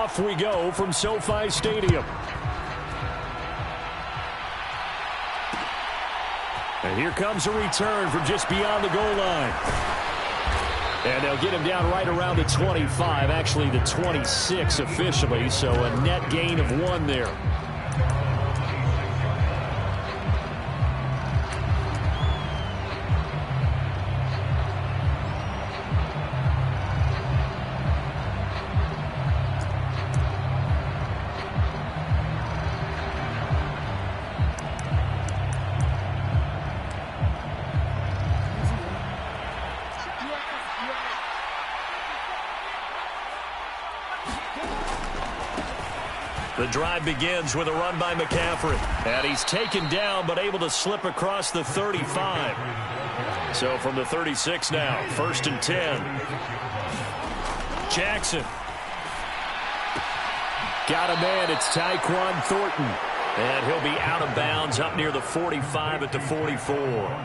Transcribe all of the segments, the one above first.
off we go from SoFi Stadium. And here comes a return from just beyond the goal line. And they'll get him down right around the 25, actually the 26 officially, so a net gain of 1 there. The drive begins with a run by McCaffrey. And he's taken down but able to slip across the 35. So from the 36 now, 1st and 10. Jackson. Got a man. It's Tyquan Thornton. And he'll be out of bounds up near the 45 at the 44.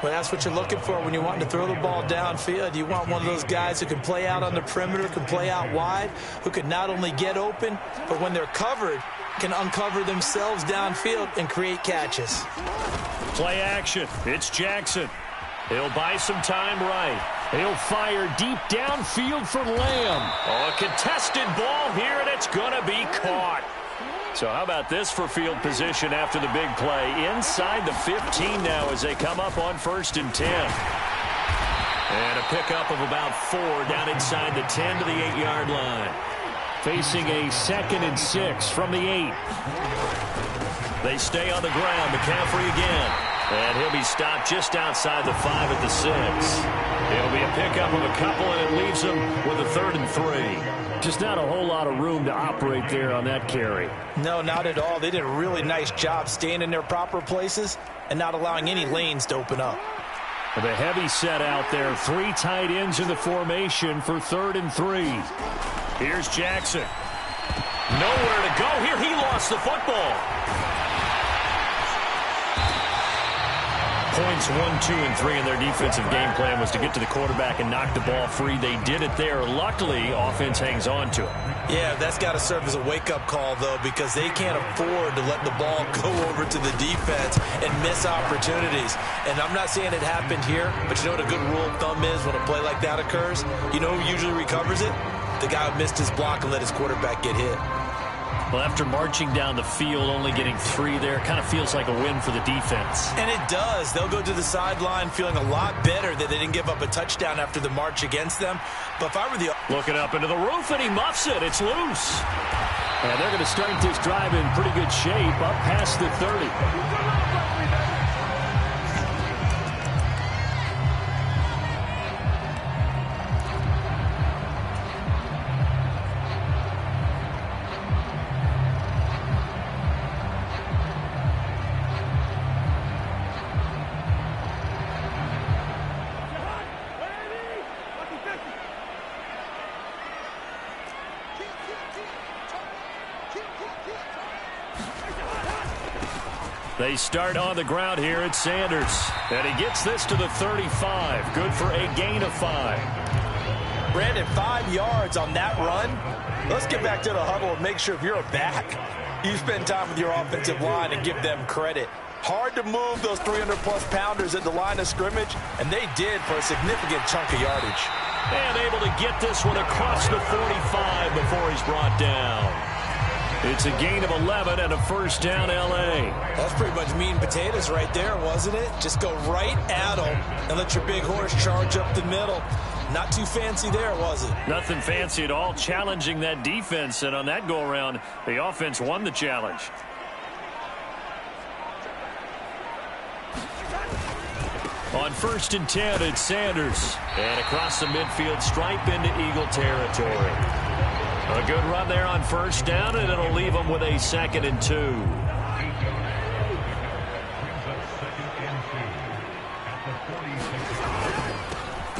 Well, that's what you're looking for when you're wanting to throw the ball downfield. You want one of those guys who can play out on the perimeter, can play out wide, who can not only get open, but when they're covered, can uncover themselves downfield and create catches. Play action. It's Jackson. He'll buy some time right. He'll fire deep downfield for Lamb. Oh, a contested ball here, and it's going to be caught. So how about this for field position after the big play? Inside the 15 now as they come up on 1st and 10. And a pickup of about 4 down inside the 10 to the 8-yard line. Facing a 2nd and 6 from the 8. They stay on the ground. McCaffrey again. And he'll be stopped just outside the 5 at the 6. It'll be a pickup of a couple, and it leaves them with a 3rd and 3. Just not a whole lot of room to operate there on that carry. No, not at all. They did a really nice job staying in their proper places and not allowing any lanes to open up. The heavy set out there. 3 tight ends in the formation for 3rd and 3. Here's Jackson. Nowhere to go here. He lost the football. Points 1, 2, and 3 in their defensive game plan was to get to the quarterback and knock the ball free. They did it there. Luckily, offense hangs on to it. Yeah, that's got to serve as a wake-up call, though, because they can't afford to let the ball go over to the defense and miss opportunities. And I'm not saying it happened here, but you know what a good rule of thumb is when a play like that occurs? You know who usually recovers it? The guy who missed his block and let his quarterback get hit. Well, after marching down the field, only getting 3 there, kind of feels like a win for the defense. And it does. They'll go to the sideline feeling a lot better that they didn't give up a touchdown after the march against them. But if I were the... Looking up into the roof, and he muffs it. It's loose. And they're going to start this drive in pretty good shape, up past the 30. They start on the ground here at Sanders. And he gets this to the 35. Good for a gain of 5. Brandon, 5 yards on that run. Let's get back to the huddle and make sure if you're a back, you spend time with your offensive line and give them credit. Hard to move those 300-plus pounders at the line of scrimmage, and they did for a significant chunk of yardage. And able to get this one across the 45 before he's brought down. It's a gain of 11 and a first down, L.A. That's pretty much meat and potatoes right there, wasn't it? Just go right at them and let your big horse charge up the middle. Not too fancy there, was it? Nothing fancy at all, challenging that defense. And on that go-around, the offense won the challenge. On 1st and 10, it's Sanders. And across the midfield, stripe into Eagle territory. A good run there on first down, and it'll leave them with a 2nd and 2.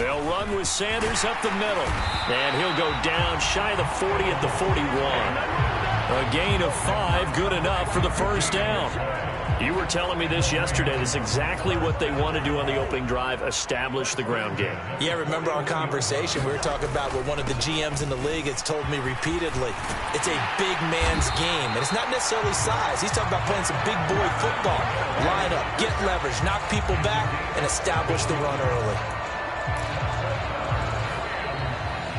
They'll run with Sanders up the middle. And he'll go down shy of the 40 at the 41. A gain of 5, good enough for the first down. You were telling me this yesterday. This is exactly what they want to do on the opening drive, establish the ground game. Yeah, remember our conversation. We were talking about what one of the GMs in the league has told me repeatedly. It's a big man's game, and it's not necessarily size. He's talking about playing some big boy football. Line up, get leverage, knock people back, and establish the run early.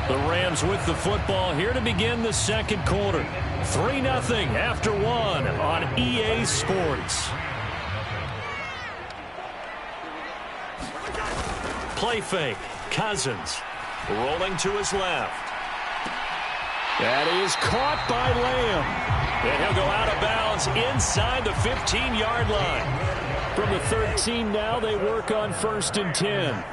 The Rams with the football here to begin the second quarter. 3-0 after one on EA Sports. Play fake. Cousins rolling to his left. That is caught by Lamb. And he'll go out of bounds inside the 15-yard line. From the 13 now, they work on 1st and 10.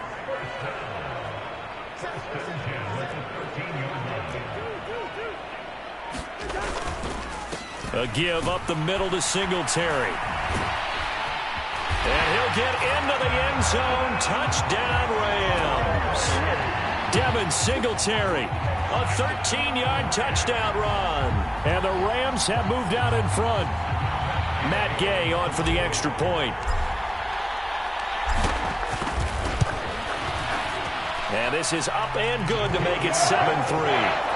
A give up the middle to Singletary. And he'll get into the end zone. Touchdown, Rams. Devin Singletary, a 13-yard touchdown run. And the Rams have moved out in front. Matt Gay on for the extra point. And this is up and good to make it 7-3.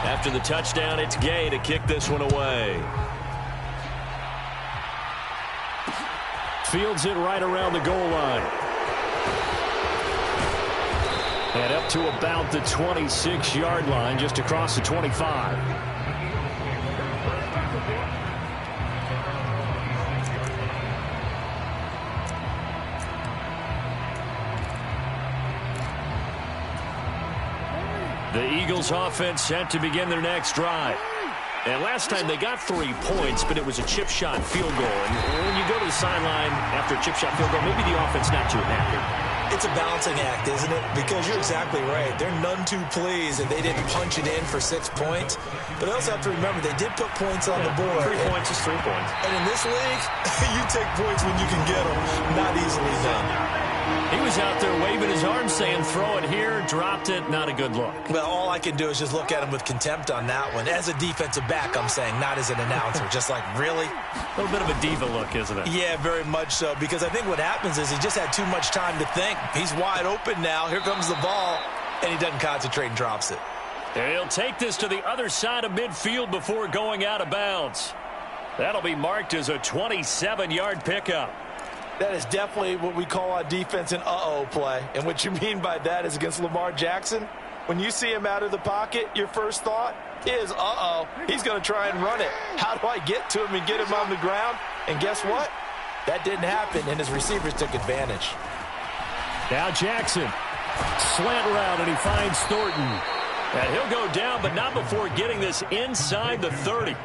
After the touchdown, it's Gay to kick this one away. Fields it right around the goal line. And up to about the 26-yard line, just across the 25. The Eagles offense set to begin their next drive. And last time they got 3 points, but it was a chip shot field goal. And when you go to the sideline after a chip shot field goal, maybe the offense not too happy. It's a balancing act, isn't it? Because you're exactly right. They're none too pleased that they didn't punch it in for 6 points. But they also have to remember they did put points on the board. 3 points is 3 points. And in this league, you take points when you can get them. Not easily done. He was out there waving his arms saying, throw it here, dropped it, not a good look. Well, all I can do is just look at him with contempt on that one. As a defensive back, I'm saying, not as an announcer. Just like, really? A little bit of a diva look, isn't it? Yeah, very much so. Because I think what happens is he just had too much time to think. He's wide open now. Here comes the ball. And he doesn't concentrate and drops it. And he'll take this to the other side of midfield before going out of bounds. That'll be marked as a 27-yard pickup. That is definitely what we call our defense an uh-oh play. And what you mean by that is against Lamar Jackson, when you see him out of the pocket, your first thought is, uh-oh, he's going to try and run it. How do I get to him and get him on the ground? And guess what? That didn't happen, and his receivers took advantage. Now Jackson, slant route, and he finds Thornton. And he'll go down, but not before getting this inside the 30.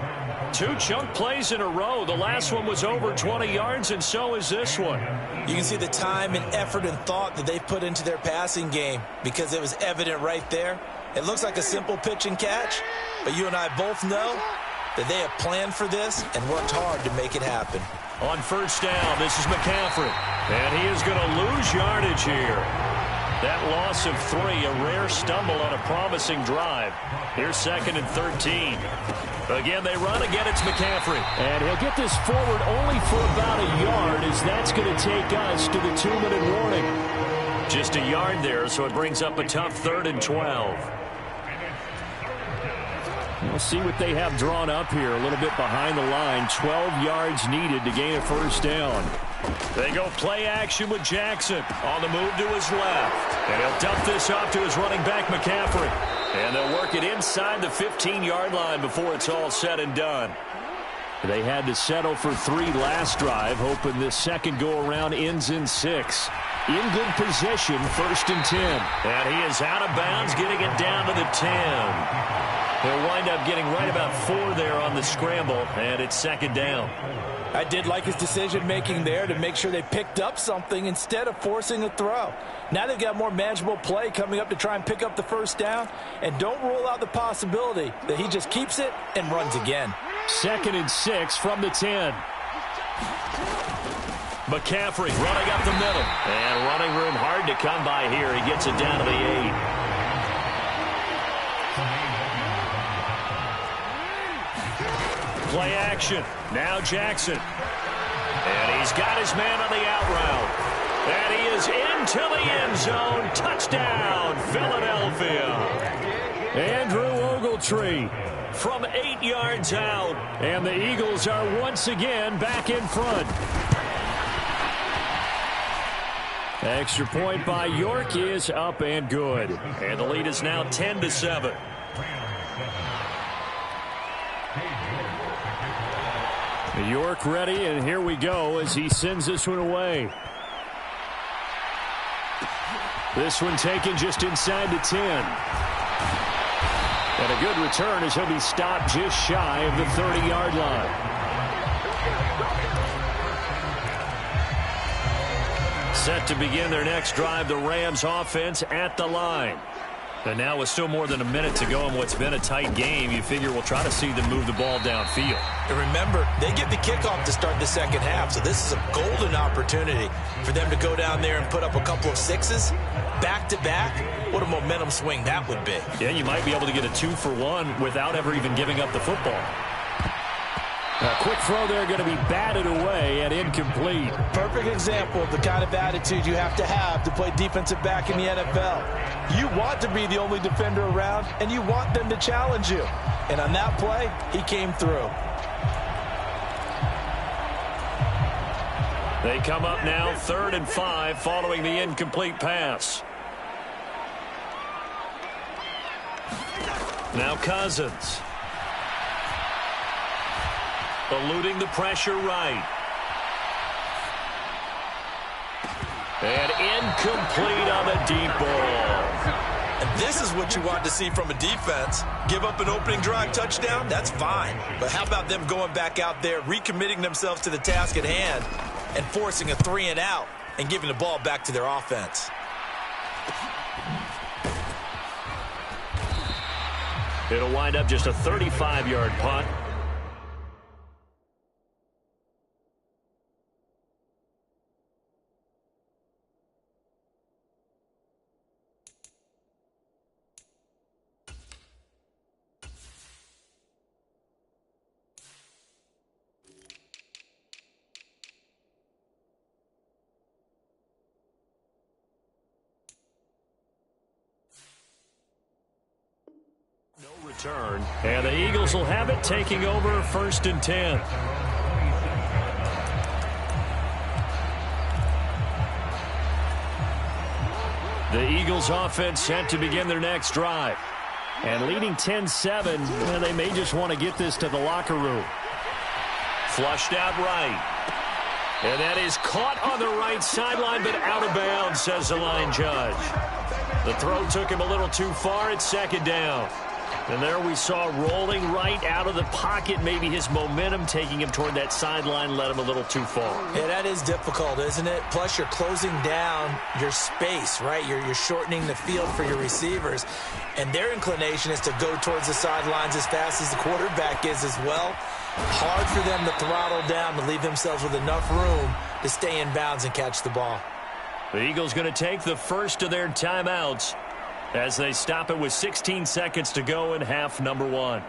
2 chunk plays in a row. The last one was over 20 yards, and so is this one. You can see the time and effort and thought that they put into their passing game because it was evident right there. It looks like a simple pitch and catch, but you and I both know that they have planned for this and worked hard to make it happen. On 1st down, this is McCaffrey, and he is going to lose yardage here. That loss of 3, a rare stumble on a promising drive. Here's 2nd and 13. Again, they run. Again, it's McCaffrey. And he'll get this forward only for about a yard, as that's going to take us to the 2-minute warning. Just a yard there, so it brings up a tough 3rd and 12. We'll see what they have drawn up here. A little bit behind the line. 12 yards needed to gain a 1st down. They go play action with Jackson on the move to his left. And he'll dump this off to his running back, McCaffrey. And they'll work it inside the 15-yard line before it's all said and done. They had to settle for 3 last drive, hoping this second go-around ends in 6. In good position, 1st and 10. And he is out of bounds, getting it down to the 10. He'll wind up getting right about 4 there on the scramble, and it's 2nd down. I did like his decision-making there to make sure they picked up something instead of forcing a throw. Now they've got more manageable play coming up to try and pick up the 1st down, and don't rule out the possibility that he just keeps it and runs again. 2nd and 6 from the 10. McCaffrey running up the middle. And running room hard to come by here. He gets it down to the 8. play action. Now Jackson. And he's got his man on the out route. And he is into the end zone. Touchdown, Philadelphia. Andrew Ogletree from 8 yards out. And the Eagles are once again back in front. Extra point by York is up and good. And the lead is now 10-7. York ready, and here we go as he sends this one away. This one taken just inside the 10. And a good return as he'll be stopped just shy of the 30-yard line. Set to begin their next drive, the Rams offense at the line. And now with still more than a minute to go in what's been a tight game, you figure we'll try to see them move the ball downfield. And remember, they get the kickoff to start the second half, so this is a golden opportunity for them to go down there and put up a couple of sixes back-to-back. What a momentum swing that would be. Yeah, you might be able to get a 2-for-1 without ever even giving up the football. A quick throw there going to be batted away and incomplete. Perfect example of the kind of attitude you have to play defensive back in the NFL. You want to be the only defender around, and you want them to challenge you. And on that play, he came through. They come up now 3rd and 5 following the incomplete pass. Now Cousins. Eluding the pressure right. And incomplete on the deep ball. And this is what you want to see from a defense. Give up an opening drive touchdown, that's fine. But how about them going back out there, recommitting themselves to the task at hand, and forcing a 3-and-out and giving the ball back to their offense. It'll wind up just a 35-yard punt. Return, and the Eagles will have it, taking over 1st and 10. The Eagles offense set to begin their next drive. And leading 10-7, and they may just want to get this to the locker room. Flushed out right. And that is caught on the right sideline, but out of bounds, says the line judge. The throw took him a little too far. It's 2nd down. And there we saw rolling right out of the pocket. Maybe his momentum taking him toward that sideline led him a little too far. Yeah, that is difficult, isn't it? Plus, you're closing down your space, right? You're shortening the field for your receivers. And their inclination is to go towards the sidelines as fast as the quarterback is as well. Hard for them to throttle down to leave themselves with enough room to stay in bounds and catch the ball. The Eagles going to take the first of their timeouts as they stop it with 16 seconds to go in half number 1.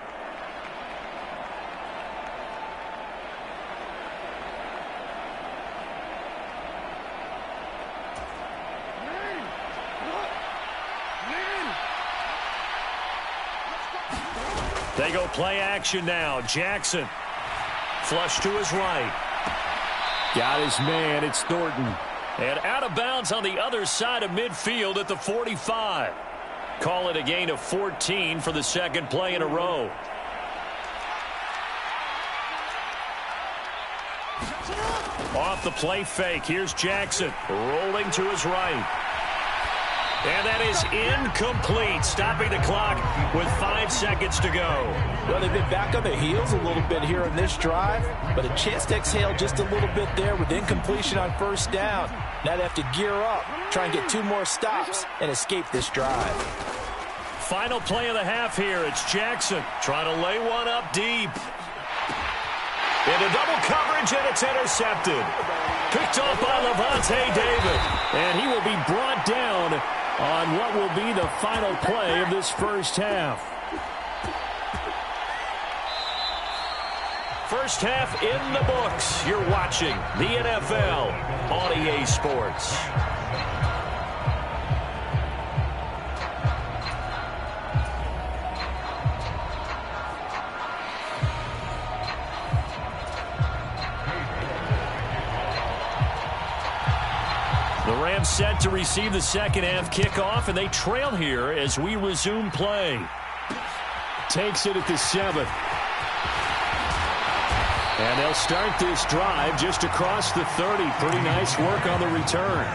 They go play action now. Jackson. Flush to his right. Got his man. It's Thornton. And out of bounds on the other side of midfield at the 45. Call it a gain of 14 for the second play in a row. Off the play fake. Here's Jackson rolling to his right. And that is incomplete, stopping the clock with 5 seconds to go. Well, they've been back on their heels a little bit here in this drive, but a chance to exhale just a little bit there with incompletion on 1st down. Now they have to gear up, try and get 2 more stops, and escape this drive. Final play of the half here. It's Jackson trying to lay one up deep. Into double coverage, and it's intercepted. Picked off by Levante David. And he will be brought down on what will be the final play of this first half. First half in the books. You're watching the NFL on EA Sports. The Rams set to receive the second half kickoff, and they trail here as we resume play. Takes it at the 7. And they'll start this drive just across the 30. Pretty nice work on the return.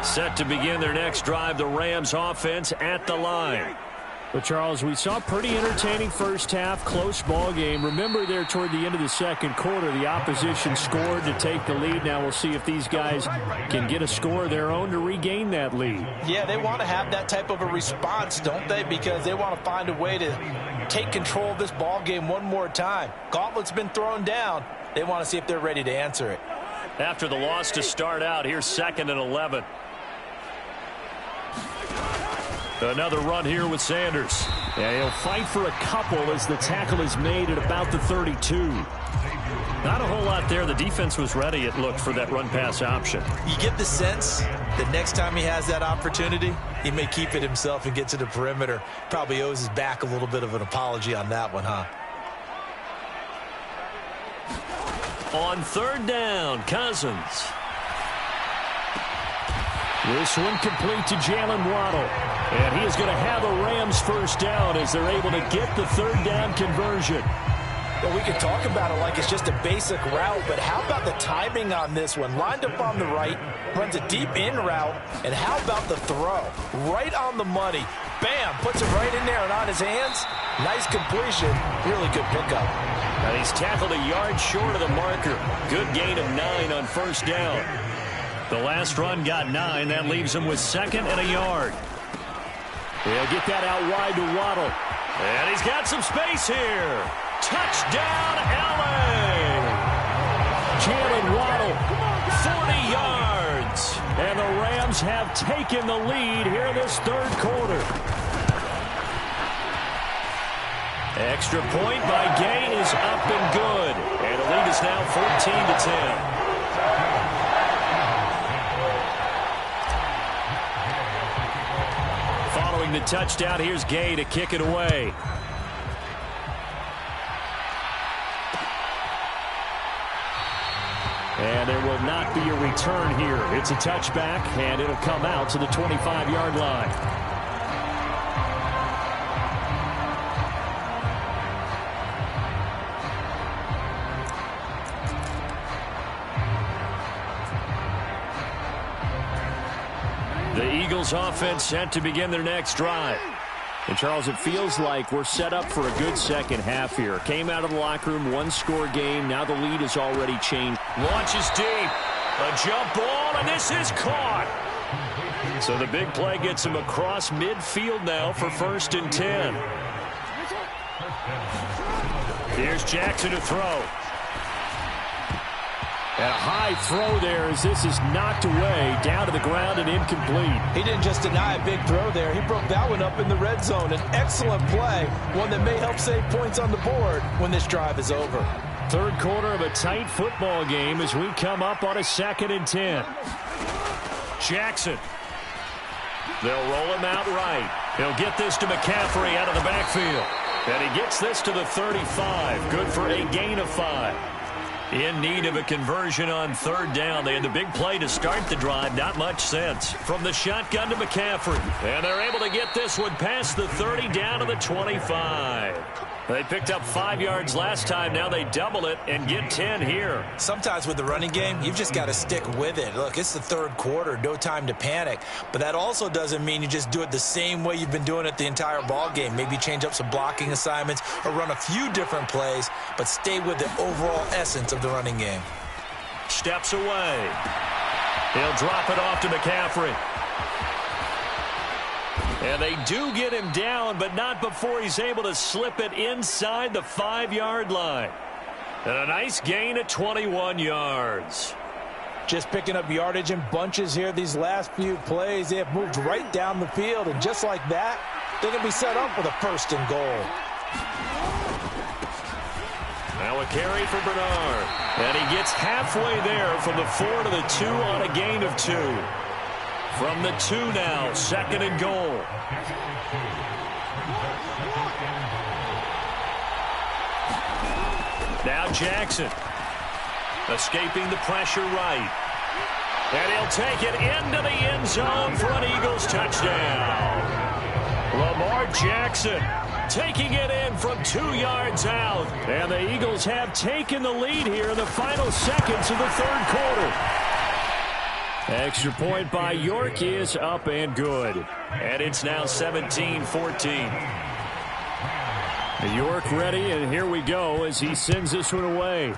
Set to begin their next drive, the Rams offense at the line. But, Charles, we saw a pretty entertaining first half, close ball game. Remember there toward the end of the second quarter, the opposition scored to take the lead. Now we'll see if these guys can get a score of their own to regain that lead. Yeah, they want to have that type of a response, don't they? Because they want to find a way to take control of this ball game one more time. Gauntlet's been thrown down. They want to see if they're ready to answer it. After the loss to start out, here's 2nd and 11. Another run here with Sanders. And he'll fight for a couple as the tackle is made at about the 32. Not a whole lot there. The defense was ready, it looked, for that run-pass option. You get the sense that next time he has that opportunity, he may keep it himself and get to the perimeter. Probably owes his back a little bit of an apology on that one, huh? On 3rd down, Cousins. This one complete to Jalen Waddle. And he is going to have a Rams first down as they're able to get the 3rd down conversion. Well, we can talk about it like it's just a basic route, but how about the timing on this one? Lined up on the right, runs a deep in route, and how about the throw? Right on the money. Bam, puts it right in there and on his hands. Nice completion. Really good pickup. And he's tackled a yard short of the marker. Good gain of 9 on first down. The last run got 9. That leaves him with 2nd and a yard. He'll get that out wide to Waddle. And he's got some space here. Touchdown, LA! Jalen Waddle, 40 yards. And the Rams have taken the lead here in this 3rd quarter. Extra point by Gay is up and good. And the lead is now 14-10. Following the touchdown, here's Gay to kick it away. And there will not be a return here. It's a touchback, and it'll come out to the 25-yard line. The Eagles offense set to begin their next drive. And, Charles, it feels like we're set up for a good second half here. Came out of the locker room, one-score game. Now the lead has already changed. Launches deep. A jump ball, and this is caught. So the big play gets him across midfield now for 1st and 10. Here's Jackson to throw. And a high throw there as this is knocked away, down to the ground and incomplete. He didn't just deny a big throw there. He broke that one up in the red zone. An excellent play, one that may help save points on the board when this drive is over. 3rd quarter of a tight football game as we come up on a 2nd and 10. Jackson. They'll roll him out right. He'll get this to McCaffrey out of the backfield. And he gets this to the 35. Good for a gain of 5. In need of a conversion on 3rd down. They had the big play to start the drive. Not much sense. From the shotgun to McCaffrey. And they're able to get this one past the 30 down to the 25. They picked up 5 yards last time. Now they double it and get 10 here. Sometimes with the running game, you've just got to stick with it. Look, it's the 3rd quarter. No time to panic. But that also doesn't mean you just do it the same way you've been doing it the entire ball game. Maybe change up some blocking assignments or run a few different plays, but stay with the overall essence of the running game. Steps away. He'll drop it off to McCaffrey. And they do get him down, but not before he's able to slip it inside the 5-yard line. And a nice gain of 21 yards. Just picking up yardage in bunches here these last few plays. They have moved right down the field, and just like that, they're going to be set up for the 1st and goal. Now a carry for Bernard. And he gets halfway there from the 4 to the 2 on a gain of 2. From the 2 now, 2nd and goal. Now Jackson. Escaping the pressure right. And he'll take it into the end zone for an Eagles touchdown. Lamar Jackson taking it in from 2 yards out. And the Eagles have taken the lead here in the final seconds of the 3rd quarter. Extra point by York is up and good. And it's now 17-14. York ready, and here we go as he sends this one away.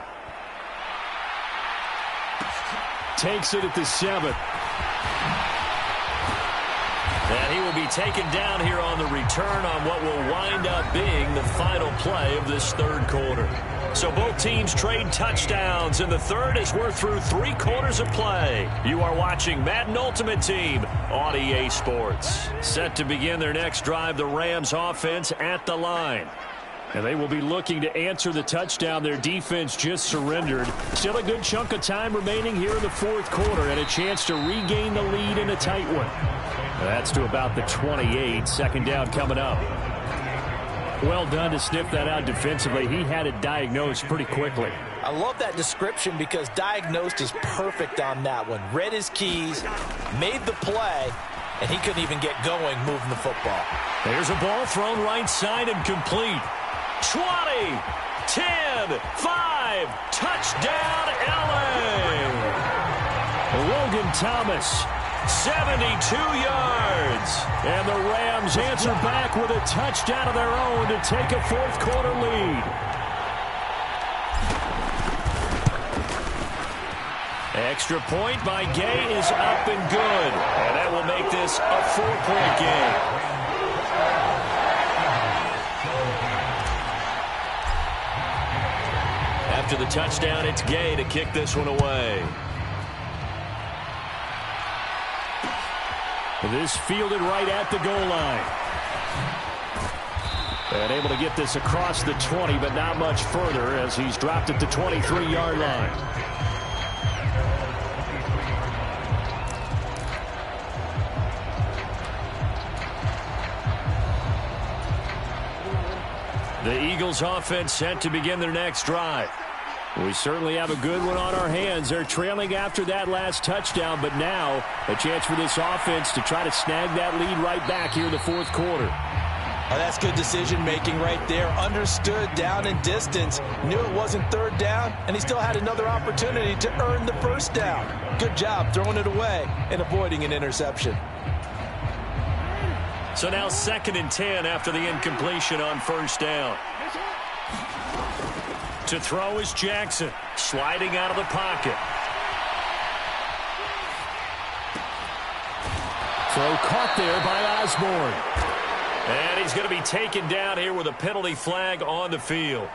Takes it at the 7. And he will be taken down here on the return on what will wind up being the final play of this 3rd quarter. So both teams trade touchdowns in the 3rd as we're through 3 quarters of play. You are watching Madden Ultimate Team on EA Sports. Set to begin their next drive, the Rams offense at the line. And they will be looking to answer the touchdown their defense just surrendered. Still a good chunk of time remaining here in the 4th quarter and a chance to regain the lead in a tight one. That's to about the 28. 2nd down coming up. Well done to sniff that out defensively. He had it diagnosed pretty quickly. I love that description because diagnosed is perfect on that one. Read his keys, made the play, and he couldn't even get going moving the football. There's a ball thrown right side and complete. 20, 10, 5, touchdown LA. Logan Thomas, 72 yards. And the Rams answer back with a touchdown of their own to take a 4th quarter lead. Extra point by Gay is up and good. And that will make this a 4-point game. After the touchdown, it's Gay to kick this one away. This fielded right at the goal line. And able to get this across the 20, but not much further as he's dropped at the 23-yard line. The Eagles offense set to begin their next drive. We certainly have a good one on our hands. They're trailing after that last touchdown, but now a chance for this offense to try to snag that lead right back here in the 4th quarter. Oh, that's good decision-making right there. Understood down and distance. Knew it wasn't 3rd down, and he still had another opportunity to earn the 1st down. Good job throwing it away and avoiding an interception. So now 2nd and 10 after the incompletion on 1st down. To throw is Jackson, sliding out of the pocket. Throw caught there by Osborne. And he's going to be taken down here with a penalty flag on the field.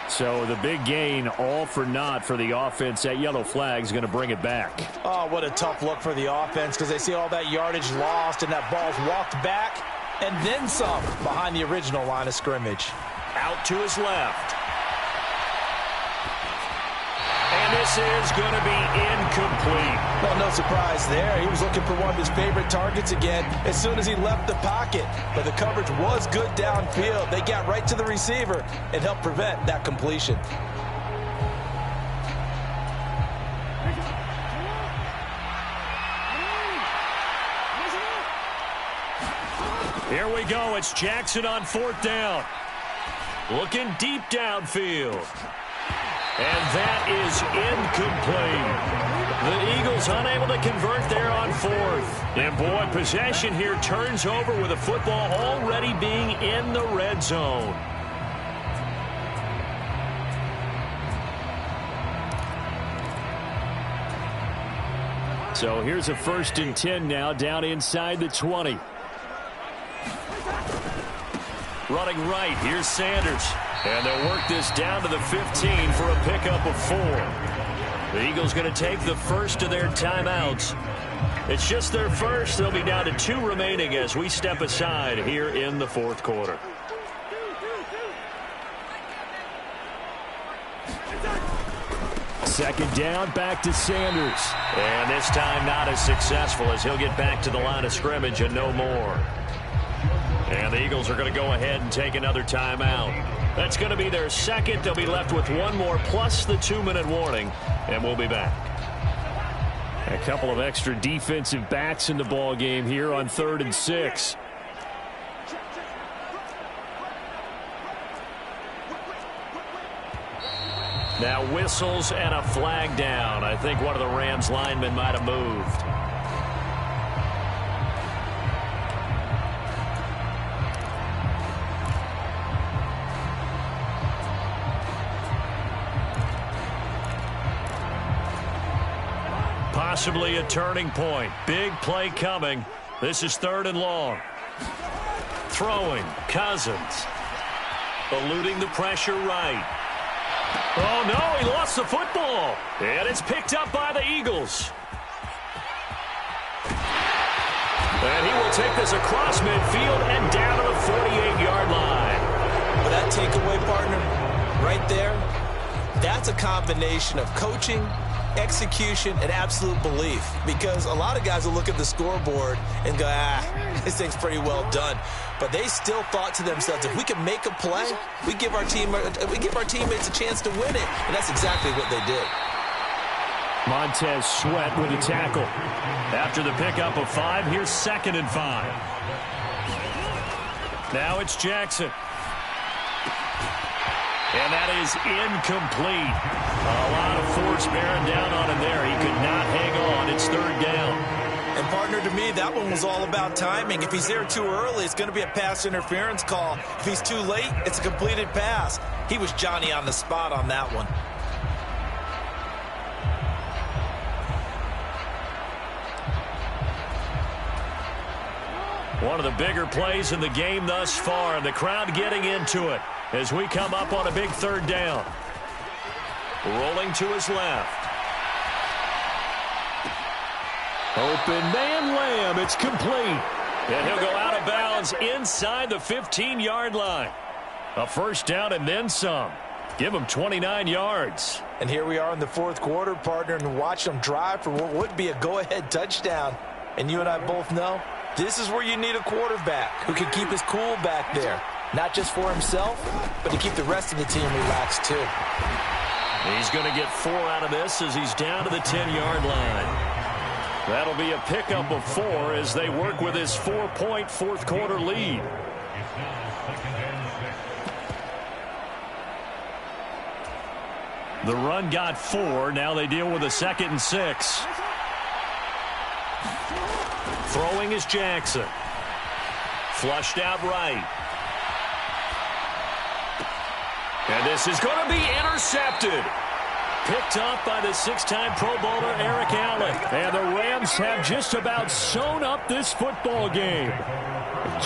So the big gain, all for naught for the offense. That yellow flag is going to bring it back. Oh, what a tough look for the offense because they see all that yardage lost and that ball's walked back and then some behind the original line of scrimmage. Out to his left. And this is going to be incomplete. Well, no surprise there. He was looking for one of his favorite targets again as soon as he left the pocket. But the coverage was good downfield. They got right to the receiver and helped prevent that completion. Here we go. It's Jackson on 4th down. Looking deep downfield. And that is incomplete. The Eagles unable to convert there on 4th. And boy, possession here turns over with the football already being in the red zone. So here's a 1st and 10 now down inside the 20. Running right, here's Sanders. And they'll work this down to the 15 for a pickup of 4. The Eagles going to take the first of their timeouts. It's just their first. They'll be down to 2 remaining as we step aside here in the fourth quarter. Second down, back to Sanders. And this time not as successful as he'll get back to the line of scrimmage and no more. And the Eagles are going to go ahead and take another timeout. That's going to be their second. They'll be left with one more plus the 2-minute warning, and we'll be back. A couple of extra defensive backs in the ball game here on 3rd and 6. Now whistles and a flag down. I think one of the Rams linemen might have moved. Possibly a turning point. Big play coming. This is 3rd and long. Throwing. Cousins. Eluding the pressure right. Oh, no, he lost the football. And it's picked up by the Eagles. And he will take this across midfield and down to the 48-yard line. But that takeaway, partner, right there, that's a combination of coaching, execution, and absolute belief. Because a lot of guys will look at the scoreboard and go, this thing's pretty well done. But they still thought to themselves, if we can make a play, we give our teammates a chance to win it. And that's exactly what they did. Montez Sweat with a tackle. After the pickup of 5, here's 2nd and 5. Now it's Jackson. And that is incomplete. A lot of force bearing down on him there. He could not hang on. It's 3rd down. And, partner, to me, that one was all about timing. If he's there too early, it's going to be a pass interference call. If he's too late, it's a completed pass. He was Johnny on the spot on that one. One of the bigger plays in the game thus far, and the crowd getting into it as we come up on a big 3rd down. Rolling to his left. Open man Lamb. It's complete. And he'll go out of bounds inside the 15-yard line. A 1st down and then some. Give him 29 yards. And here we are in the 4th quarter, partner, and watch them drive for what would be a go-ahead touchdown. And you and I both know this is where you need a quarterback who can keep his cool back there. Not just for himself, but to keep the rest of the team relaxed too. He's going to get 4 out of this as he's down to the 10-yard line. That'll be a pickup of 4 as they work with his 4-point 4th quarter lead. The run got 4. Now they deal with a 2nd and 6. Throwing is Jackson. Flushed out right. And this is going to be intercepted. Picked up by the 6-time Pro Bowler Eric Allen. And the Rams have just about sewn up this football game.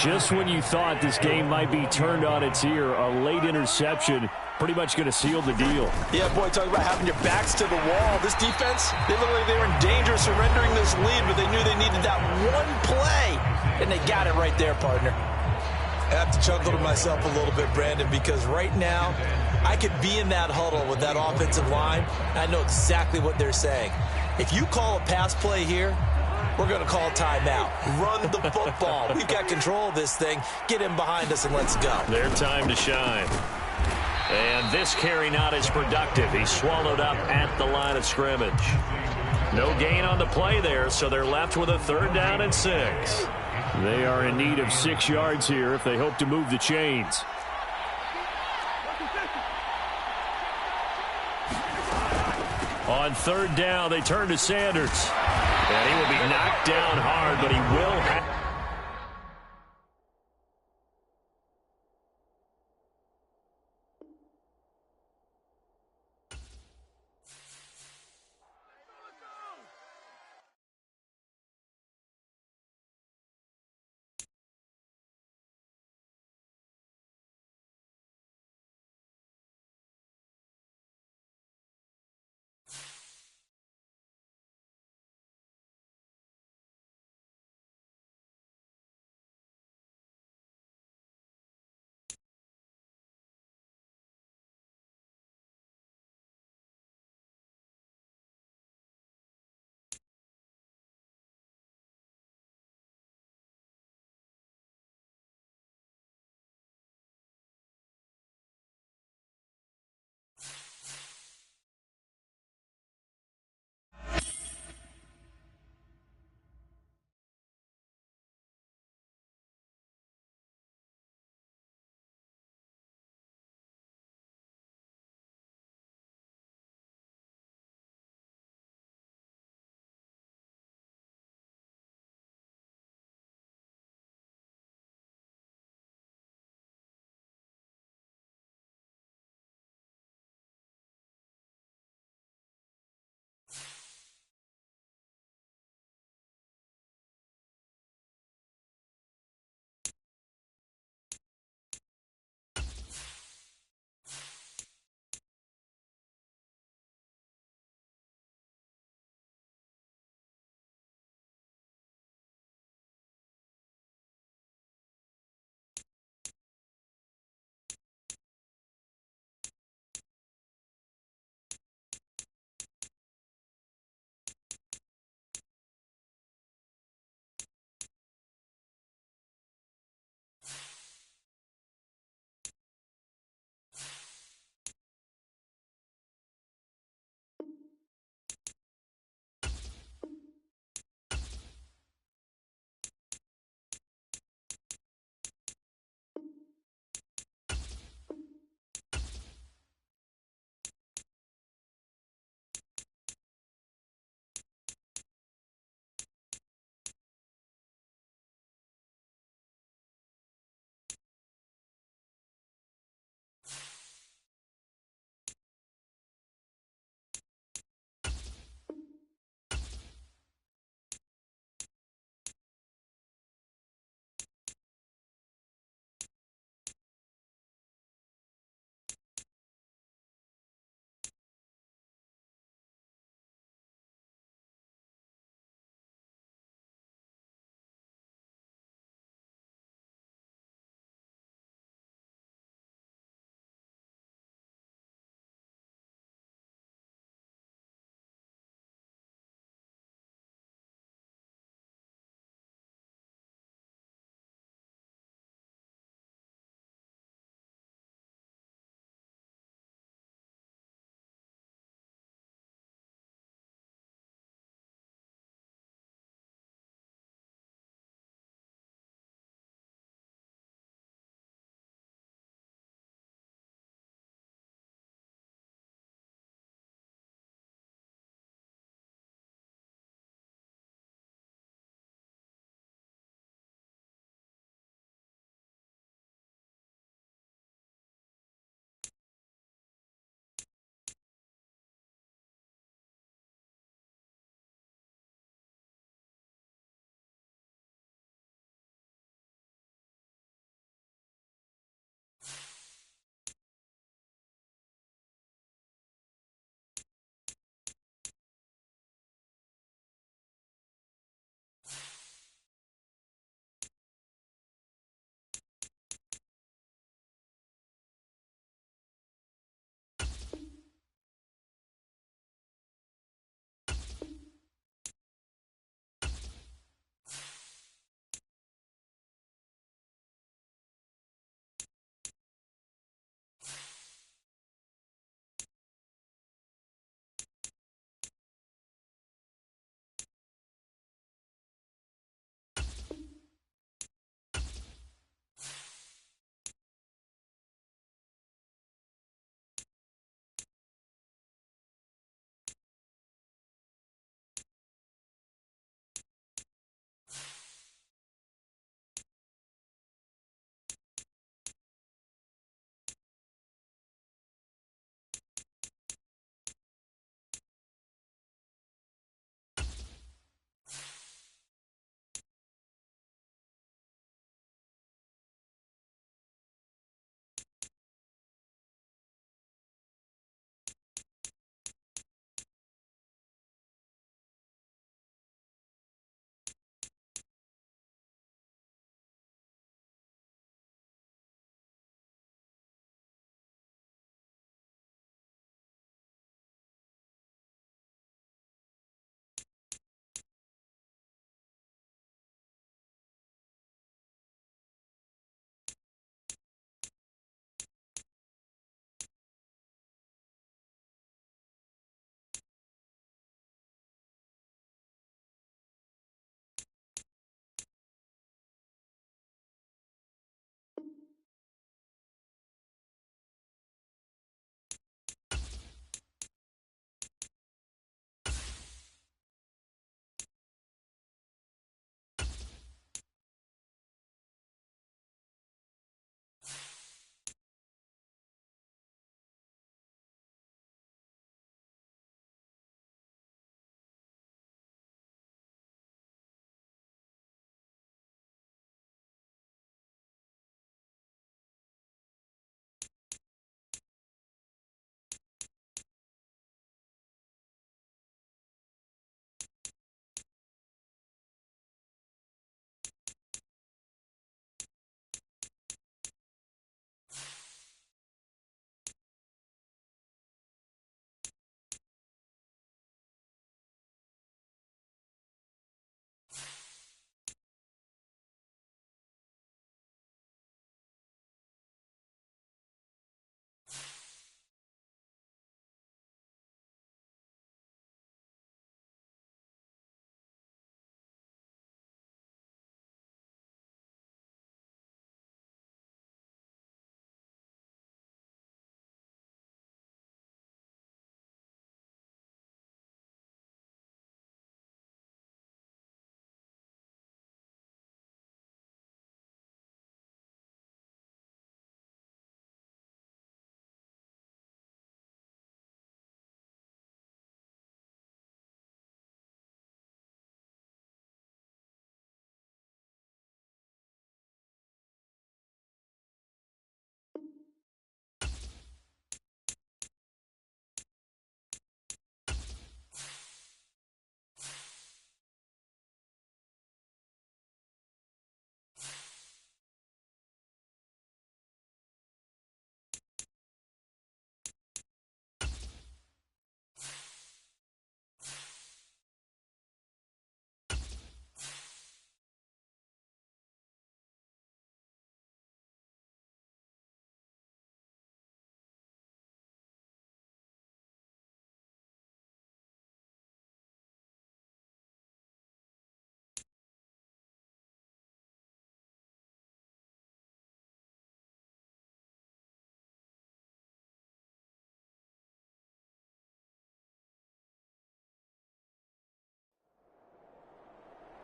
Just when you thought this game might be turned on its ear, a late interception pretty much going to seal the deal. Yeah, boy, talk about having your backs to the wall. This defense, they look like they were in danger of surrendering this lead, but they knew they needed that one play, and they got it right there, partner. I have to chuckle to myself a little bit, Brandon, because right now I could be in that huddle with that offensive line, and I know exactly what they're saying. If you call a pass play here, we're going to call timeout. Run the football. We've got control of this thing. Get in behind us and let's go. Their time to shine. And this carry not as productive. He's swallowed up at the line of scrimmage. No gain on the play there, so they're left with a 3rd down and 6. They are in need of 6 yards here if they hope to move the chains. On 3rd down, they turn to Sanders. And he will be knocked down hard, but he will have...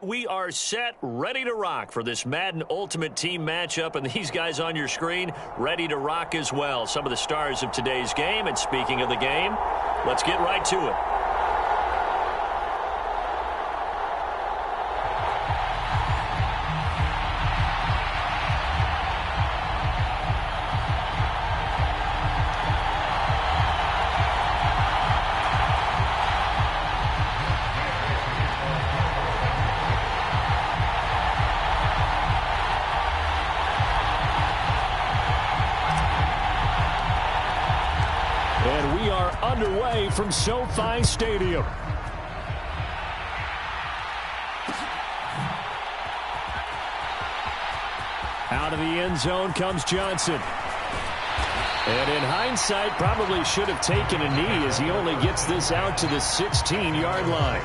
We are set, ready to rock for this Madden Ultimate Team matchup, and these guys on your screen ready to rock as well. Some of the stars of today's game, and speaking of the game, let's get right to it. And we are underway from SoFi Stadium. Out of the end zone comes Johnson. And in hindsight, probably should have taken a knee as he only gets this out to the 16-yard line.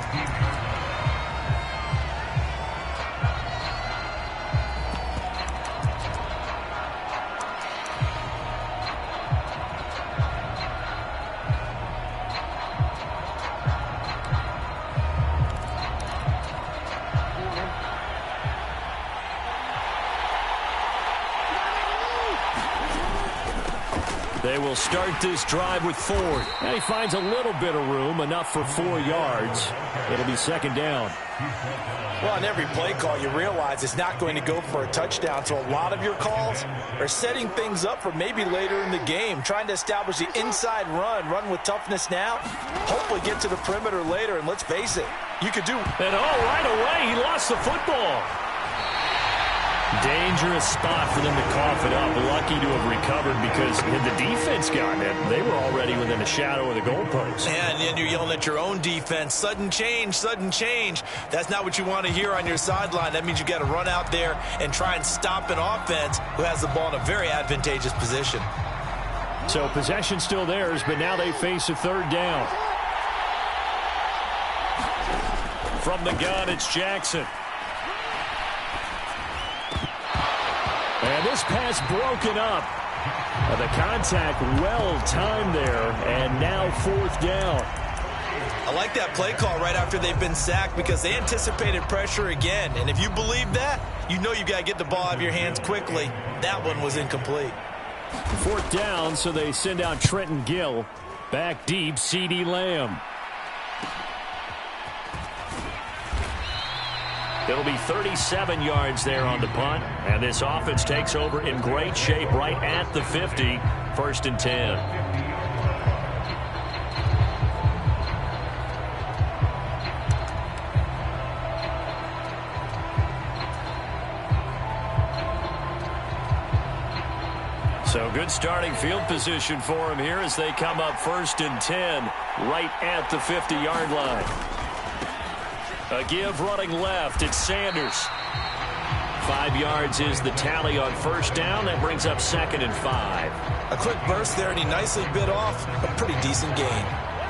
They will start this drive with Ford. And he finds a little bit of room, enough for 4 yards. It'll be second down. Well, on every play call, you realize it's not going to go for a touchdown. So a lot of your calls are setting things up for maybe later in the game, trying to establish the inside run with toughness now, hopefully get to the perimeter later. And let's face it, you could do. And right away, he lost the football. Dangerous spot for them to cough it up. Lucky to have recovered because had the defense gotten it, they were already within a shadow of the goalpost. And then you're yelling at your own defense. Sudden change, sudden change. That's not what you want to hear on your sideline. That means you got to run out there and try and stop an offense who has the ball in a very advantageous position. So possession still theirs, but now they face a third down. From the gun, it's Jackson. And this pass broken up. The contact well timed there, and now fourth down. I like that play call right after they've been sacked because they anticipated pressure again. And if you believe that, you know you got to get the ball out of your hands quickly. That one was incomplete. Fourth down, so they send out Trenton Gill. Back deep, CeeDee Lamb. It'll be 37 yards there on the punt, and this offense takes over in great shape right at the 50, first and 10. So good starting field position for him here as they come up first and 10 right at the 50-yard line. A give running left. It's Sanders. 5 yards is the tally on first down. That brings up second and 5. A quick burst there, and he nicely bit off a pretty decent gain.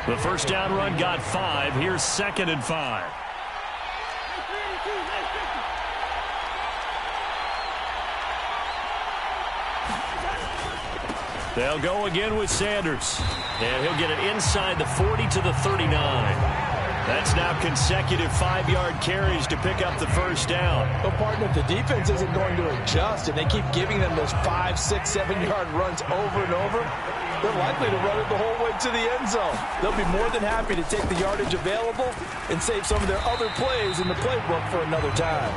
The first down run got 5. Here's second and 5. They'll go again with Sanders. And he'll get it inside the 40 to the 39. That's now consecutive 5-yard carries to pick up the first down. Well, partner, if the defense isn't going to adjust and they keep giving them those 5, 6, 7-yard runs over and over, they're likely to run it the whole way to the end zone. They'll be more than happy to take the yardage available and save some of their other plays in the playbook for another time.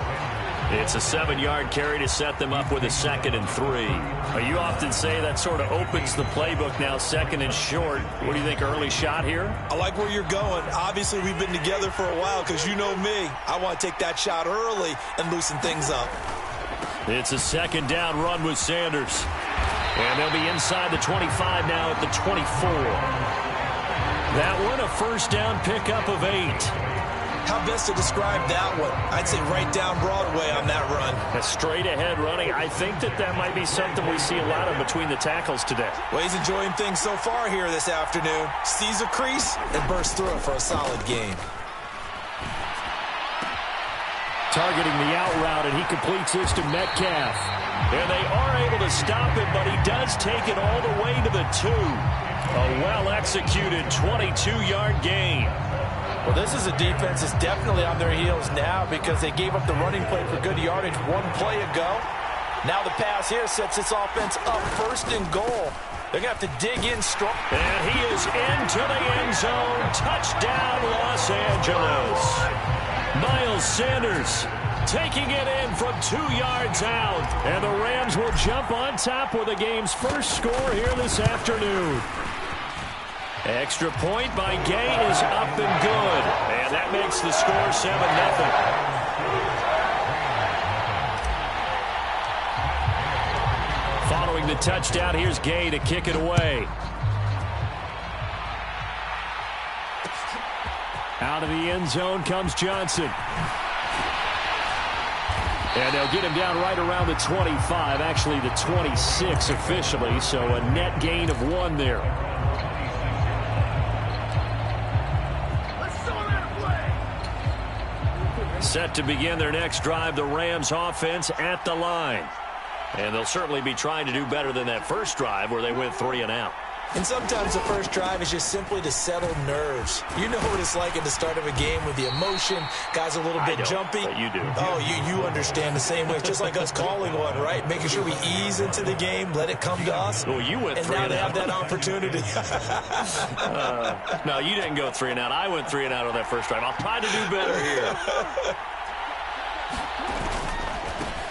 It's a 7-yard carry to set them up with a second and 3. You often say that sort of opens the playbook now, second and short. What do you think, early shot here? I like where you're going. Obviously, we've been together for a while because you know me. I want to take that shot early and loosen things up. It's a second down run with Sanders. And they'll be inside the 25 now at the 24. That one, a first down pickup of 8. How best to describe that one? I'd say right down Broadway on that run. A straight ahead running. I think that might be something we see a lot of between the tackles today. Well, he's enjoying things so far here this afternoon. Sees a crease and bursts through it for a solid gain. Targeting the out route, and he completes this to Metcalf. And they are able to stop him, but he does take it all the way to the 2. A well-executed 22-yard gain. Well, this is a defense that's definitely on their heels now because they gave up the running play for good yardage one play ago. Now the pass here sets this offense up first and goal. They're going to have to dig in strong. And he is into the end zone. Touchdown, Los Angeles. Miles Sanders taking it in from 2 yards out. And the Rams will jump on top with the game's first score here this afternoon. Extra point by Gay is up and good. And that makes the score 7-0. Following the touchdown, here's Gay to kick it away. Out of the end zone comes Johnson. And they'll get him down right around the 25, actually the 26 officially, so a net gain of 1 there. Set to begin their next drive, the Rams offense at the line. And they'll certainly be trying to do better than that first drive where they went 3 and out. And sometimes the first drive is just simply to settle nerves. You know what it's like at the start of a game with the emotion. Guys a little bit jumpy. But you do. Oh, you understand the same way. It's just like us calling one, right? Making sure we ease into the game, let it come to us. Well, you went 3 and out. And now they have that opportunity. No, you didn't go 3 and out. I went 3 and out on that first drive. I'll try to do better here.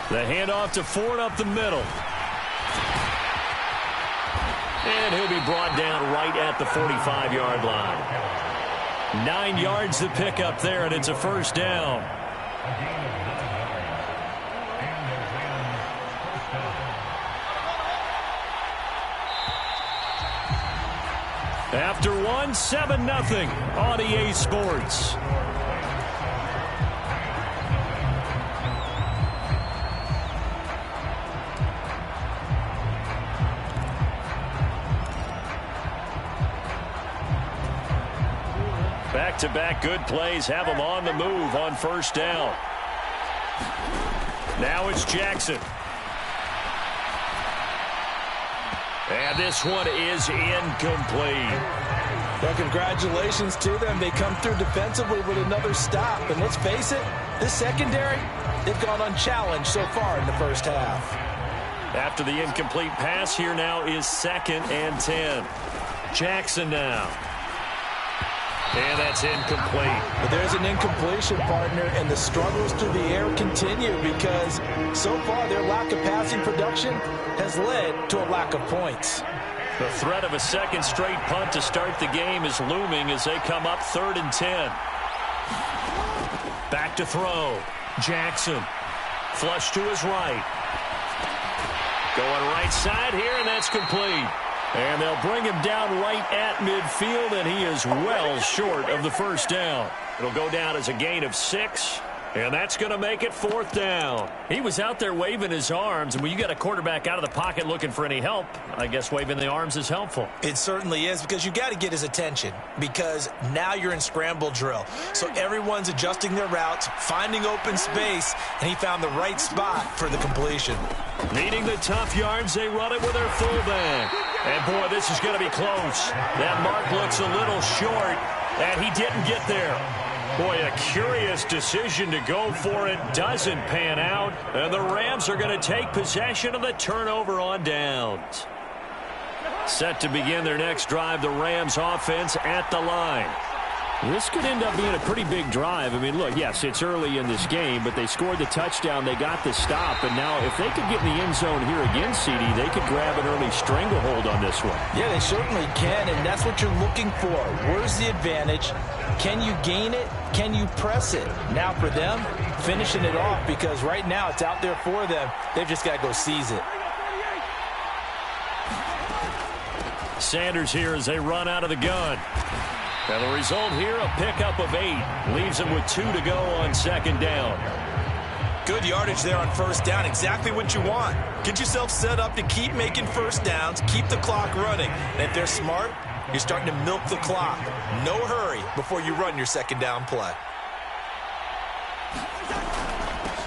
The handoff to Ford up the middle. And he'll be brought down right at the 45-yard line. 9 yards to pick up there, and it's a first down. After 1, 7-0 on EA Sports. Back-to-back good plays have them on the move on first down. Now it's Jackson. And this one is incomplete. Well, congratulations to them. They come through defensively with another stop. And let's face it, this secondary, they've gone unchallenged so far in the first half. After the incomplete pass, here now is 2nd and 10. Jackson now. And that's incomplete. But there's an incompletion, partner, and the struggles through the air continue because so far their lack of passing production has led to a lack of points. The threat of a second straight punt to start the game is looming as they come up 3rd and 10. Back to throw. Jackson. Flush to his right. Going right side here, and that's complete. And they'll bring him down right at midfield, and he is well short of the first down. It'll go down as a gain of 6, and that's going to make it 4th down. He was out there waving his arms, and when you got a quarterback out of the pocket looking for any help, I guess waving the arms is helpful. It certainly is because you got to get his attention because now you're in scramble drill. So everyone's adjusting their routes, finding open space, and he found the right spot for the completion. Needing the tough yards, they run it with their fullback. And, boy, this is going to be close. That mark looks a little short, and he didn't get there. Boy, a curious decision to go for it. Doesn't pan out, and the Rams are going to take possession of the turnover on downs. Set to begin their next drive, the Rams offense at the line. This could end up being a pretty big drive. I mean, look, yes, it's early in this game, but they scored the touchdown. They got the stop, and now if they could get in the end zone here again, CD, they could grab an early stranglehold on this one. Yeah, they certainly can, and that's what you're looking for. Where's the advantage? Can you gain it? Can you press it? Now for them, finishing it off because right now it's out there for them. They've just got to go seize it. Sanders here as they run out of the gun. And the result here, a pickup of 8. Leaves them with 2 to go on 2nd down. Good yardage there on first down. Exactly what you want. Get yourself set up to keep making first downs, keep the clock running. And if they're smart, you're starting to milk the clock. No hurry before you run your 2nd down play.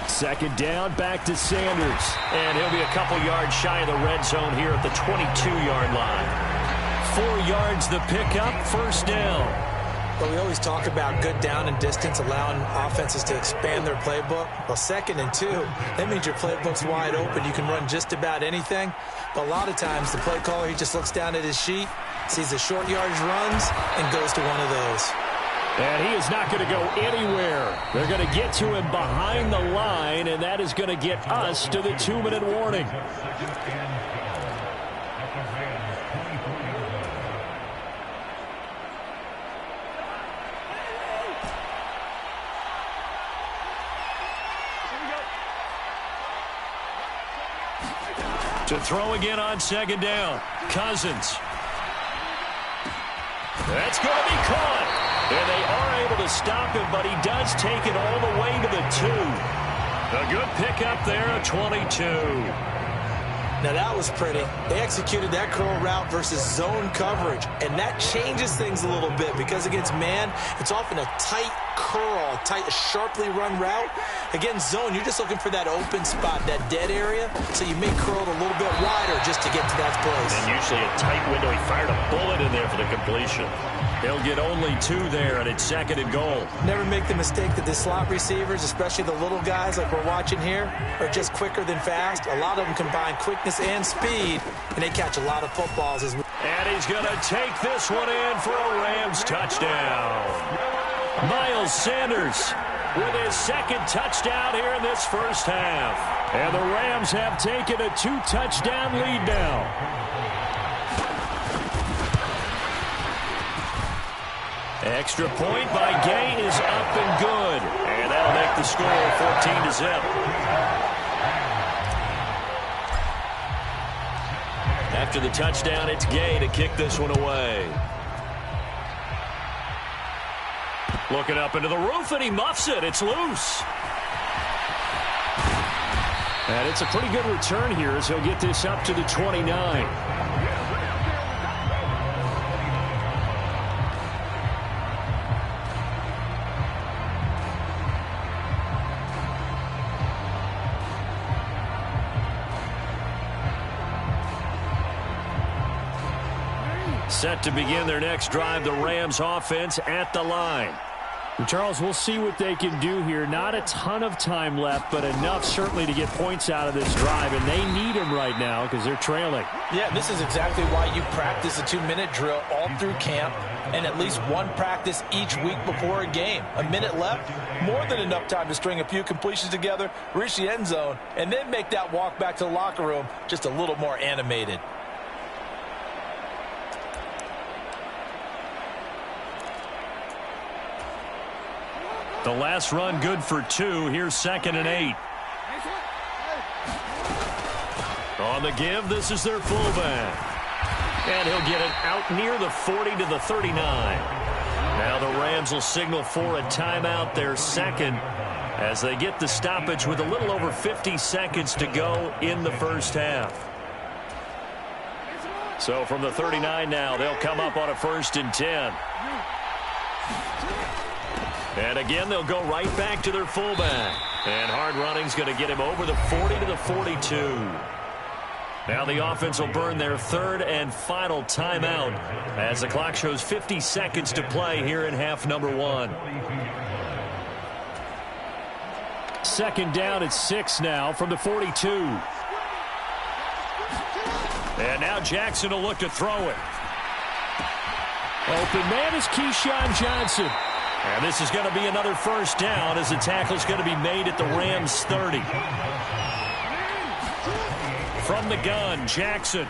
2nd down, back to Sanders. And he'll be a couple yards shy of the red zone here at the 22-yard line. 4 yards the pickup, first down. But we always talk about good down and distance, allowing offenses to expand their playbook. Well, 2nd and 2, that means your playbook's wide open. You can run just about anything. But a lot of times, the play caller, he just looks down at his sheet, sees the short yardage runs, and goes to one of those. And he is not going to go anywhere. They're going to get to him behind the line, and that is going to get us to the 2-minute warning. To throw again on 2nd down. Cousins. That's going to be caught. And they are able to stop him, but he does take it all the way to the 2. A good pickup there, a 22. Now that was pretty. They executed that curl route versus zone coverage, and that changes things a little bit because against man, it's often a tight curl, a sharply run route. Against zone, you're just looking for that open spot, that dead area, so you may curl it a little bit wider just to get to that place. And usually a tight window. He fired a bullet in there for the completion. He'll get only 2 there, and it's 2nd and goal. Never make the mistake that the slot receivers, especially the little guys like we're watching here, are just quicker than fast. A lot of them combine quickness and speed, and they catch a lot of footballs. And he's going to take this one in for a Rams touchdown. Miles Sanders with his 2nd touchdown here in this first half. And the Rams have taken a 2-touchdown lead now. Extra point by Gay is up and good. And that'll make the score 14-0. After the touchdown, it's Gay to kick this one away. Looking up into the roof, and he muffs it. It's loose. And it's a pretty good return here as he'll get this up to the 29. Set to begin their next drive, the Rams offense at the line. Charles, we'll see what they can do here. Not a ton of time left, but enough certainly to get points out of this drive, and they need them right now because they're trailing. Yeah, this is exactly why you practice a 2-minute drill all through camp and at least one practice each week before a game. A minute left, more than enough time to string a few completions together, reach the end zone, and then make that walk back to the locker room just a little more animated. The last run good for 2. Here's 2nd and 8. On the give, this is their fullback. And he'll get it out near the 40 to the 39. Now the Rams will signal for a timeout, their 2nd, as they get the stoppage with a little over 50 seconds to go in the first half. So from the 39 now, they'll come up on a 1st and 10. And again, they'll go right back to their fullback. And hard running's going to get him over the 40 to the 42. Now the offense will burn their 3rd and final timeout as the clock shows 50 seconds to play here in half number 1. 2nd down at 6 now from the 42. And now Jackson will look to throw it. Open man is Keyshawn Johnson. And this is going to be another 1st down as the tackle is going to be made at the Rams 30. From the gun, Jackson.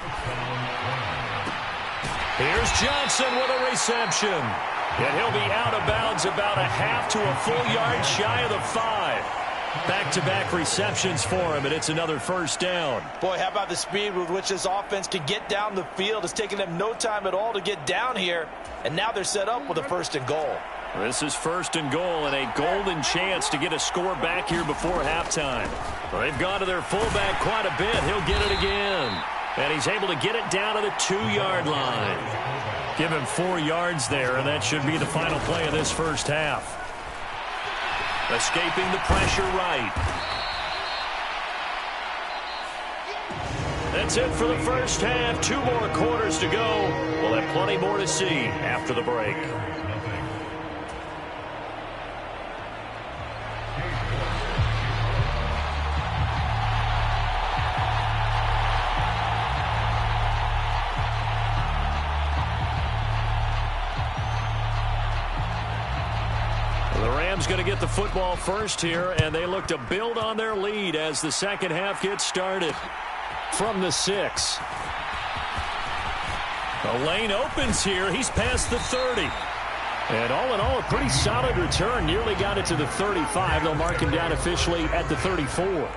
Here's Johnson with a reception. And he'll be out of bounds about a half to a full yard shy of the 5. Back-to-back receptions for him, and it's another 1st down. Boy, how about the speed with which this offense can get down the field? It's taken them no time at all to get down here, and now they're set up with a 1st and goal. This is 1st and goal and a golden chance to get a score back here before halftime. They've gone to their fullback quite a bit. He'll get it again. And he's able to get it down to the 2-yard line. Give him 4 yards there, and that should be the final play of this first half. Escaping the pressure right. That's it for the first half. 2 more quarters to go. We'll have plenty more to see after the break. Rams going to get the football first here, and they look to build on their lead as the second half gets started. From the 6. The lane opens here. He's past the 30. And all in all, a pretty solid return. Nearly got it to the 35. They'll mark him down officially at the 34.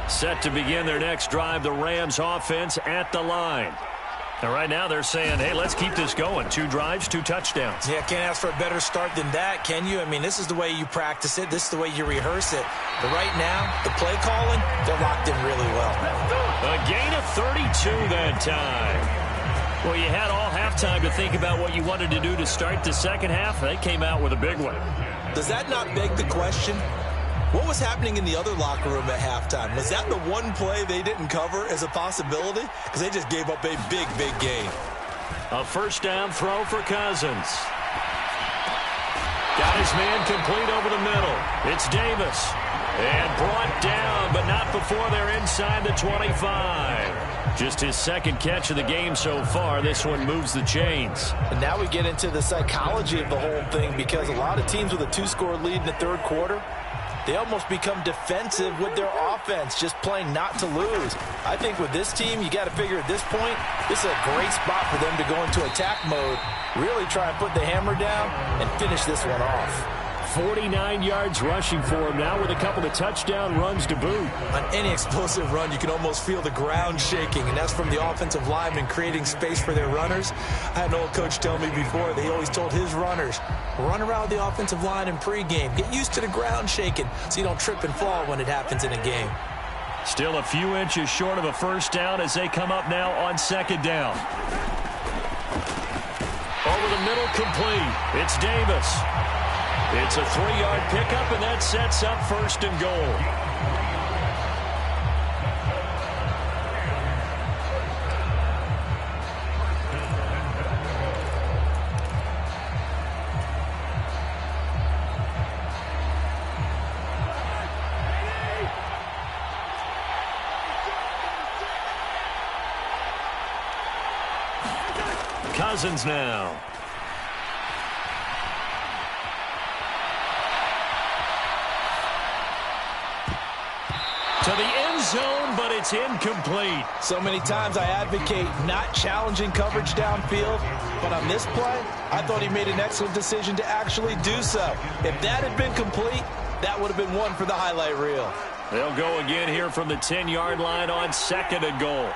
Set to begin their next drive, the Rams offense at the line. And right now they're saying, hey, let's keep this going. 2 drives, 2 touchdowns. Yeah, can't ask for a better start than that, can you? I mean, this is the way you practice it. This is the way you rehearse it. But right now, the play calling, they're locked in really well. A gain of 32 that time. Well, you had all halftime to think about what you wanted to do to start the second half. They came out with a big one. Does that not beg the question? What was happening in the other locker room at halftime? Was that the one play they didn't cover as a possibility? Because they just gave up a big, big gain. A first down throw for Cousins. Got his man complete over the middle. It's Davis. And brought down, but not before they're inside the 25. Just his second catch of the game so far. This one moves the chains. And now we get into the psychology of the whole thing, because a lot of teams with a 2-score lead in the third quarter, they almost become defensive with their offense, just playing not to lose. I think with this team, you got to figure at this point, this is a great spot for them to go into attack mode, really try and put the hammer down and finish this one off. 49 yards rushing for him now with a couple of touchdown runs to boot. On any explosive run, you can almost feel the ground shaking, and that's from the offensive linemen creating space for their runners. I had an old coach tell me before, they always told his runners, run around the offensive line in pregame. Get used to the ground shaking so you don't trip and fall when it happens in a game. Still a few inches short of a first down as they come up now on second down. Over the middle, complete. It's Davis. It's a 3-yard pickup, and that sets up first and goal. Cousins now. To the end zone, but it's incomplete. So many times I advocate not challenging coverage downfield, but on this play, I thought he made an excellent decision to actually do so. If that had been complete, that would have been one for the highlight reel. They'll go again here from the 10-yard line on second and goal.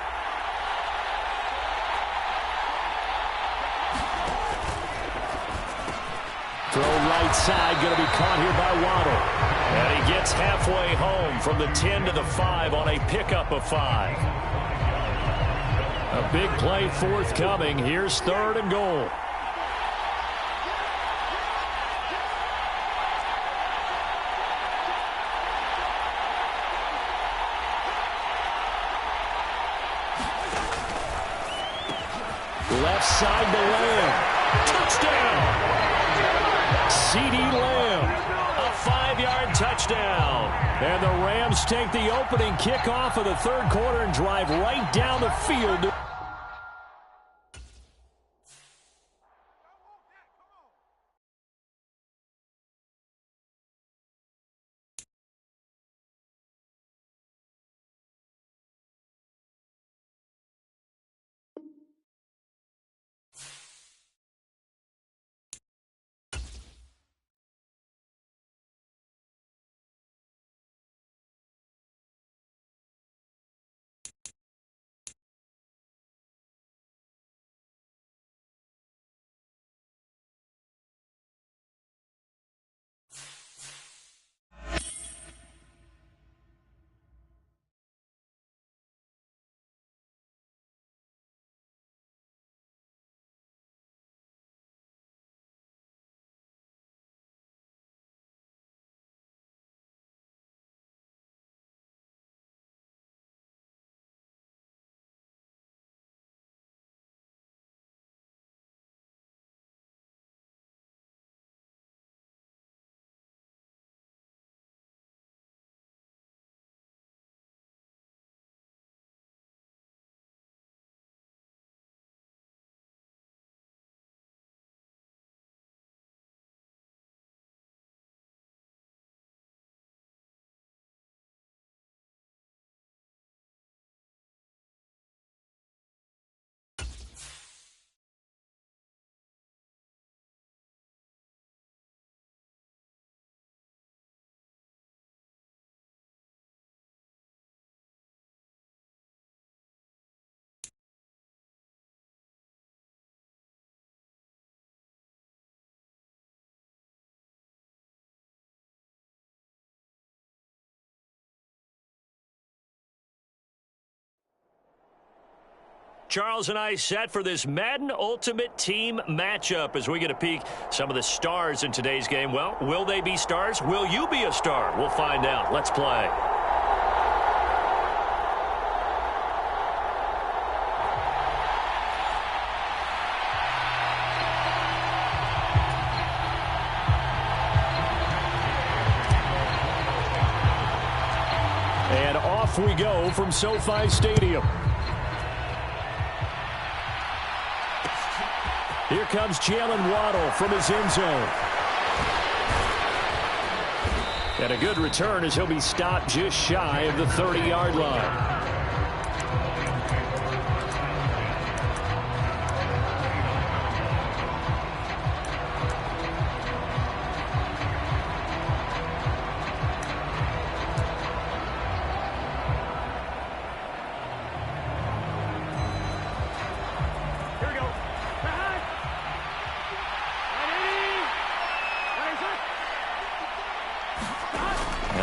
Throw right side, going to be caught here by Waddle. And he gets halfway home from the 10 to the 5 on a pickup of 5. A big play forthcoming. Here's third and goal. Left side to Lamb. Touchdown! C.D. Lamb. A 5-yard touchdown. And the Rams take the opening kickoff of the third quarter and drive right down the field. Charles and I set for this Madden Ultimate Team matchup as we get a peek some of the stars in today's game. Well, will they be stars? Will you be a star? We'll find out. Let's play. And off we go from SoFi Stadium. Here comes Jalen Waddle from his end zone. And a good return as he'll be stopped just shy of the 30-yard line.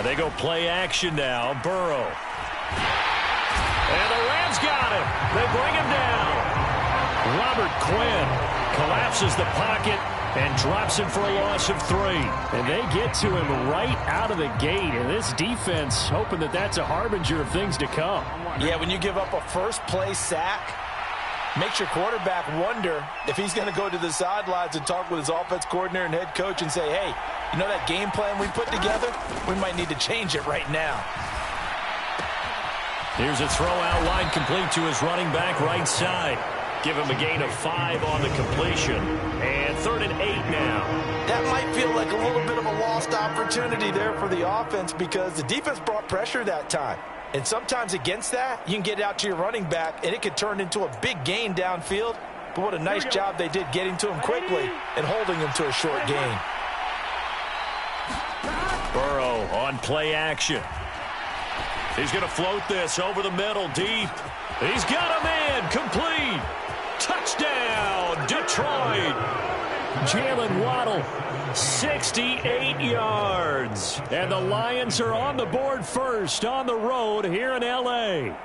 They go play action now. Burrow. And the Rams got him. They bring him down. Robert Quinn collapses the pocket and drops him for a loss of 3. And they get to him right out of the gate. And this defense hoping that that's a harbinger of things to come. Yeah, when you give up a first-play sack, makes your quarterback wonder if he's going to go to the sidelines and talk with his offense coordinator and head coach and say, hey, you know that game plan we put together? We might need to change it right now. Here's a throw out line complete to his running back right side. Give him a gain of 5 on the completion. And 3rd and 8 now. That might feel like a little bit of a lost opportunity there for the offense because the defense brought pressure that time. And sometimes against that, you can get out to your running back, and it could turn into a big gain downfield. But what a nice job they did getting to him quickly and holding him to a short gain. Burrow on play action. He's going to float this over the middle deep. He's got a man complete. Touchdown, Detroit. Jalen Waddle, 68 yards. And the Lions are on the board first on the road here in L.A.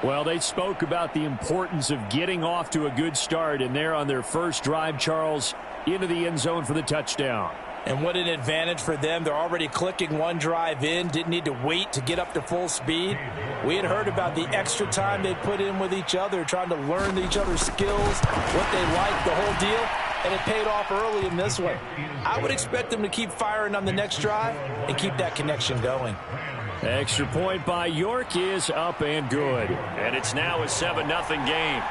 Well, they spoke about the importance of getting off to a good start, and they're on their first drive, Charles, into the end zone for the touchdown. And what an advantage for them. They're already clicking one drive in, didn't need to wait to get up to full speed. We had heard about the extra time they put in with each other, trying to learn each other's skills, what they like, the whole deal, and it paid off early in this one. I would expect them to keep firing on the next drive and keep that connection going. Extra point by York is up and good. And it's now a 7-0 game.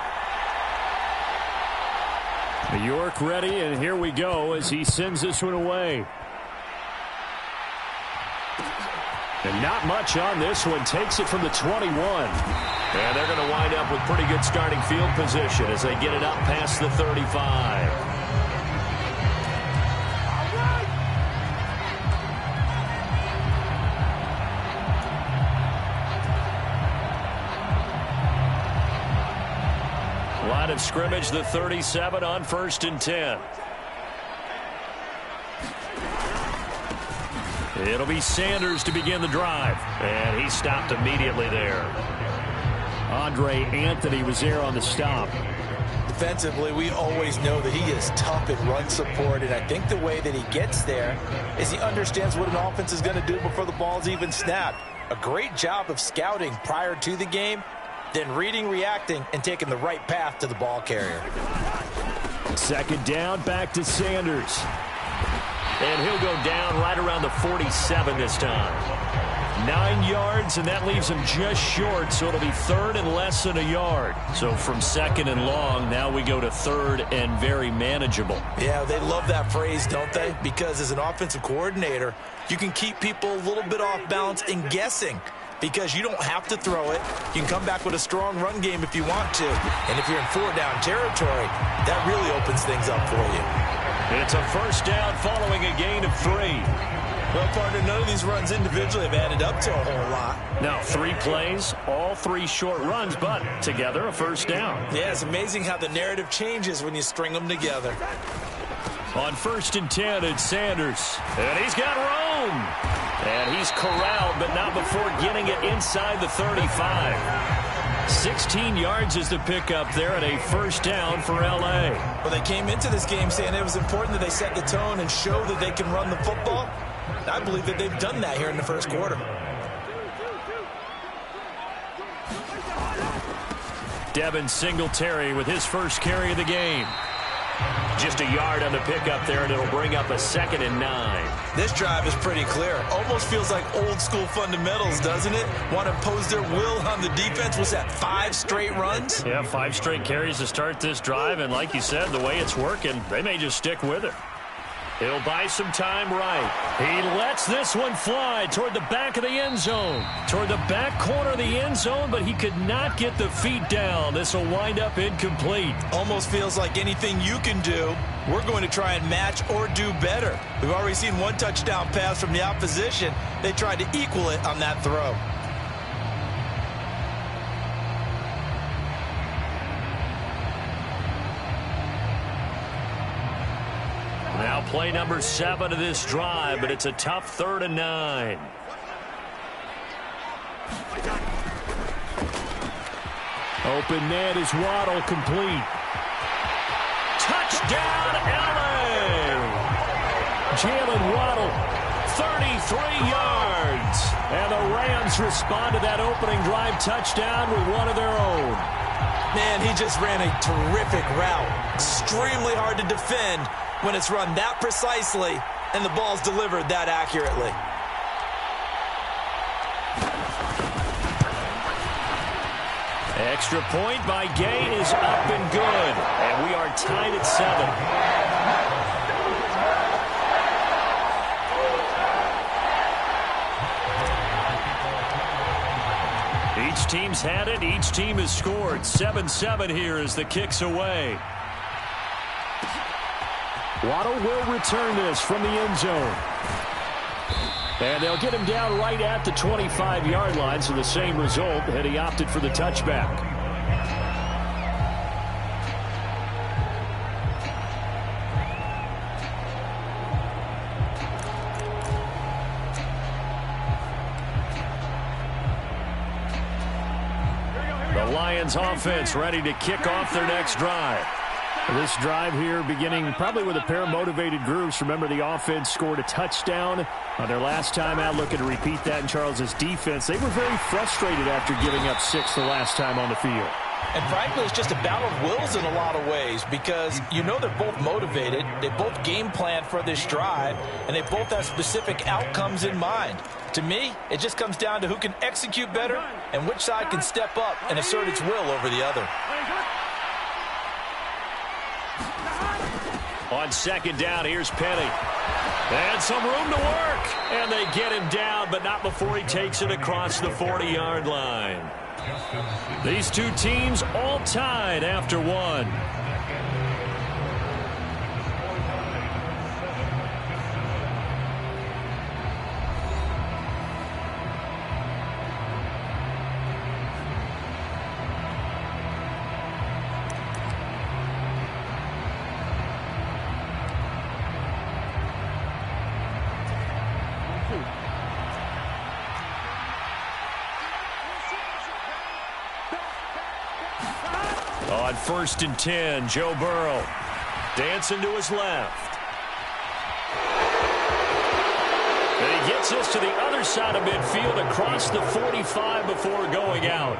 York ready, and here we go as he sends this one away. And not much on this one. Takes it from the 21. And they're going to wind up with pretty good starting field position as they get it up past the 35. Line of scrimmage, the 37 on 1st and 10. It'll be Sanders to begin the drive. And he stopped immediately there. Andre Anthony was there on the stop. Defensively, we always know that he is tough at run support, and I think the way that he gets there is he understands what an offense is going to do before the ball's even snapped. A great job of scouting prior to the game, then reading, reacting, and taking the right path to the ball carrier. 2nd down, back to Sanders. And he'll go down right around the 47 this time. 9 yards, and that leaves him just short, so it'll be 3rd and less than a yard. So from 2nd and long, now we go to 3rd and very manageable. Yeah, they love that phrase, don't they? Because as an offensive coordinator, you can keep people a little bit off balance and guessing. Because you don't have to throw it. You can come back with a strong run game if you want to. And if you're in 4-down territory, that really opens things up for you. It's a 1st down following a gain of 3. Well, partner, none of these runs individually have added up to a whole lot. Now, 3 plays, all 3 short runs, but together a 1st down. Yeah, it's amazing how the narrative changes when you string them together. On 1st and 10, it's Sanders. And he's got room. And he's corralled, but not before getting it inside the 35. 16 yards is the pickup there and a first down for L.A. Well, they came into this game saying it was important that they set the tone and show that they can run the football. I believe that they've done that here in the first quarter. Devin Singletary with his first carry of the game. Just a yard on the pickup there, and it'll bring up a 2nd and 9. This drive is pretty clear. Almost feels like old school fundamentals, doesn't it? Want to impose their will on the defense. Was that 5 straight runs? Yeah, 5 straight carries to start this drive, and like you said, the way it's working, they may just stick with it. He'll buy some time right. He lets this one fly toward the back of the end zone. Toward the back corner of the end zone, but he could not get the feet down. This will wind up incomplete. Almost feels like anything you can do, we're going to try and match or do better. We've already seen 1 touchdown pass from the opposition. They tried to equal it on that throw. Now play number 7 of this drive, but it's a tough 3rd and 9. Open net is Waddle, complete. Touchdown, L.A. Jalen Waddle, 33 yards. And the Rams respond to that opening drive touchdown with one of their own. Man, he just ran a terrific route. Extremely hard to defend when it's run that precisely and the ball's delivered that accurately. Extra point by Gay is up and good. And we are tied at 7. Each team's had it. Each team has scored. 7-7 here as the kick's away. Waddle will return this from the end zone. And they'll get him down right at the 25-yard line, so the same result, and he opted for the touchback. The Lions offense ready to kick off their next drive. This drive here beginning probably with a pair of motivated groups. Remember, the offense scored a touchdown on their last time out. Looking to repeat that in Charles's defense. They were very frustrated after giving up 6 the last time on the field. And frankly, it's just a battle of wills in a lot of ways because you know they're both motivated. They both game plan for this drive, and they both have specific outcomes in mind. To me, it just comes down to who can execute better and which side can step up and assert its will over the other. On 2nd down, here's Penny. And some room to work. And they get him down, but not before he takes it across the 40-yard line. These two teams all tied after 1. On 1st and 10, Joe Burrow dancing to his left. And he gets this to the other side of midfield across the 45 before going out.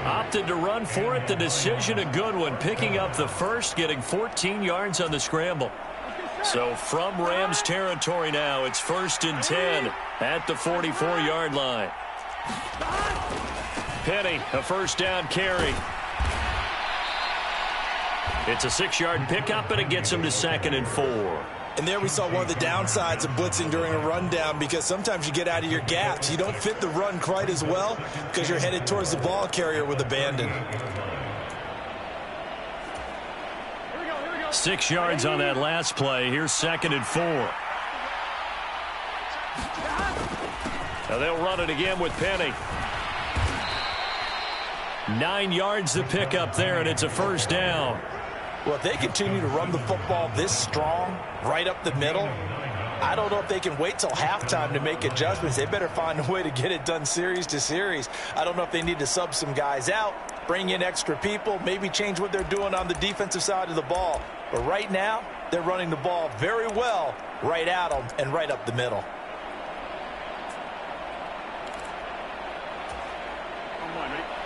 Opted to run for it. The decision a good one. Picking up the first, getting 14 yards on the scramble. So from Rams territory now, it's 1st and 10 at the 44-yard line. Penny, a first down carry. It's a 6-yard pickup, and it gets him to 2nd and 4. And there we saw one of the downsides of blitzing during a rundown because sometimes you get out of your gaps. You don't fit the run quite as well because you're headed towards the ball carrier with abandon. 6 yards on that last play. Here's 2nd and 4. Now they'll run it again with Penny. 9 yards to pick up there, and it's a first down. Well, if they continue to run the football this strong, right up the middle, I don't know if they can wait till halftime to make adjustments. They better find a way to get it done series to series. I don't know if they need to sub some guys out bring in extra people, maybe change what they're doing on the defensive side of the ball. But right now, they're running the ball very well right at them and right up the middle.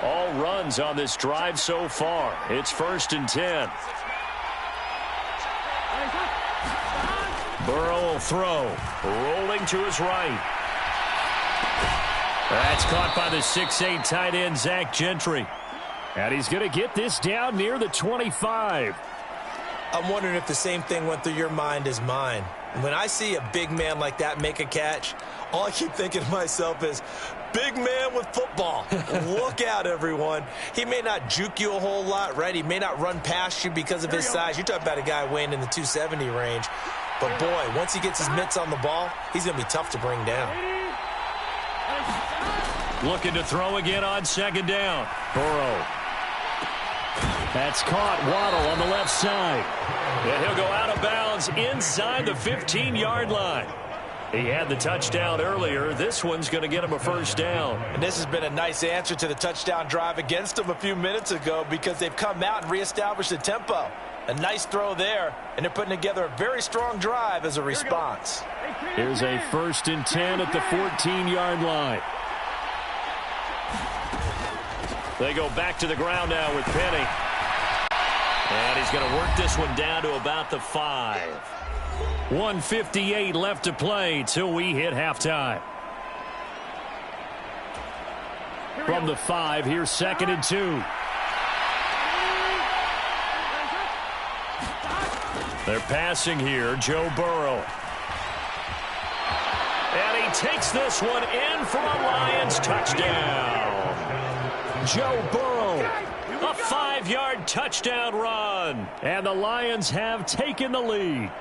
All runs on this drive so far. It's 1st and 10. Burrow will throw. Rolling to his right. That's caught by the 6'8" tight end, Zach Gentry. And he's going to get this down near the 25. I'm wondering if the same thing went through your mind as mine. When I see a big man like that make a catch, all I keep thinking to myself is, big man with football. Look out, everyone. He may not juke you a whole lot, right? He may not run past you because of his size. You're talking about a guy weighing in the 270 range. But, boy, once he gets his mitts on the ball, he's going to be tough to bring down. Looking to throw again on 2nd down. Burrow. That's caught. Waddle on the left side. And he'll go out of bounds inside the 15-yard line. He had the touchdown earlier. This one's going to get him a 1st down. And this has been a nice answer to the touchdown drive against them a few minutes ago because they've come out and reestablished the tempo. A nice throw there, and they're putting together a very strong drive as a response. Here's a 1st and 10 at the 14-yard line. They go back to the ground now with Penny. And he's going to work this one down to about the 5. 1:58 left to play till we hit halftime. From the 5, here's 2nd and 2. They're passing here, Joe Burrow. And he takes this one in for a Lions touchdown. Joe Burrow, a 5-yard touchdown run. And the Lions have taken the lead.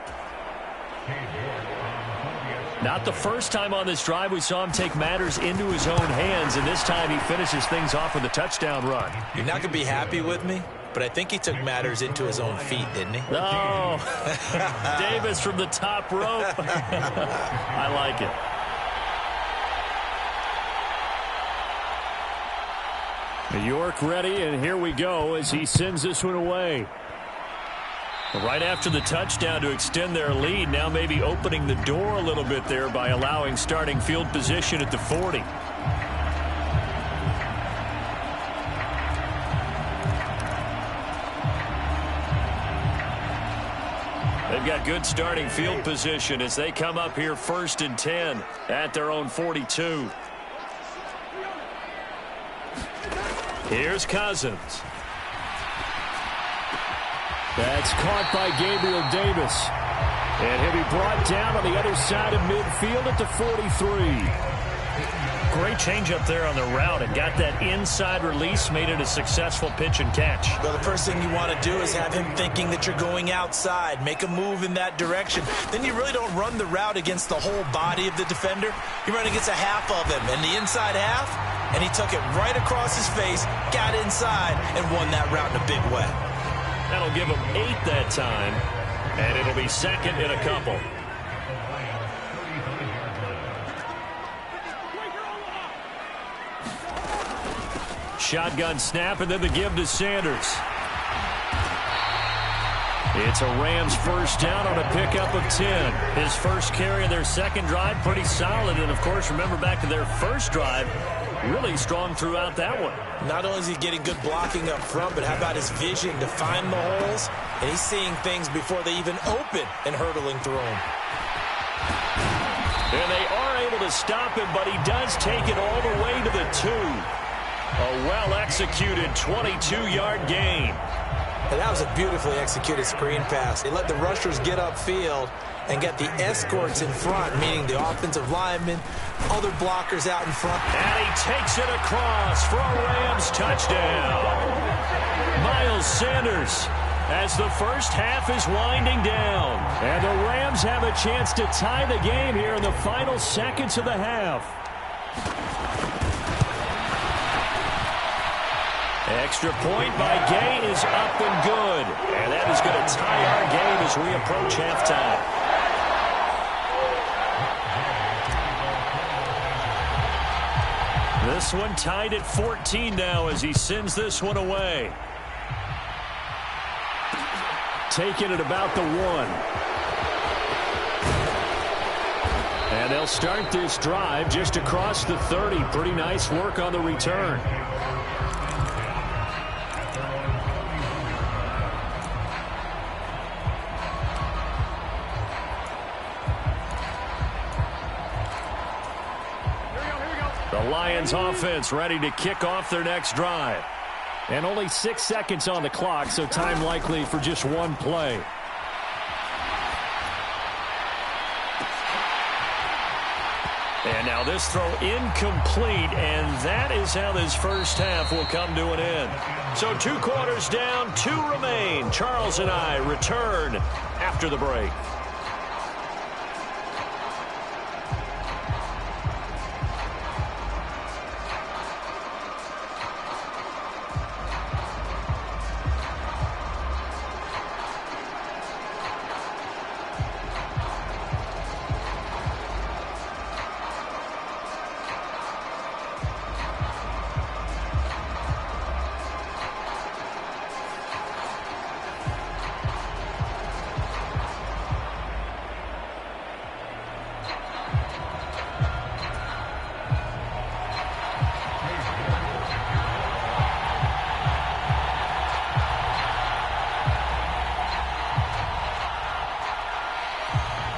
Not the first time on this drive we saw him take matters into his own hands, and this time he finishes things off with a touchdown run. You're not going to be happy with me, but I think he took matters into his own feet, didn't he? Oh, Davis from the top rope. I like it. New York ready, and here we go as he sends this one away. Right after the touchdown to extend their lead, now maybe opening the door a little bit there by allowing starting field position at the 40. They've got good starting field position as they come up here 1st and 10 at their own 42. Here's Cousins. That's caught by Gabriel Davis. And he'll be brought down on the other side of midfield at the 43. Great change up there on the route and got that inside release, made it a successful pitch and catch. Well, the first thing you want to do is have him thinking that you're going outside, make a move in that direction. Then you really don't run the route against the whole body of the defender. You run against a half of him, and the inside half, and he took it right across his face, got inside, and won that route in a big way. That'll give him 8 that time, and it'll be 2nd in a couple. Shotgun snap, and then the give to Sanders. It's a Rams 1st down on a pickup of 10. His first carry of their second drive, pretty solid. And, of course, remember back to their first drive, really strong throughout that one. Not only is he getting good blocking up front, but how about his vision to find the holes? And he's seeing things before they even open and hurtling through them. And they are able to stop him, but he does take it all the way to the 2. A well-executed 22-yard gain. And that was a beautifully executed screen pass. They let the rushers get upfield and get the escorts in front, meaning the offensive linemen, other blockers out in front. And he takes it across for a Rams touchdown. Miles Sanders, as the first half is winding down. And the Rams have a chance to tie the game here in the final seconds of the half. Extra point by Gay is up and good. And that is going to tie our game as we approach halftime. This one tied at 14 now as he sends this one away. Taking it about the 1. And they'll start this drive just across the 30. Pretty nice work on the return. The Lions offense ready to kick off their next drive. And only 6 seconds on the clock, so time likely for just one play. And now this throw incomplete, and that is how this first half will come to an end. So 2 quarters down, 2 remain. Charles and I return after the break.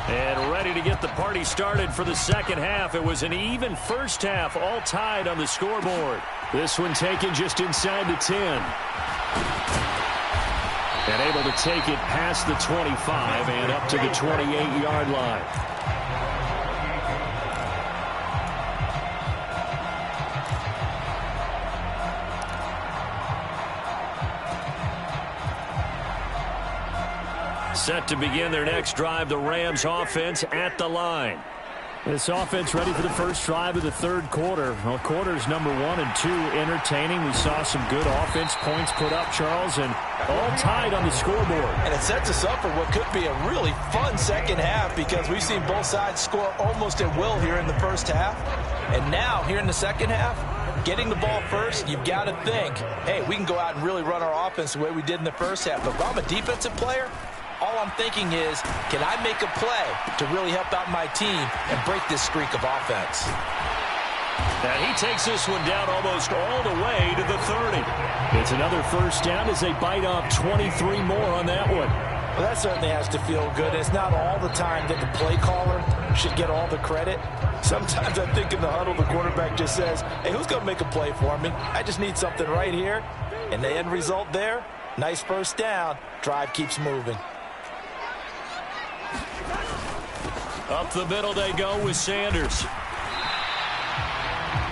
And ready to get the party started for the second half. It was an even first half, all tied on the scoreboard. This one taken just inside the 10. And able to take it past the 25 and up to the 28-yard line. Set to begin their next drive, the Rams offense at the line. This offense ready for the first drive of the third quarter. Well, quarters number 1 and 2 entertaining. We saw some good offense points put up, Charles, and all tied on the scoreboard. And it sets us up for what could be a really fun second half because we've seen both sides score almost at will here in the first half. And now, here in the second half, getting the ball first, you've got to think, hey, we can go out and really run our offense the way we did in the first half. But if I'm a defensive player, all I'm thinking is, can I make a play to really help out my team and break this streak of offense? And he takes this one down almost all the way to the 30. It's another first down as they bite off 23 more on that one. Well, that certainly has to feel good. It's not all the time that the play caller should get all the credit. Sometimes I think in the huddle, the quarterback just says, hey, who's going to make a play for me? I just need something right here. And the end result there, nice first down. Drive keeps moving. Up the middle they go with Sanders.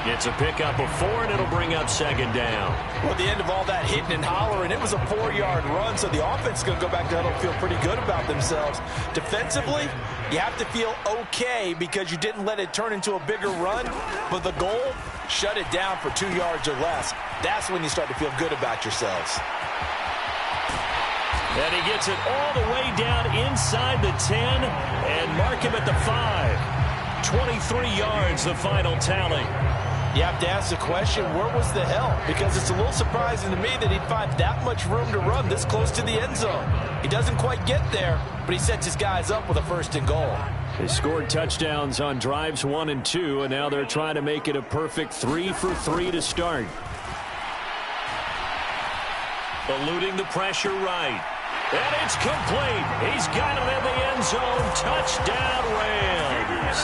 It's a pickup of 4, and it'll bring up second down. Well, at the end of all that hitting and hollering, it was a 4-yard run, so the offense is going to go back to huddle and feel pretty good about themselves. Defensively, you have to feel okay because you didn't let it turn into a bigger run, but the goal, shut it down for 2 yards or less. That's when you start to feel good about yourselves. And he gets it all the way down inside the 10 and mark him at the 5. 23 yards, the final tally. You have to ask the question, where was the help? Because it's a little surprising to me that he'd find that much room to run this close to the end zone. He doesn't quite get there, but he sets his guys up with a 1st and goal. They scored touchdowns on drives 1 and 2, and now they're trying to make it a perfect 3 for 3 to start. Eluding the pressure right. And it's complete. He's got it in the end zone. Touchdown, Rams.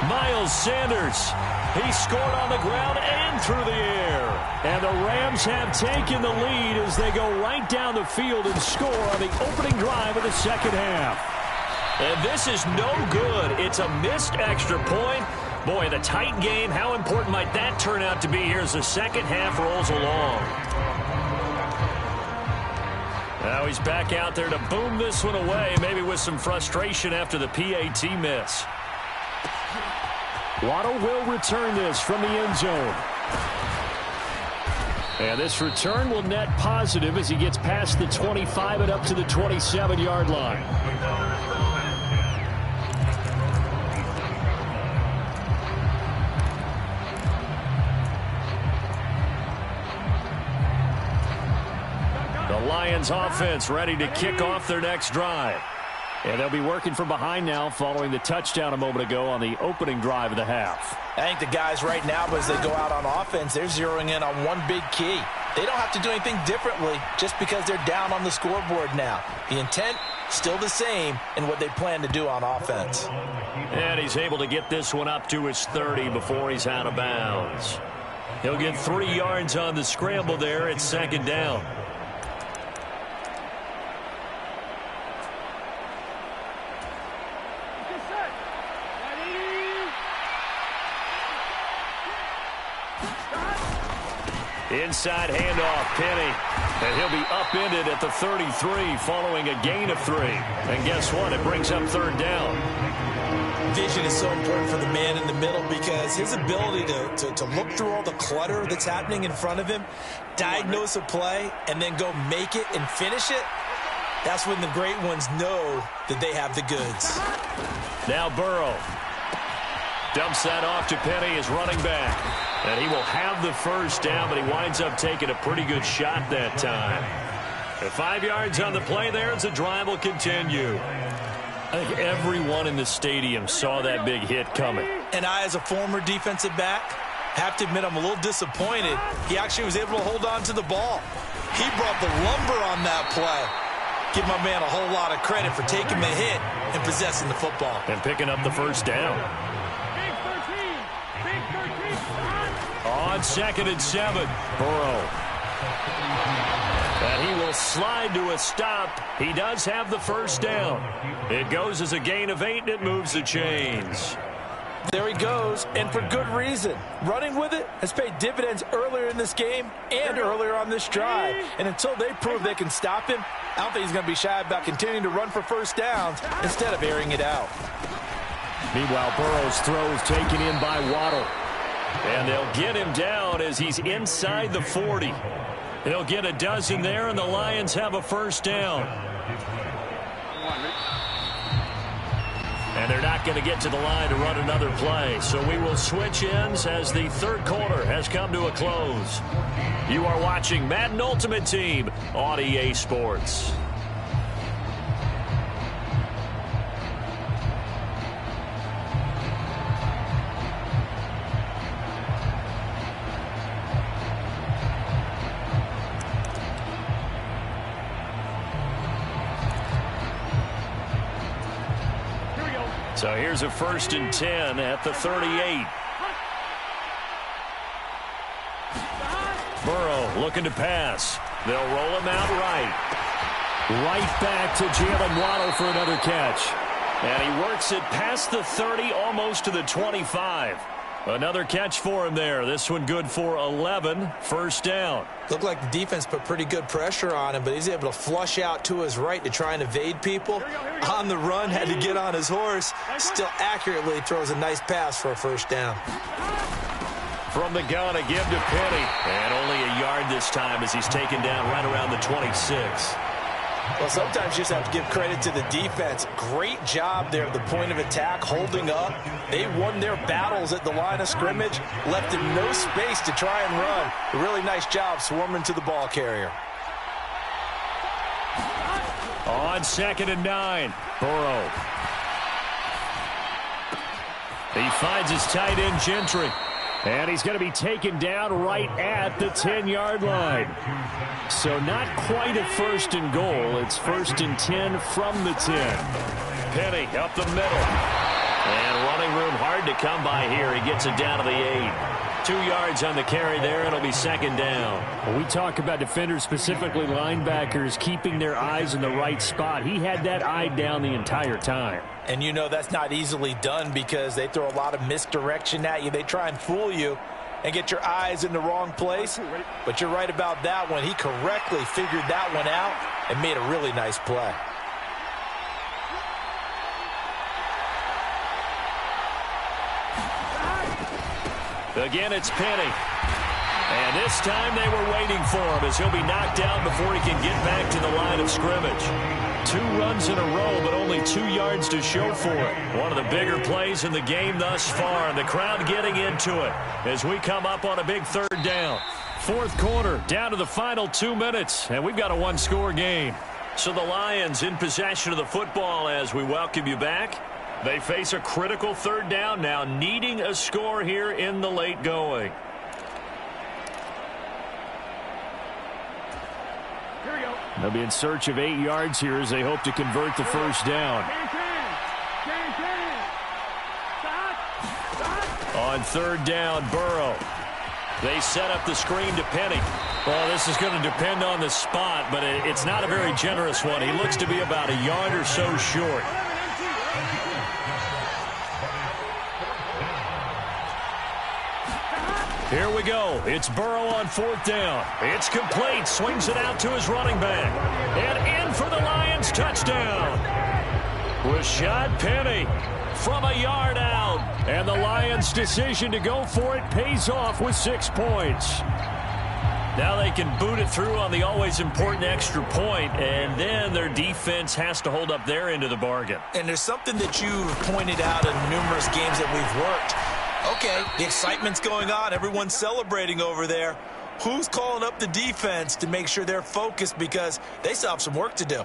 Miles Sanders. He scored on the ground and through the air. And the Rams have taken the lead as they go right down the field and score on the opening drive of the second half. And this is no good. It's a missed extra point. Boy, the tight game, how important might that turn out to be here as the second half rolls along? Now he's back out there to boom this one away, maybe with some frustration after the PAT miss. Waddle will return this from the end zone. And this return will net positive as he gets past the 25 and up to the 27-yard line. Lions offense ready to kick off their next drive. And they'll be working from behind now following the touchdown a moment ago on the opening drive of the half. I think the guys right now, as they go out on offense, they're zeroing in on one big key. They don't have to do anything differently just because they're down on the scoreboard now. The intent, still the same in what they plan to do on offense. And he's able to get this one up to his 30 before he's out of bounds. He'll get 3 yards on the scramble there at second down. Inside handoff, Penny. And he'll be upended at the 33 following a gain of 3. And guess what? It brings up third down. Vision is so important for the man in the middle because his ability to look through all the clutter that's happening in front of him, diagnose a play, and then go make it and finish it, that's when the great ones know that they have the goods. Now Burrow dumps that off to Penny, his running back. And he will have the first down, but he winds up taking a pretty good shot that time. And 5 yards on the play there as the drive will continue. I think everyone in the stadium saw that big hit coming. And I, as a former defensive back, have to admit I'm a little disappointed. He actually was able to hold on to the ball. He brought the lumber on that play. Give my man a whole lot of credit for taking the hit and possessing the football. And picking up the first down. On 2nd and 7, Burrow. And he will slide to a stop. He does have the first down. It goes as a gain of 8, and it moves the chains. There he goes, and for good reason. Running with it has paid dividends earlier in this game and earlier on this drive. And until they prove they can stop him, I don't think he's going to be shy about continuing to run for first downs instead of airing it out. Meanwhile, Burrow's throw is taken in by Waddle. And they'll get him down as he's inside the 40. They'll get a dozen there, and the Lions have a first down. And they're not going to get to the line to run another play. So we will switch ends as the third quarter has come to a close. You are watching Madden Ultimate Team on EA Sports. So here's a 1st and 10 at the 38. Burrow looking to pass. They'll roll him out right. Right back to Jalen Waddle for another catch. And he works it past the 30, almost to the 25. Another catch for him there. This one good for 11. First down. Looked like the defense put pretty good pressure on him, but he's able to flush out to his right to try and evade people. On the run, had to get on his horse. Still accurately throws a nice pass for a first down. From the gun, a give to Penny. And only a yard this time as he's taken down right around the 26. Well, sometimes you just have to give credit to the defense. Great job there at the point of attack, holding up. They won their battles at the line of scrimmage, left him no space to try and run. A really nice job swarming to the ball carrier. On 2nd and 9, Burrow. He finds his tight end, Gentry. And he's going to be taken down right at the 10-yard line. So not quite a 1st and goal. It's 1st and 10 from the 10. Penny up the middle. And running room hard to come by here. He gets it down to the 8. 2 yards on the carry there, and it'll be second down. When we talk about defenders, specifically linebackers, keeping their eyes in the right spot, he had that eye down the entire time. And you know that's not easily done because they throw a lot of misdirection at you. They try and fool you and get your eyes in the wrong place. But you're right about that one. He correctly figured that one out and made a really nice play. Again, it's Penny. And this time they were waiting for him as he'll be knocked down before he can get back to the line of scrimmage. 2 runs in a row, but only 2 yards to show for it. One of the bigger plays in the game thus far, and the crowd getting into it as we come up on a big third down. Fourth quarter, down to the final 2 minutes, and we've got a one-score game. So the Lions in possession of the football as we welcome you back. They face a critical third down now, needing a score here in the late going. They'll be in search of 8 yards here as they hope to convert the first down. On third down, Burrow. They set up the screen to Penny. Well, this is going to depend on the spot, but it's not a very generous one. He looks to be about a yard or so short. Here we go. It's Burrow on fourth down. It's complete. Swings it out to his running back. And in for the Lions touchdown. Rashad Penny from a yard out. And the Lions' decision to go for it pays off with 6 points. Now they can boot it through on the always important extra point, and then their defense has to hold up their end of the bargain. And there's something that you've pointed out in numerous games that we've worked. Okay, the excitement's going on. Everyone's celebrating over there. Who's calling up the defense to make sure they're focused because they still have some work to do?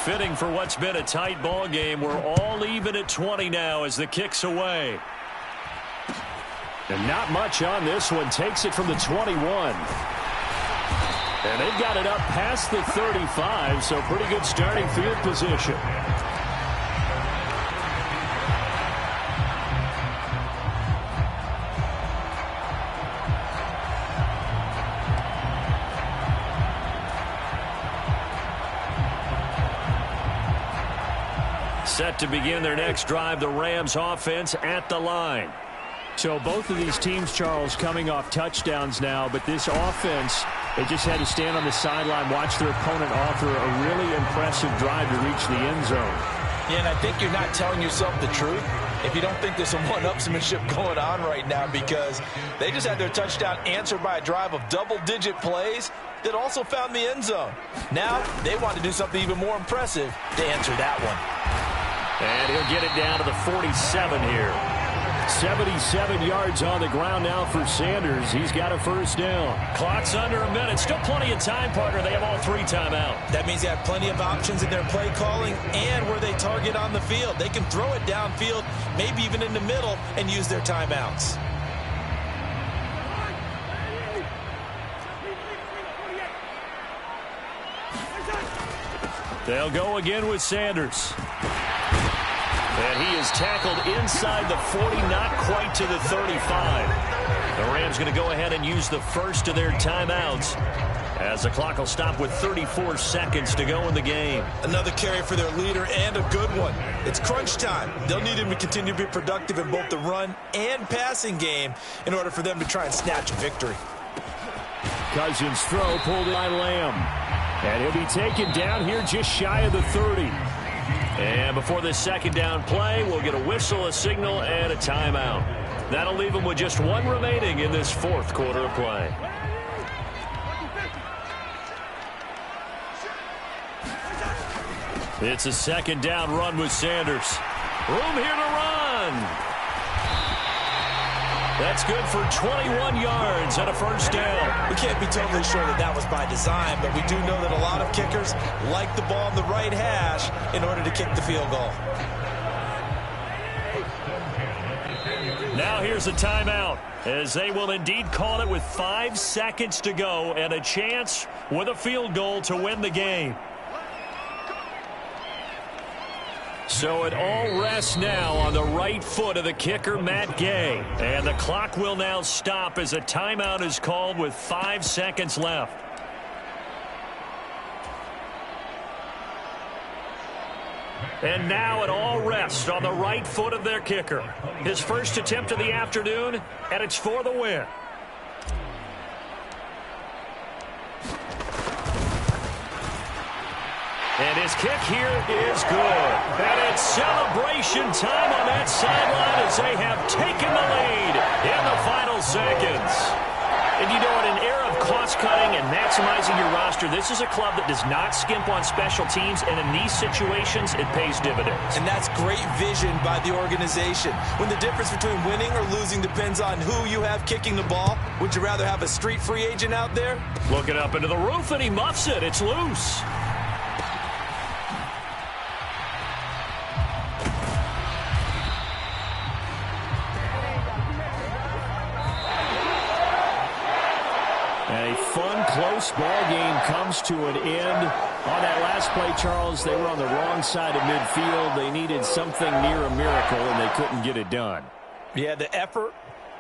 Fitting for what's been a tight ball game. We're all even at 20 now as the kick's away. And not much on this one. Takes it from the 21. And they've got it up past the 35, so pretty good starting field position. Set to begin their next drive, the Rams offense at the line. So both of these teams, Charles, coming off touchdowns now, but this offense, they just had to stand on the sideline, watch their opponent offer a really impressive drive to reach the end zone. Yeah, and I think you're not telling yourself the truth if you don't think there's some one-upsmanship going on right now, because they just had their touchdown answered by a drive of double-digit plays that also found the end zone. Now they want to do something even more impressive to answer that one. And he'll get it down to the 47 here. 77 yards on the ground now for Sanders. He's got a first down. Clock's under a minute. Still plenty of time, partner. They have all 3 timeout. That means they have plenty of options in their play calling and where they target on the field. They can throw it downfield, maybe even in the middle, and use their timeouts. They'll go again with Sanders. And he is tackled inside the 40, not quite to the 35. The Rams going to go ahead and use the first of their timeouts as the clock will stop with 34 seconds to go in the game. Another carry for their leader and a good one. It's crunch time. They'll need him to continue to be productive in both the run and passing game in order for them to try and snatch a victory. Cousins' throw pulled by Lamb. And he'll be taken down here just shy of the 30. And before this second down play, we'll get a whistle, a signal, and a timeout. That'll leave them with just 1 remaining in this fourth quarter of play. It's a second down run with Sanders. Room here to run. That's good for 21 yards and a first down. We can't be totally sure that that was by design, but we do know that a lot of kickers like the ball on the right hash in order to kick the field goal. Now here's a timeout, as they will indeed call it with 5 seconds to go and a chance with a field goal to win the game. So it all rests now on the right foot of the kicker, Matt Gay. And the clock will now stop as a timeout is called with 5 seconds left. And now it all rests on the right foot of their kicker. His first attempt of the afternoon, and it's for the win. And his kick here is good. And it's celebration time on that sideline as they have taken the lead in the final seconds. And you know, in an era of cost-cutting and maximizing your roster, this is a club that does not skimp on special teams, and in these situations, it pays dividends. And that's great vision by the organization. When the difference between winning or losing depends on who you have kicking the ball, would you rather have a street free agent out there? Looking up into the roof, and he muffs it. It's loose. A fun, close ball game comes to an end. On that last play, Charles, they were on the wrong side of midfield. They needed something near a miracle, and they couldn't get it done. Yeah, the effort,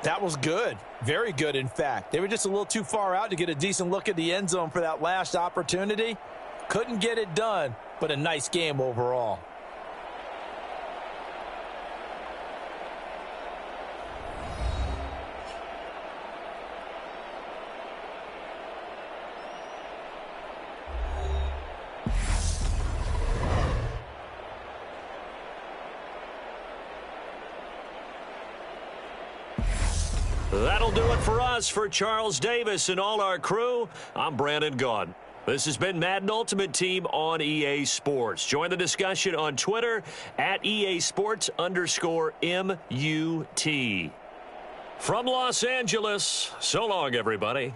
that was good. Very good, in fact. They were just a little too far out to get a decent look at the end zone for that last opportunity. Couldn't get it done, but a nice game overall. That'll do it for us. For Charles Davis and all our crew, I'm Brandon Gaudin. This has been Madden Ultimate Team on EA Sports. Join the discussion on Twitter at EA Sports_MUT. From Los Angeles, so long, everybody.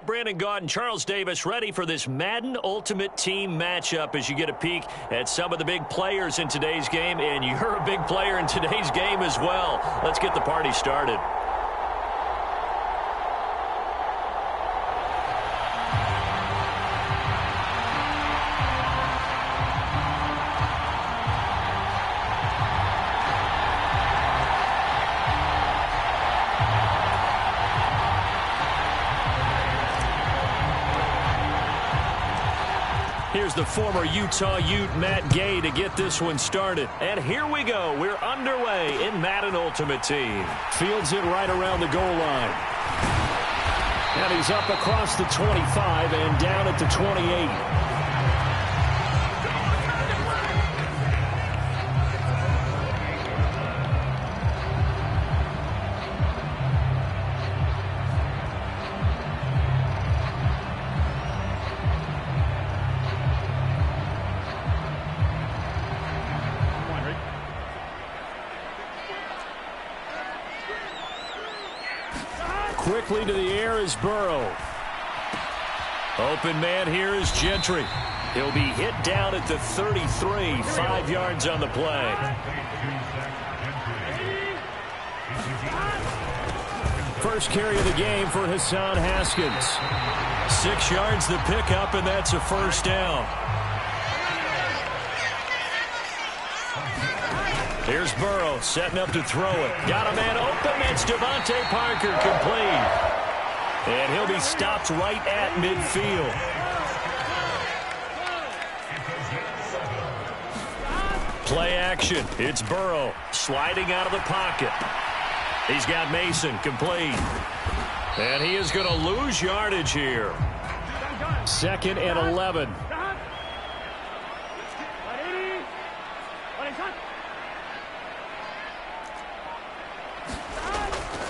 Brandon Gaud and Charles Davis ready for this Madden Ultimate Team matchup as you get a peek at some of the big players in today's game, and you're a big player in today's game as well. Let's get the party started. Here's the former Utah Ute, Matt Gay, to get this one started. And here we go. We're underway in Madden Ultimate Team. Fields it right around the goal line. And he's up across the 25 and down at the 28. Quickly to the air is Burrow. Open man here is Gentry. He'll be hit down at the 33, 5 yards on the play. First carry of the game for Hassan Haskins. 6 yards the pickup, and that's a first down. Here's Burrow setting up to throw it. Got a man open. That's Devontae Parker, complete. And he'll be stopped right at midfield. Play action. It's Burrow sliding out of the pocket. He's got Mason, complete. And he is going to lose yardage here. 2nd and 11.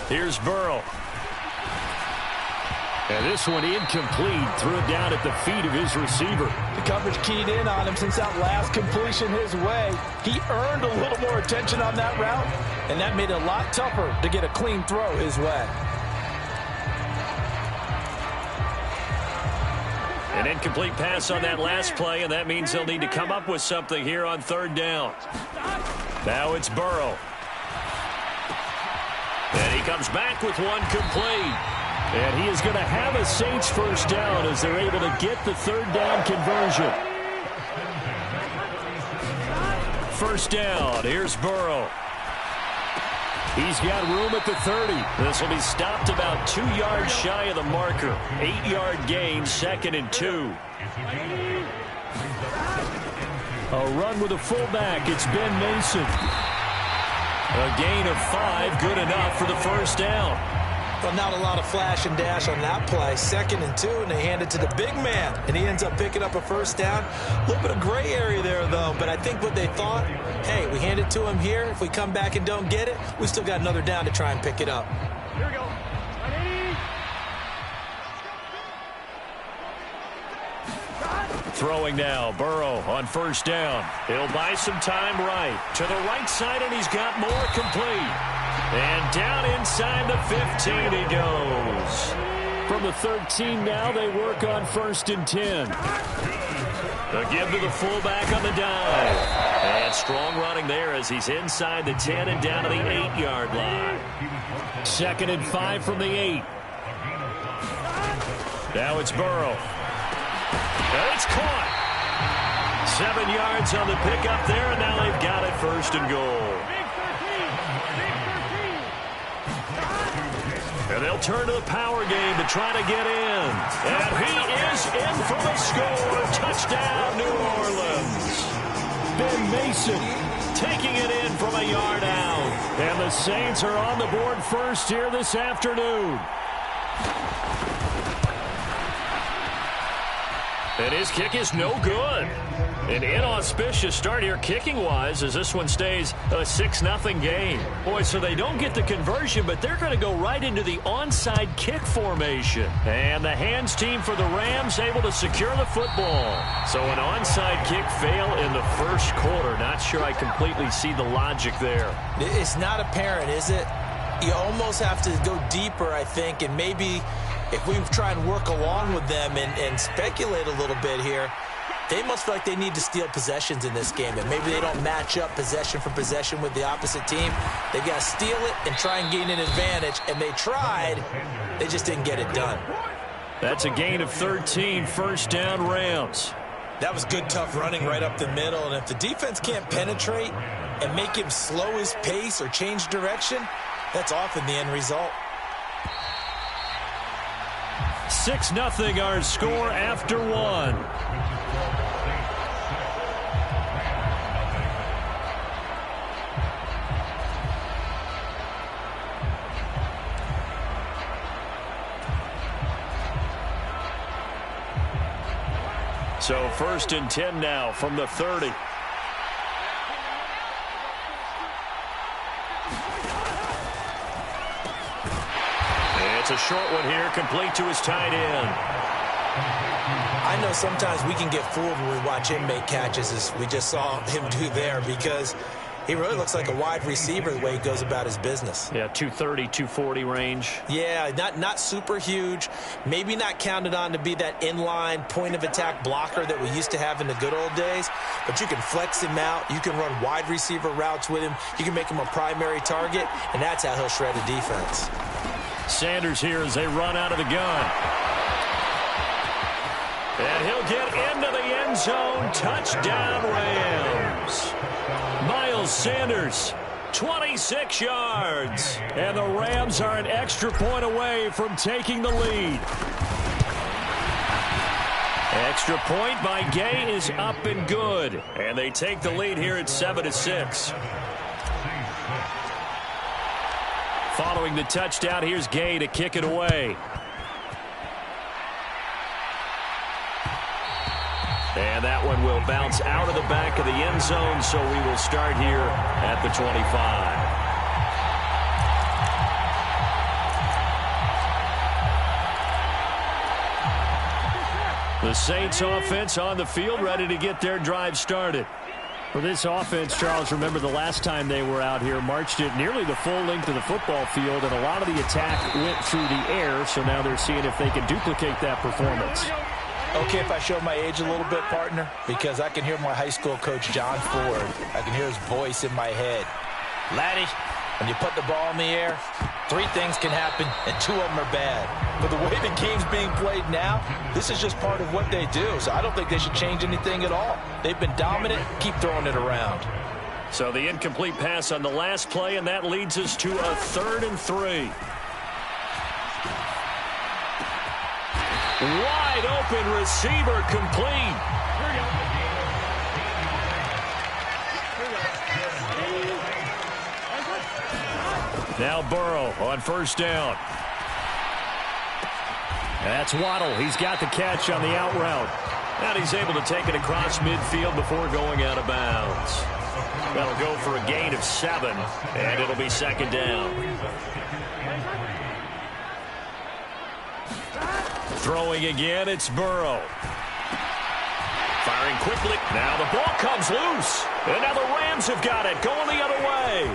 Here's Burrow. And this one incomplete. Threw it down at the feet of his receiver. The coverage keyed in on him since that last completion his way. He earned a little more attention on that route, and that made it a lot tougher to get a clean throw his way. An incomplete pass on that last play, and that means they'll need to come up with something here on 3rd down. Now it's Burrow. And he comes back with one complete. And he is going to have a Saints first down as they're able to get the 3rd down conversion. First down. Here's Burrow. He's got room at the 30. This will be stopped about 2 yards shy of the marker. 8-yard gain, 2nd and 2. A run with a fullback. It's Ben Mason. A gain of 5, good enough for the first down. But not a lot of flash and dash on that play. 2nd and 2, and they hand it to the big man, and he ends up picking up a first down. A little bit of gray area there, though, but I think what they thought, hey, we hand it to him here. If we come back and don't get it, we still got another down to try and pick it up. Here we go. Throwing now, Burrow on first down. He'll buy some time right. To the right side, and he's got more, complete. And down inside the 15 he goes. From the 13 now, they work on 1st and 10. A give to the fullback on the dive. And strong running there as he's inside the 10 and down to the 8-yard line. 2nd and 5 from the 8. Now it's Burrow. And it's caught. 7 yards on the pickup there, and now they've got it 1st and goal. And they'll turn to the power game to try to get in. And he is in for the score. Touchdown, New Orleans. Ben Mason taking it in from a yard out. And the Saints are on the board first here this afternoon. And his kick is no good. An inauspicious start here kicking-wise as this one stays a 6-0 game. Boy, so they don't get the conversion, but they're going to go right into the onside kick formation. And the hands team for the Rams able to secure the football. So an onside kick fail in the 1st quarter. Not sure I completely see the logic there. It's not apparent, is it? You almost have to go deeper, I think, and maybe if we try and work along with them and speculate a little bit here, they must feel like they need to steal possessions in this game, and maybe they don't match up possession for possession with the opposite team. They've got to steal it and try and gain an advantage, and they tried. They just didn't get it done. That's a gain of 13, first down Rams. That was good, tough running right up the middle, and if the defense can't penetrate and make him slow his pace or change direction, that's often the end result. 6-0 our score after one. So 1st and 10 now from the 30. It's a short one here, complete to his tight end. I know sometimes we can get fooled when we watch him make catches, as we just saw him do there, because he really looks like a wide receiver the way he goes about his business. Yeah, 230, 240 range. Yeah, not super huge. Maybe not counted on to be that inline point-of-attack blocker that we used to have in the good old days. But you can flex him out. You can run wide receiver routes with him. You can make him a primary target, and that's how he'll shred a defense. Sanders here as they run out of the gun. And he'll get into the end zone. Touchdown, Rams. Miles Sanders, 26 yards. And the Rams are an extra point away from taking the lead. Extra point by Gay is up and good. And they take the lead here at 7-6. Following the touchdown, here's Gay to kick it away. And that one will bounce out of the back of the end zone, so we will start here at the 25. The Saints offense on the field, ready to get their drive started. For this offense, Charles, remember the last time they were out here, marched it nearly the full length of the football field, and a lot of the attack went through the air, so now they're seeing if they can duplicate that performance. Okay, if I show my age a little bit, partner, because I can hear my high school coach, John Ford. I can hear his voice in my head. Laddie, when you put the ball in the air, 3 things can happen, and 2 of them are bad. But the way the game's being played now, this is just part of what they do, so I don't think they should change anything at all. They've been dominant. Keep throwing it around. So the incomplete pass on the last play, and that leads us to a 3rd and 3. Wide open receiver complete. Now Burrow on 1st down. That's Waddle. He's got the catch on the out route. And he's able to take it across midfield before going out of bounds. That'll go for a gain of 7, and it'll be 2nd down. Throwing again, it's Burrow. Firing quickly. Now the ball comes loose. And now the Rams have got it, going the other way.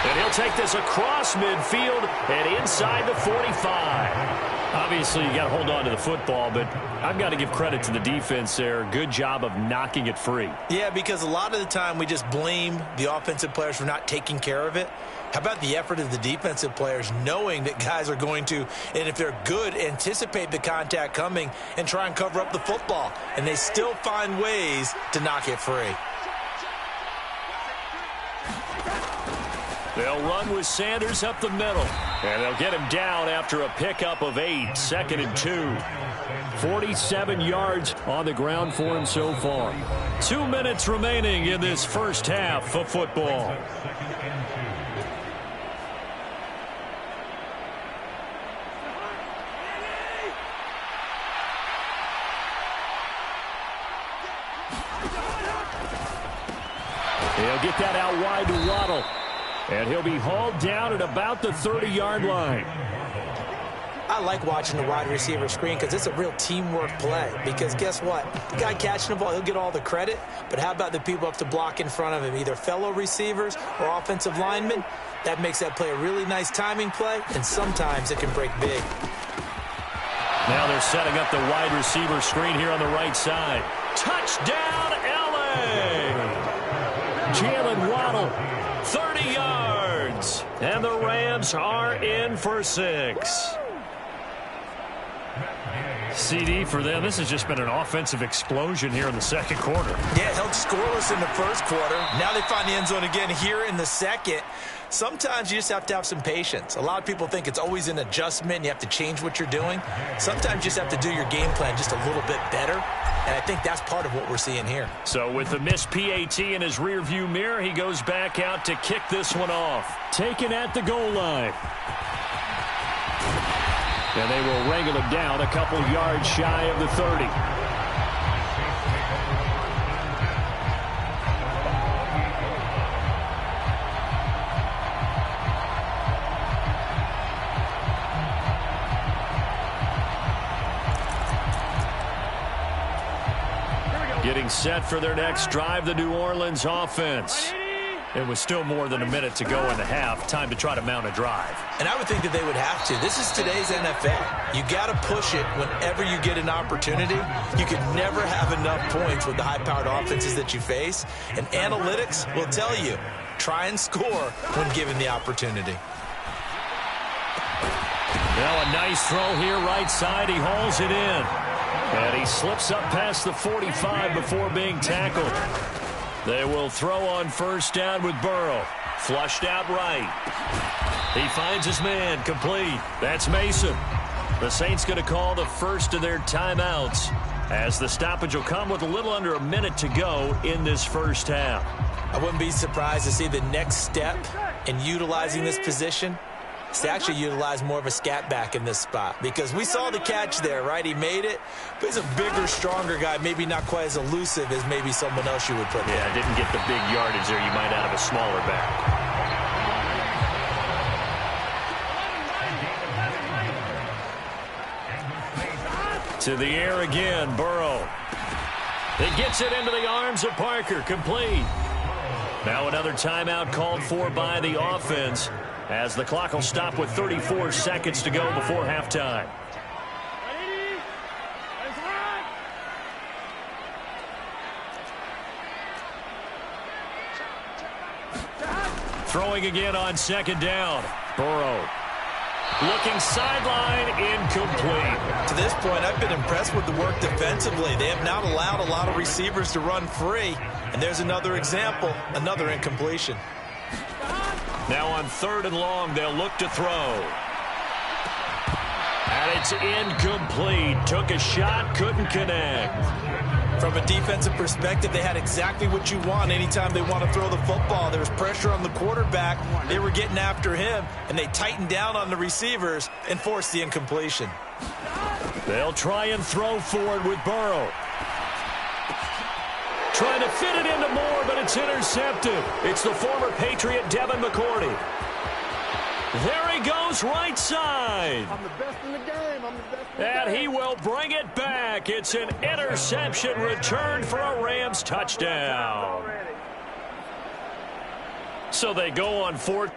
And he'll take this across midfield and inside the 45. Obviously, you got to hold on to the football, but I've got to give credit to the defense there. Good job of knocking it free. Yeah, because a lot of the time we just blame the offensive players for not taking care of it. How about the effort of the defensive players knowing that guys are going to, and if they're good, anticipate the contact coming and try and cover up the football. And they still find ways to knock it free. They'll run with Sanders up the middle. And they'll get him down after a pickup of 8, 2nd and 2. 47 yards on the ground for him so far. 2 minutes remaining in this first half of football. He'll get that out wide to Waddle. And he'll be hauled down at about the 30-yard line. I like watching the wide receiver screen because it's a real teamwork play. Because guess what? The guy catching the ball, he'll get all the credit. But how about the people up to block in front of him, either fellow receivers or offensive linemen? That makes that play a really nice timing play, and sometimes it can break big. Now they're setting up the wide receiver screen here on the right side. Touchdown, L.A. Jalen Waddle, 30 yards. And the Rams are in for 6. CD for them. This has just been an offensive explosion here in the second quarter. Yeah, held scoreless in the first quarter. Now they find the end zone again here in the second. Sometimes you just have to have some patience. A lot of people think it's always an adjustment. You have to change what you're doing. Sometimes you just have to do your game plan just a little bit better. And I think that's part of what we're seeing here. So with the missed PAT in his rearview mirror, he goes back out to kick this one off. Taken at the goal line. And they will wrangle him down a couple yards shy of the 30. Getting set for their next drive, the New Orleans offense. It was still more than a minute to go in the half. Time to try to mount a drive. And I would think that they would have to. This is today's NFL. You got to push it whenever you get an opportunity. You can never have enough points with the high-powered offenses that you face. And analytics will tell you, try and score when given the opportunity. Now a nice throw here right side. He hauls it in. And he slips up past the 45 before being tackled. They will throw on first down with Burrow. Flushed out right. He finds his man, complete. That's Mason. The Saints going to call the first of their timeouts as the stoppage will come with a little under a minute to go in this first half. I wouldn't be surprised to see the next step in utilizing this position is to actually utilize more of a scat back in this spot, because we saw the catch there, right? He made it, but he's a bigger, stronger guy, maybe not quite as elusive as maybe someone else you would put there. Yeah, didn't get the big yardage there you might out of a smaller back. To the air again, Burrow. He gets it into the arms of Parker, complete. Now another timeout called for by the offense, as the clock will stop with 34 seconds to go before halftime. Throwing again on second down. Burrow. Looking sideline, incomplete. To this point, I've been impressed with the work defensively. They have not allowed a lot of receivers to run free. And there's another example, another incompletion. Now on third and long, they'll look to throw. And it's incomplete. Took a shot, couldn't connect. From a defensive perspective, they had exactly what you want anytime they want to throw the football. There was pressure on the quarterback. They were getting after him, and they tightened down on the receivers and forced the incompletion. They'll try and throw forward with Burrow. Trying to fit it into Moore, but it's intercepted. It's the former Patriot Devin McCourty. There he goes, right side. I'm the best in the game. I'm the best in the And game. he will bring it back. It's an interception returned for a Rams touchdown. So they go on fourth.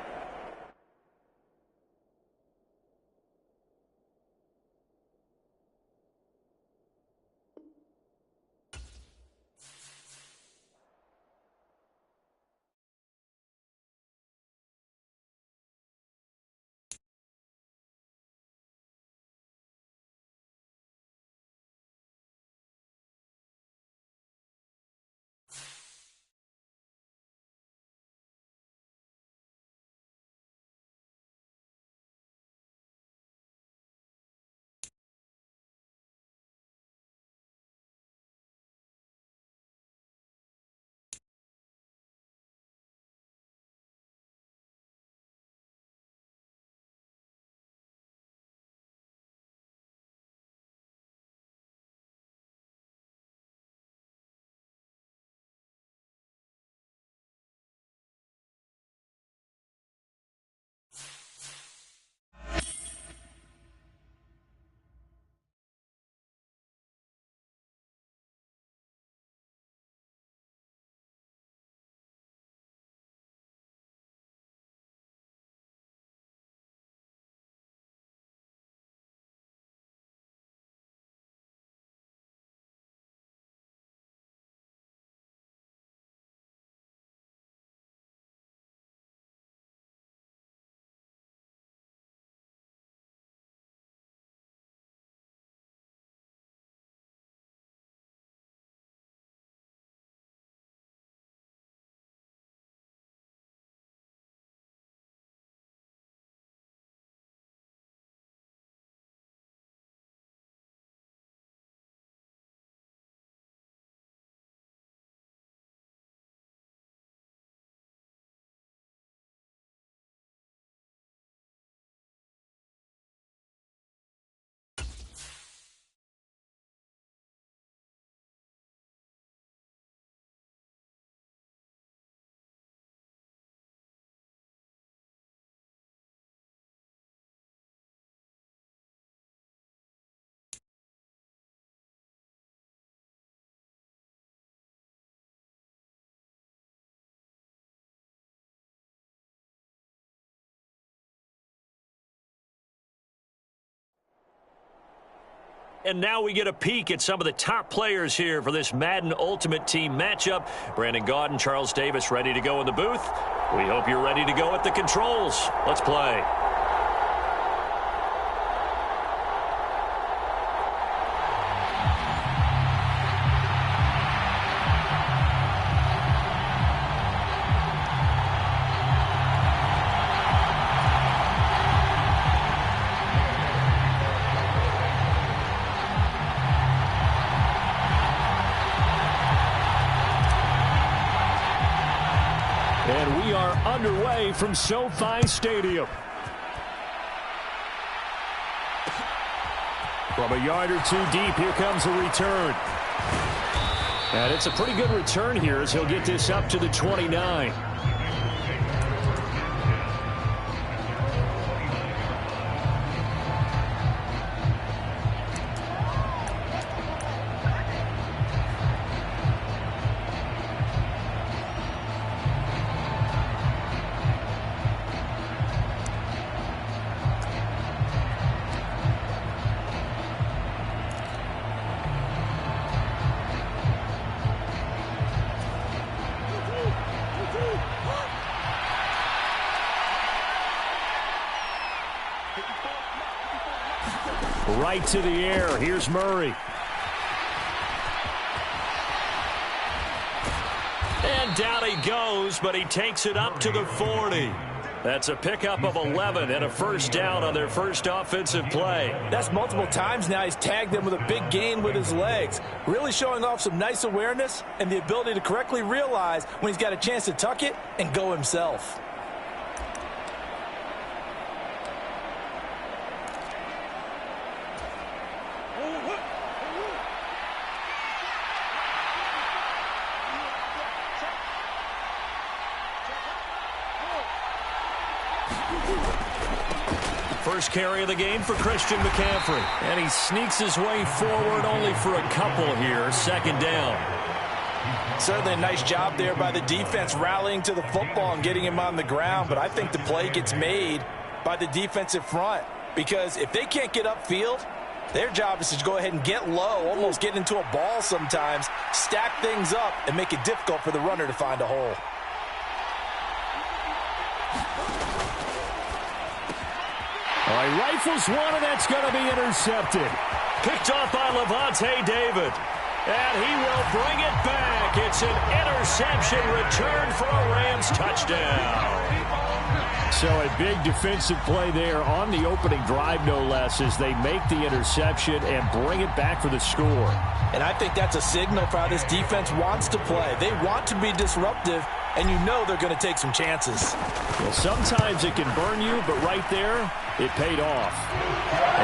and now we get a peek at some of the top players here for this Madden Ultimate Team matchup. Brandon Gaudin, Charles Davis ready to go in the booth. We hope you're ready to go at the controls. Let's play. And we are underway from SoFi Stadium. From a yard or two deep, here comes a return. And it's a pretty good return here as he'll get this up to the 29. Right to the air. Here's Murray. And down he goes, but he takes it up to the 40. That's a pickup of 11 and a first down on their first offensive play. That's multiple times now he's tagged them with a big gain with his legs. Really showing off some nice awareness and the ability to correctly realize when he's got a chance to tuck it and go himself. First carry of the game for Christian McCaffrey. And he sneaks his way forward only for a couple here. Second down. Certainly a nice job there by the defense rallying to the football and getting him on the ground. But I think the play gets made by the defensive front. Because if they can't get upfield, their job is to go ahead and get low, almost get into a ball sometimes, stack things up, and make it difficult for the runner to find a hole. All right, rifles one, and that's going to be intercepted. Picked off by Levante David. And he will bring it back. It's an interception return for a Rams touchdown. So a big defensive play there on the opening drive, no less, as they make the interception and bring it back for the score. And I think that's a signal for how this defense wants to play. They want to be disruptive, and you know they're going to take some chances. Well, sometimes it can burn you, but right there, it paid off.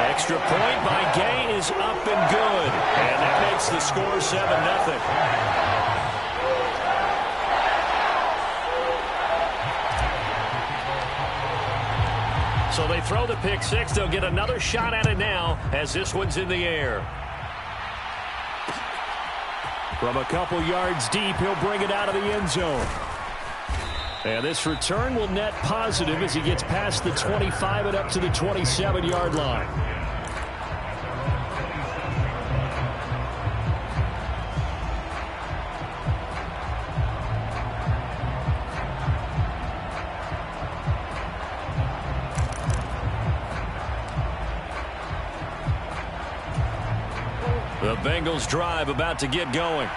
Extra point by Gay is up and good. And that makes the score 7-0. So they throw the pick six. They'll get another shot at it now as this one's in the air. From a couple yards deep, he'll bring it out of the end zone. And this return will net positive as he gets past the 25 and up to the 27-yard line. The Bengals drive about to get going.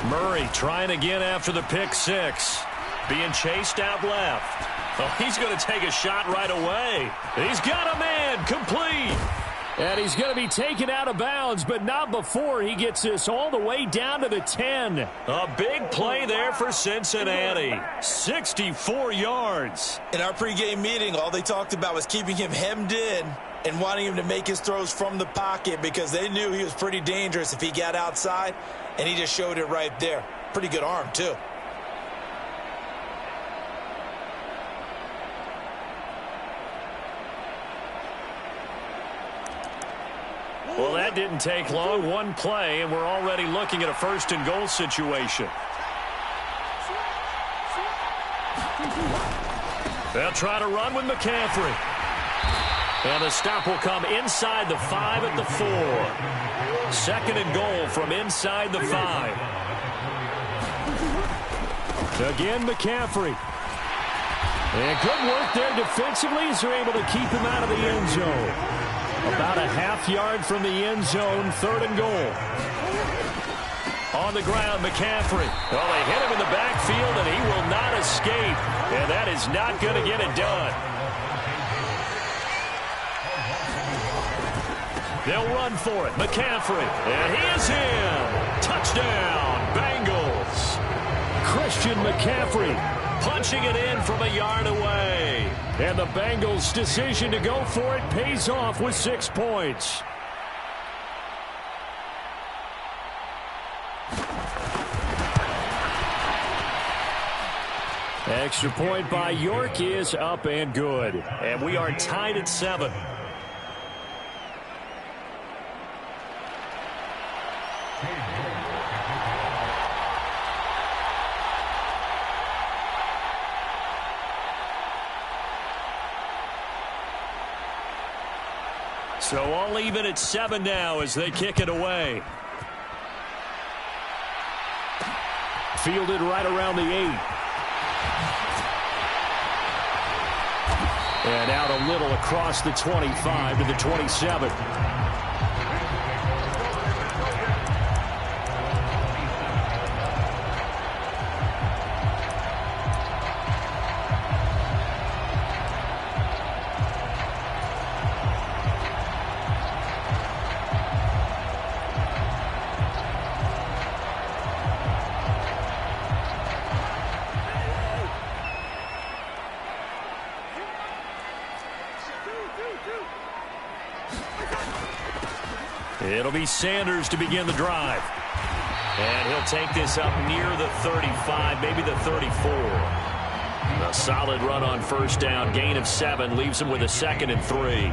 Murray trying again after the pick six. Being chased out left. Oh, he's going to take a shot right away. He's got a man complete. And he's going to be taken out of bounds, but not before he gets this all the way down to the 10. A big play there for Cincinnati. 64 yards. In our pregame meeting, all they talked about was keeping him hemmed in and wanting him to make his throws from the pocket because they knew he was pretty dangerous if he got outside, and he just showed it right there. Pretty good arm, too. Well, that didn't take long. One play, and we're already looking at a first and goal situation. They'll try to run with McCaffrey. And the stop will come inside the 5 at the 4. 2nd and goal from inside the 5. Again, McCaffrey. And good work there defensively as they're able to keep him out of the end zone. About a half-yard from the end zone, 3rd and goal. On the ground, McCaffrey. Well, they hit him in the backfield, and he will not escape. And that is not going to get it done. They'll run for it. McCaffrey. And he is in. Touchdown, Bengals. Christian McCaffrey punching it in from a yard away. And the Bengals' decision to go for it pays off with 6 points. Extra point by York is up and good. And we are tied at 7. So all even at 7 now as they kick it away. Fielded right around the 8. And out a little across the 25 to the 27. It'll be Sanders to begin the drive. And he'll take this up near the 35, maybe the 34. A solid run on 1st down, gain of 7, leaves him with a 2nd and 3.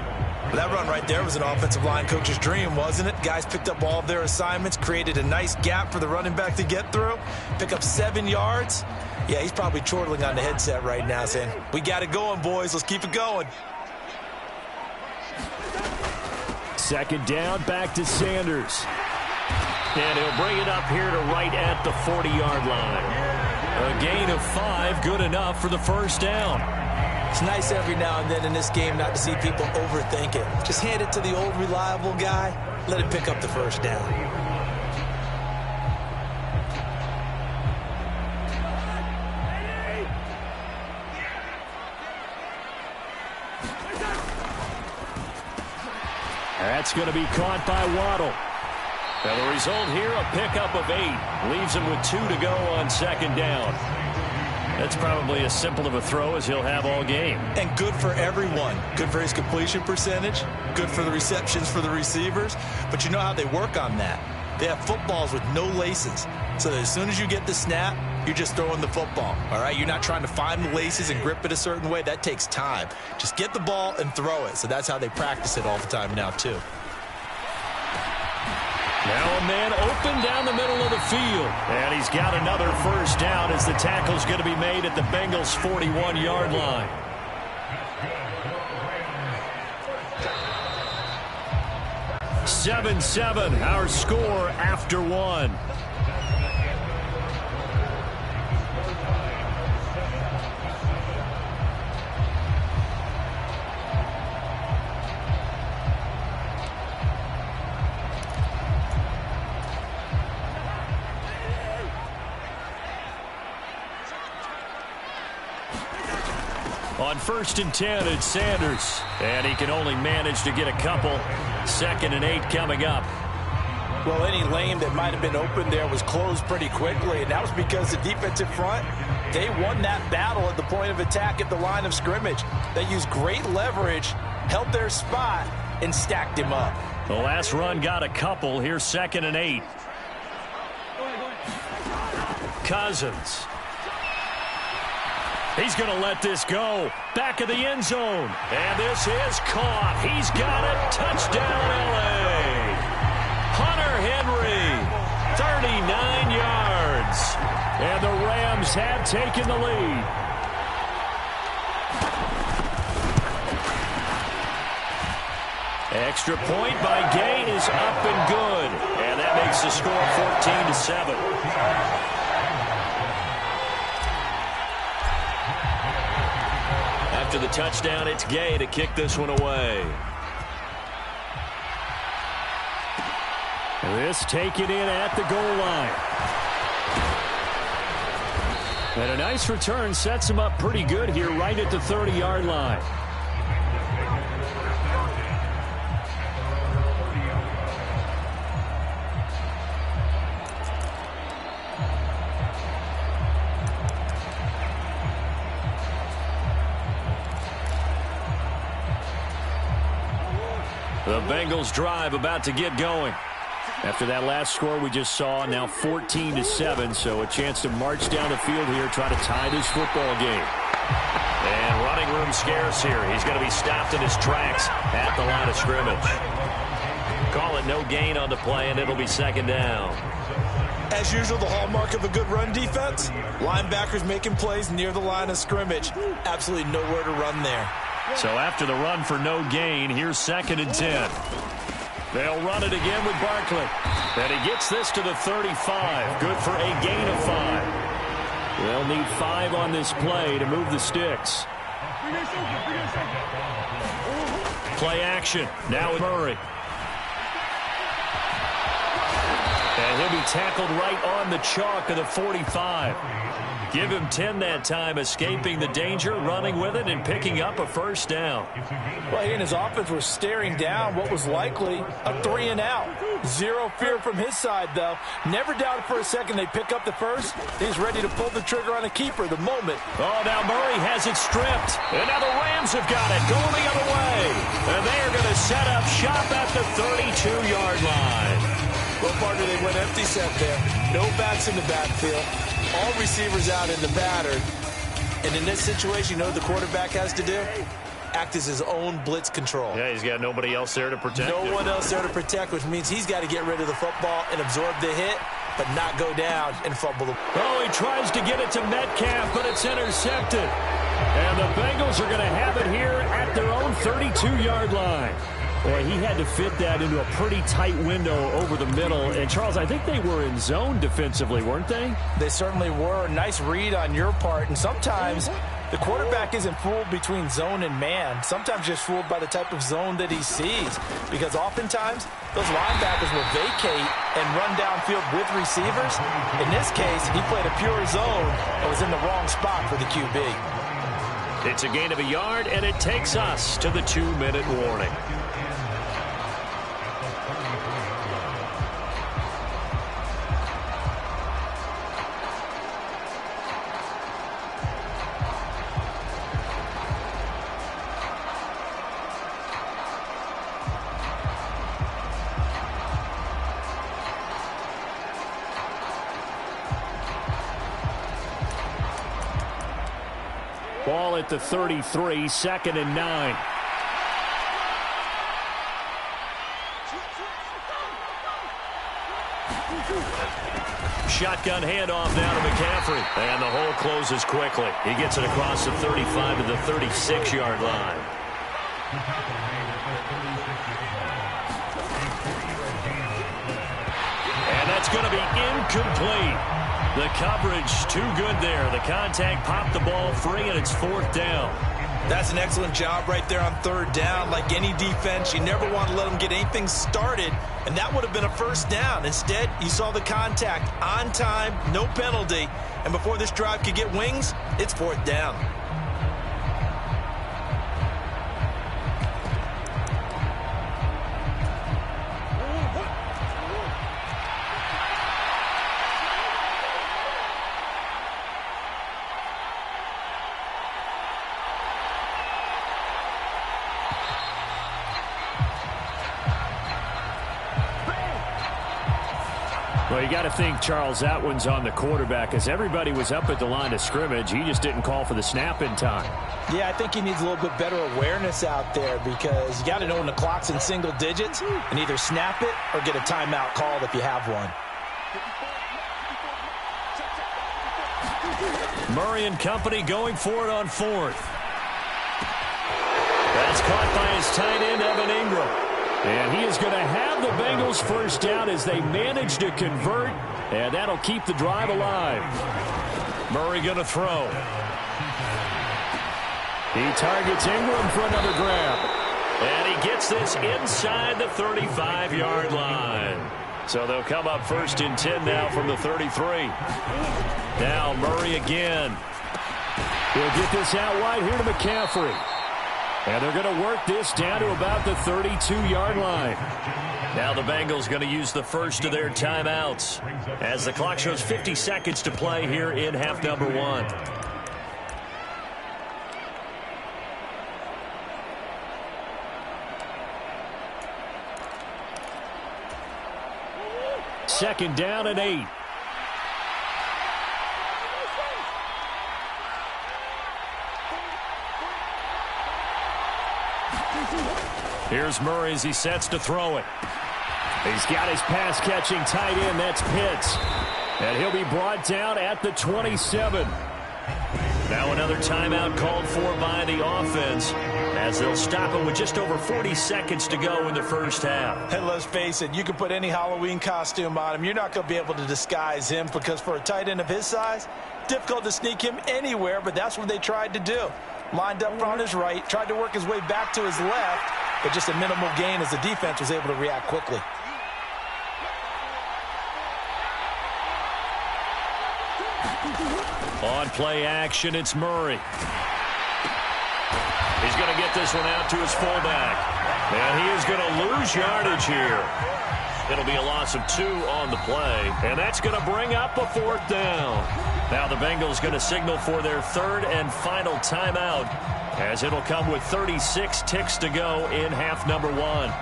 That run right there was an offensive line coach's dream, wasn't it? Guys picked up all of their assignments, created a nice gap for the running back to get through, pick up 7 yards. Yeah, he's probably chortling on the headset right now saying, we got it going, boys. Let's keep it going. 2nd down, back to Sanders. And he'll bring it up here to right at the 40-yard line. A gain of 5, good enough for the 1st down. It's nice every now and then in this game not to see people overthink it. Just hand it to the old reliable guy, let him pick up the 1st down. That's going to be caught by Waddle. And the result here, a pickup of 8. Leaves him with 2 to go on 2nd down. That's probably as simple of a throw as he'll have all game. And good for everyone. Good for his completion percentage. Good for the receptions for the receivers. But you know how they work on that. They have footballs with no laces. So that as soon as you get the snap, you're just throwing the football, all right? You're not trying to find the laces and grip it a certain way. That takes time. Just get the ball and throw it. So that's how they practice it all the time now, too. Now a man open down the middle of the field. And he's got another 1st down as the tackle's going to be made at the Bengals' 41-yard line. Seven, our score after 1. On 1st and 10, it's Sanders. And he can only manage to get a couple. 2nd and 8 coming up. Well, any lane that might have been open there was closed pretty quickly, and that was because the defensive front, they won that battle at the point of attack at the line of scrimmage. They used great leverage, held their spot, and stacked him up. The last run got a couple. Here's 2nd and 8. Cousins. He's going to let this go. Back of the end zone. And this is caught. He's got it. Touchdown, L.A. Hunter Henry, 39 yards. And the Rams have taken the lead. Extra point by Gay is up and good. And that makes the score 14-7. After the touchdown, it's Gay to kick this one away. This taken in at the goal line. And a nice return sets him up pretty good here right at the 30-yard line. The Bengals drive about to get going. After that last score we just saw, now 14-7, so a chance to march down the field here, try to tie this football game. And running room scarce here. He's going to be stopped in his tracks at the line of scrimmage. Call it no gain on the play, and it'll be second down. As usual, the hallmark of a good run defense, linebackers making plays near the line of scrimmage. Absolutely nowhere to run there. So after the run for no gain, here's 2nd and 10. They'll run it again with Barkley. And he gets this to the 35. Good for a gain of 5. They'll need 5 on this play to move the sticks. Play action. Now with Murray. And he'll be tackled right on the chalk of the 45. Give him 10 that time, escaping the danger, running with it, and picking up a first down. Well, he and his offense were staring down what was likely a 3-and-out. Zero fear from his side, though. Never doubted for a second they'd pick up the first. He's ready to pull the trigger on a keeper the moment. Oh, now Murray has it stripped. And now the Rams have got it, going the other way. And they are going to set up shop at the 32-yard line. Well, partner, they went empty set there. No backs in the backfield. All receivers out in the pattern. And in this situation, you know what the quarterback has to do? Act as his own blitz control. Yeah, he's got nobody else there to protect him. No one else there to protect, which means he's got to get rid of the football and absorb the hit, but not go down and fumble the... Oh, he tries to get it to Metcalf, but it's intercepted. And the Bengals are going to have it here at their own 32-yard line. Boy, he had to fit that into a pretty tight window over the middle. And, Charles, I think they were in zone defensively, weren't they? They certainly were. Nice read on your part. And sometimes the quarterback isn't fooled between zone and man. Sometimes just fooled by the type of zone that he sees. Because oftentimes, those linebackers will vacate and run downfield with receivers. In this case, he played a pure zone and was in the wrong spot for the QB. It's a gain of a yard, and it takes us to the 2-minute warning. Ball at the 33, 2nd and 9. Shotgun handoff now to McCaffrey. And the hole closes quickly. He gets it across the 35 to the 36-yard line. And that's going to be incomplete. The coverage too good there. The contact popped the ball free, and it's 4th down. That's an excellent job right there on 3rd down. Like any defense, you never want to let them get anything started, and that would have been a first down. Instead, you saw the contact on time, no penalty, and before this drive could get wings, it's 4th down. Well, you got to think, Charles, that one's on the quarterback, as everybody was up at the line of scrimmage. He just didn't call for the snap in time. Yeah, I think he needs a little bit better awareness out there, because you got to know when the clock's in single digits and either snap it or get a timeout called if you have one. Murray and company going for it on 4th. That's caught by his tight end, Evan Ingram. And he is going to have the Bengals first down as they manage to convert, and that'll keep the drive alive. Murray going to throw. He targets Ingram for another grab. And he gets this inside the 35-yard line. So they'll come up first and 10 now from the 33. Now Murray again. He'll get this out wide here to McCaffrey. And they're going to work this down to about the 32-yard line. Now the Bengals going to use the first of their timeouts as the clock shows 50 seconds to play here in half number 1. Second down and 8. Here's Murray as he sets to throw it. He's got his pass-catching tight end. That's Pitts. And he'll be brought down at the 27. Now another timeout called for by the offense as they'll stop him with just over 40 seconds to go in the first half. And let's face it, you can put any Halloween costume on him. You're not going to be able to disguise him because for a tight end of his size, difficult to sneak him anywhere, but that's what they tried to do. Lined up on his right, tried to work his way back to his left, but just a minimal gain as the defense was able to react quickly. On play action, it's Murray. He's going to get this one out to his fullback. And he is going to lose yardage here. It'll be a loss of 2 on the play. And that's going to bring up a 4th down. Now the Bengals going to signal for their 3rd and final timeout as it'll come with 36 ticks to go in half number 1.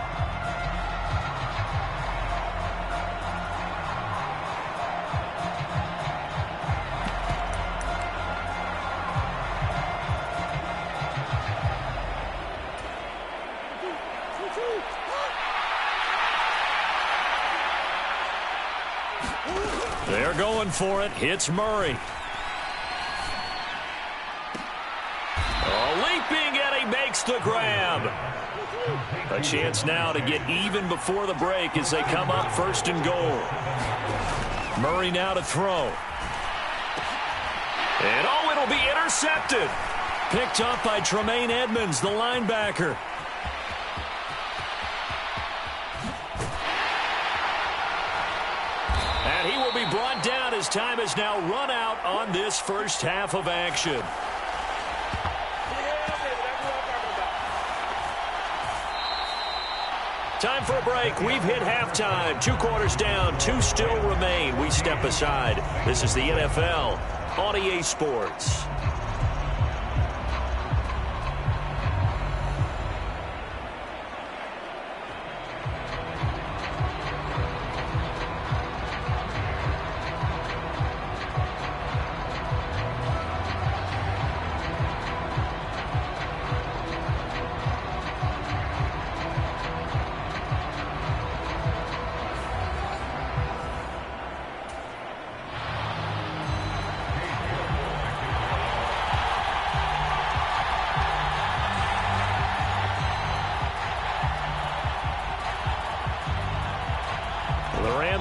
They're going for it. It's Murray. Leaping, and he makes the grab. A chance now to get even before the break as they come up 1st and goal. Murray now to throw. And it'll be intercepted. Picked up by Tremaine Edmonds, the linebacker. And he will be brought down as time has now run out on this first half of action. Time for a break. We've hit halftime. 2 quarters down. 2 still remain. We step aside. This is the NFL on EA Sports.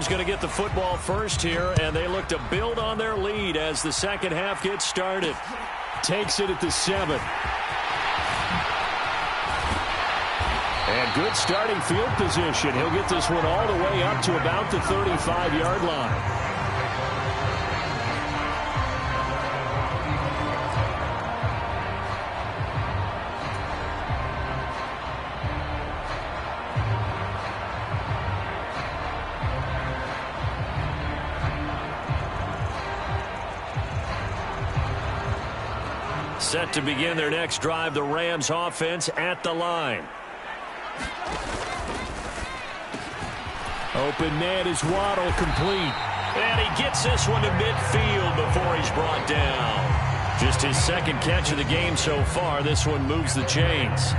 Going to get the football first here, and they look to build on their lead as the second half gets started. Takes it at the 7. And good starting field position. He'll get this one all the way up to about the 35-yard line. Set to begin their next drive, the Rams offense at the line. Open man is Waddle, complete. And he gets this one to midfield before he's brought down. Just his second catch of the game so far. This one moves the chains.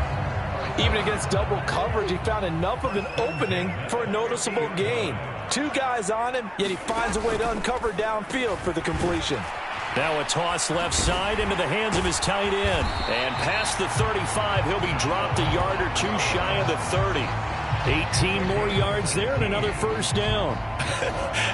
Even against double coverage, he found enough of an opening for a noticeable gain. 2 guys on him, yet he finds a way to uncover downfield for the completion. Now a toss left side into the hands of his tight end. And past the 35, he'll be dropped a yard or 2 shy of the 30. 18 more yards there and another first down.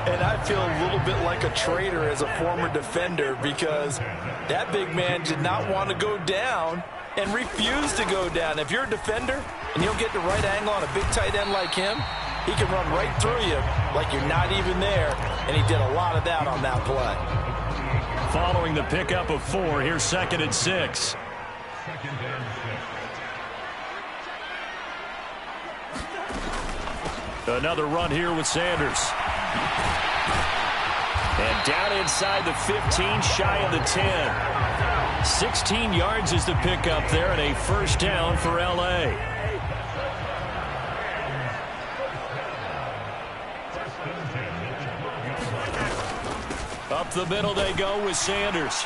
And I feel a little bit like a traitor as a former defender because that big man did not want to go down and refused to go down. If you're a defender and you'll get the right angle on a big tight end like him, he can run right through you like you're not even there, and he did a lot of that on that play. Following the pickup of 4, here's 2nd and 6. Another run here with Sanders. And down inside the 15, shy of the 10. 16 yards is the pickup there, and a first down for L.A. Up the middle they go with Sanders.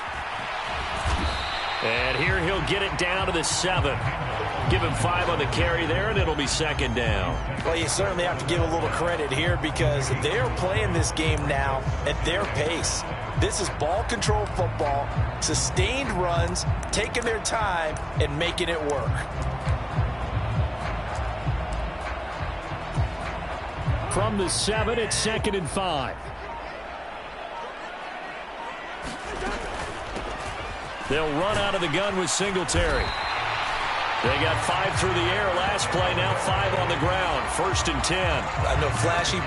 And here he'll get it down to the 7. Give him 5 on the carry there, and it'll be 2nd down. Well, you certainly have to give a little credit here because they're playing this game now at their pace. This is ball control football, sustained runs, taking their time, and making it work. From the 7, it's 2nd and 5. They'll run out of the gun with Singletary. They got 5 through the air last play, now 5 on the ground. 1st and 10. I know flashy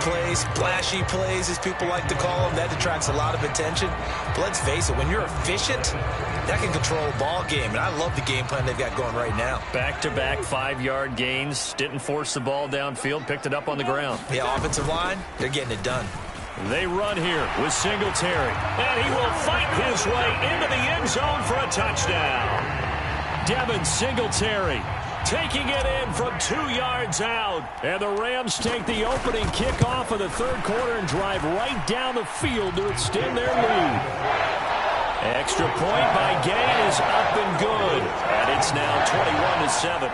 plays, as people like to call them. That attracts a lot of attention. But let's face it, when you're efficient, that can control a ball game. And I love the game plan they've got going right now. Back-to-back 5-yard gains. Didn't force the ball downfield. Picked it up on the ground. Yeah, offensive line, they're getting it done. They run here with Singletary. And he will fight his way into the end zone for a touchdown. Devin Singletary taking it in from 2 yards out. And the Rams take the opening kickoff of the 3rd quarter and drive right down the field to extend their lead. Extra point by Gay is up and good. And it's now 21-7.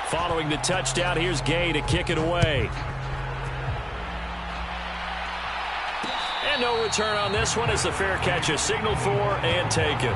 Following the touchdown, here's Gay to kick it away. And no return on this one as the fair catch is signaled for and taken.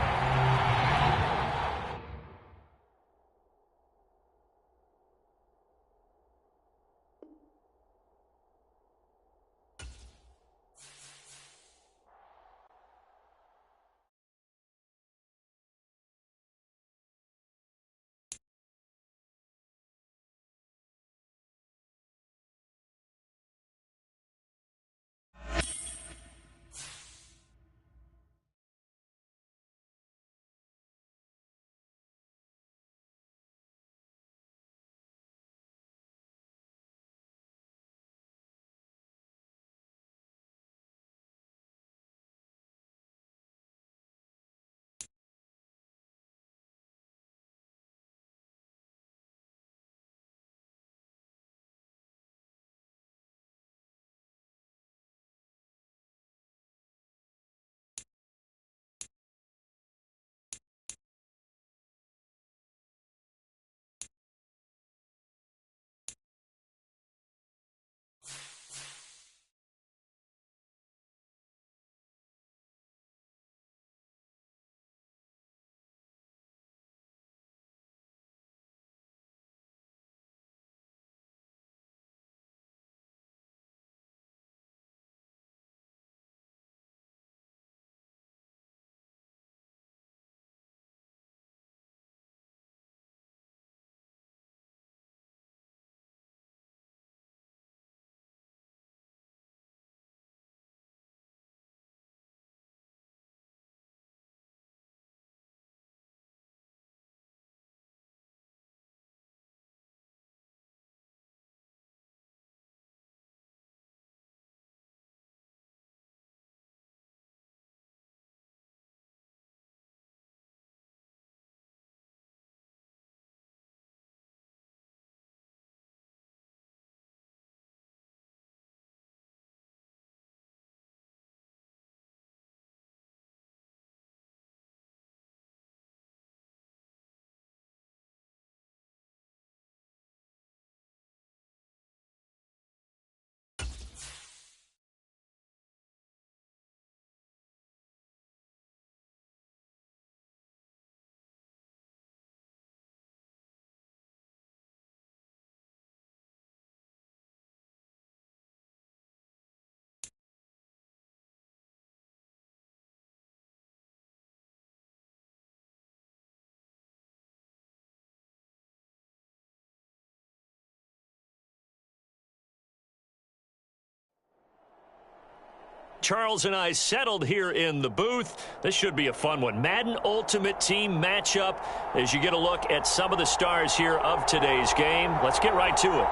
Charles and I settled here in the booth. This should be a fun one. Madden Ultimate Team matchup as you get a look at some of the stars here of today's game. Let's get right to it.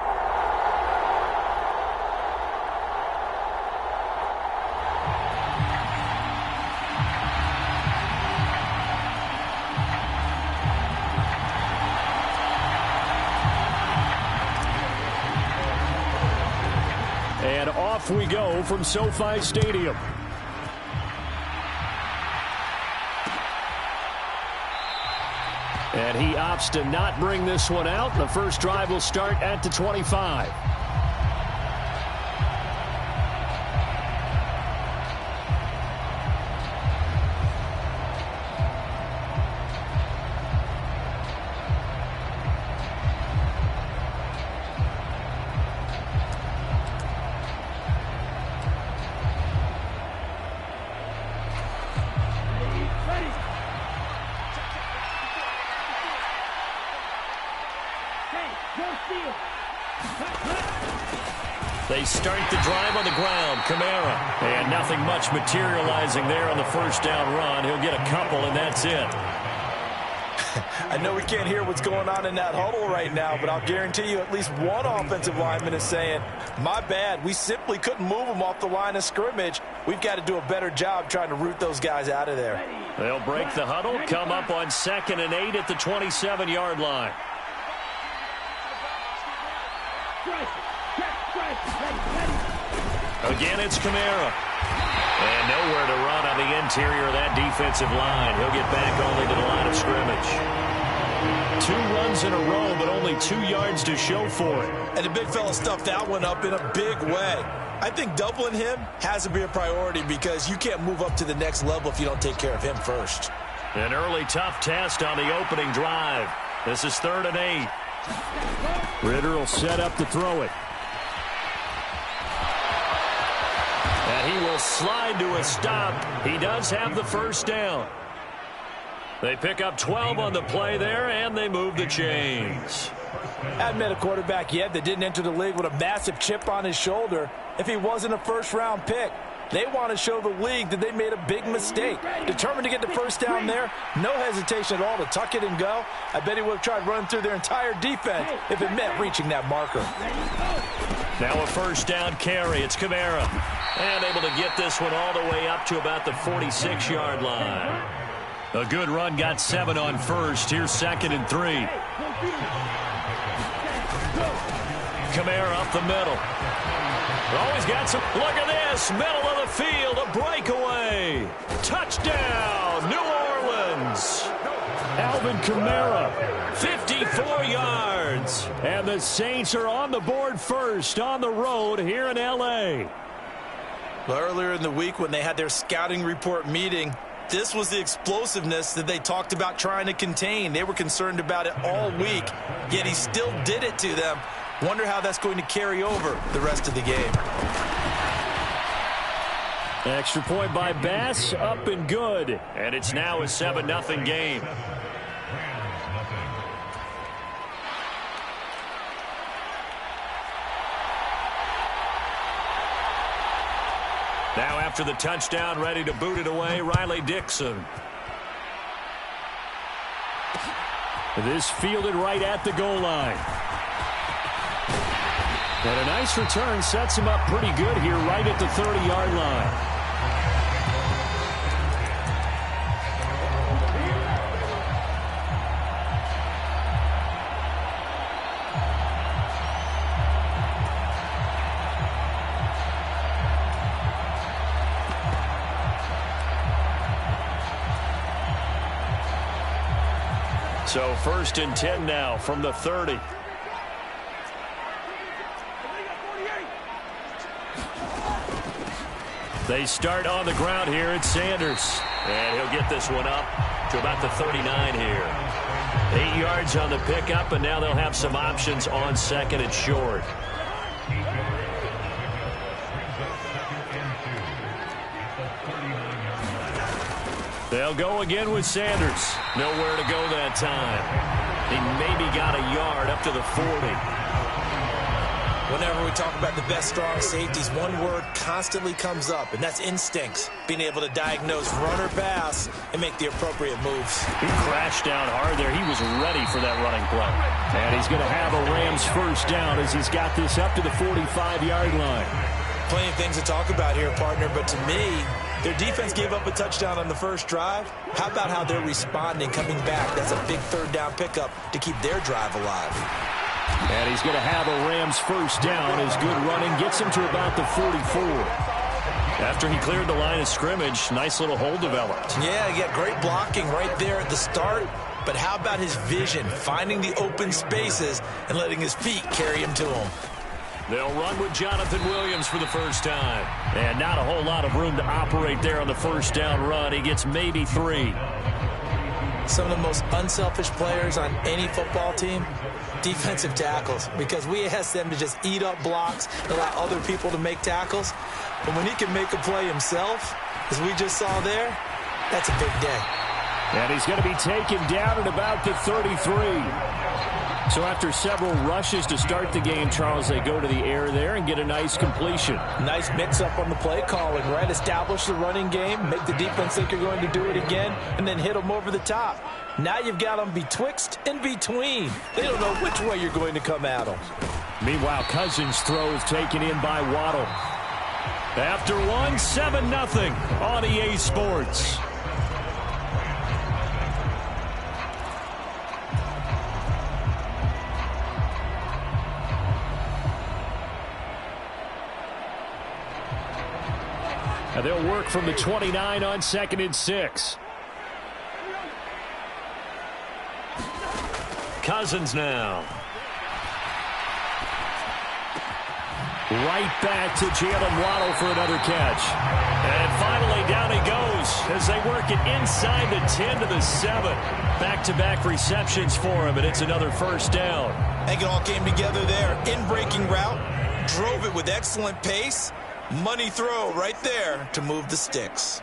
And off we go from SoFi Stadium. And he opts to not bring this one out. The first drive will start at the 25. They start the drive on the ground. Kamara. And nothing much materializing there on the first down run. He'll get a couple, and that's it. I know we can't hear what's going on in that huddle right now, but I'll guarantee you at least one offensive lineman is saying, my bad, we simply couldn't move them off the line of scrimmage. We've got to do a better job trying to root those guys out of there. They'll break the huddle, come up on 2nd and 8 at the 27-yard line. Again, it's Kamara. And nowhere to run on the interior of that defensive line. He'll get back only to the line of scrimmage. 2 runs in a row, but only 2 yards to show for it. And the big fella stuffed that one up in a big way. I think doubling him has to be a priority because you can't move up to the next level if you don't take care of him first. An early tough test on the opening drive. This is 3rd and 8. Ritter will set up to throw it. And he will slide to a stop. He does have the first down. They pick up 12 on the play there, and they move the chains. Hadn't met a quarterback yet that didn't enter the league with a massive chip on his shoulder if he wasn't a first-round pick. They want to show the league that they made a big mistake. Determined to get the first down there, no hesitation at all to tuck it and go. I bet he would have tried running through their entire defense if it meant reaching that marker. Now a first down carry. It's Kamara. And able to get this one all the way up to about the 46-yard line. A good run, got 7 on first. Here's 2nd and 3. Kamara up the middle. Always got some. Look at this. Middle of the field. A breakaway. Touchdown, New Orleans. Alvin Kamara. 54 yards. And the Saints are on the board first on the road here in L.A. Well, earlier in the week when they had their scouting report meeting, this was the explosiveness that they talked about trying to contain. They were concerned about it all week, yet he still did it to them. Wonder how that's going to carry over the rest of the game. Extra point by Bass, up and good. And it's now a 7-0 game. Now after the touchdown, ready to boot it away, Riley Dixon. This fielded right at the goal line. And a nice return sets him up pretty good here right at the 30-yard line. So 1st and 10 now from the 30. They start on the ground here. It's Sanders. And he'll get this one up to about the 39 here. 8 yards on the pickup, and now they'll have some options on 2nd and short. They'll go again with Sanders. Nowhere to go that time. He maybe got a yard up to the 40. Whenever we talk about the best strong safeties, one word constantly comes up, and that's instincts. Being able to diagnose run or pass and make the appropriate moves. He crashed down hard there. He was ready for that running play. And he's going to have a Rams first down as he's got this up to the 45-yard line. Plenty of things to talk about here, partner, but to me, their defense gave up a touchdown on the first drive. How about how they're responding, coming back? That's a big third down pickup to keep their drive alive. And he's going to have a Rams first down as good running gets him to about the 44. After he cleared the line of scrimmage, nice little hole developed. Yeah, he got great blocking right there at the start. But how about his vision, finding the open spaces and letting his feet carry him to him? They'll run with Jonathan Williams for the first time. And not a whole lot of room to operate there on the first down run. He gets maybe 3. Some of the most unselfish players on any football team, defensive tackles, because we ask them to just eat up blocks and allow other people to make tackles. But when he can make a play himself, as we just saw there, that's a big day. And he's going to be taken down at about the 33. So after several rushes to start the game, Charles, they go to the air there and get a nice completion. Nice mix-up on the play calling, right? Establish the running game, make the defense think you're going to do it again, and then hit them over the top. Now you've got them betwixt and between. They don't know which way you're going to come at them. Meanwhile, Cousins' throw is taken in by Waddle. After one, 7-0 on EA Sports. And they'll work from the 29 on 2nd and 6. Cousins now. Right back to Jalen Waddle for another catch. And finally down he goes as they work it inside the 10 to the 7. Back-to-back receptions for him, and it's another first down. I think it all came together there. In-breaking route, drove it with excellent pace. Money throw right there to move the sticks.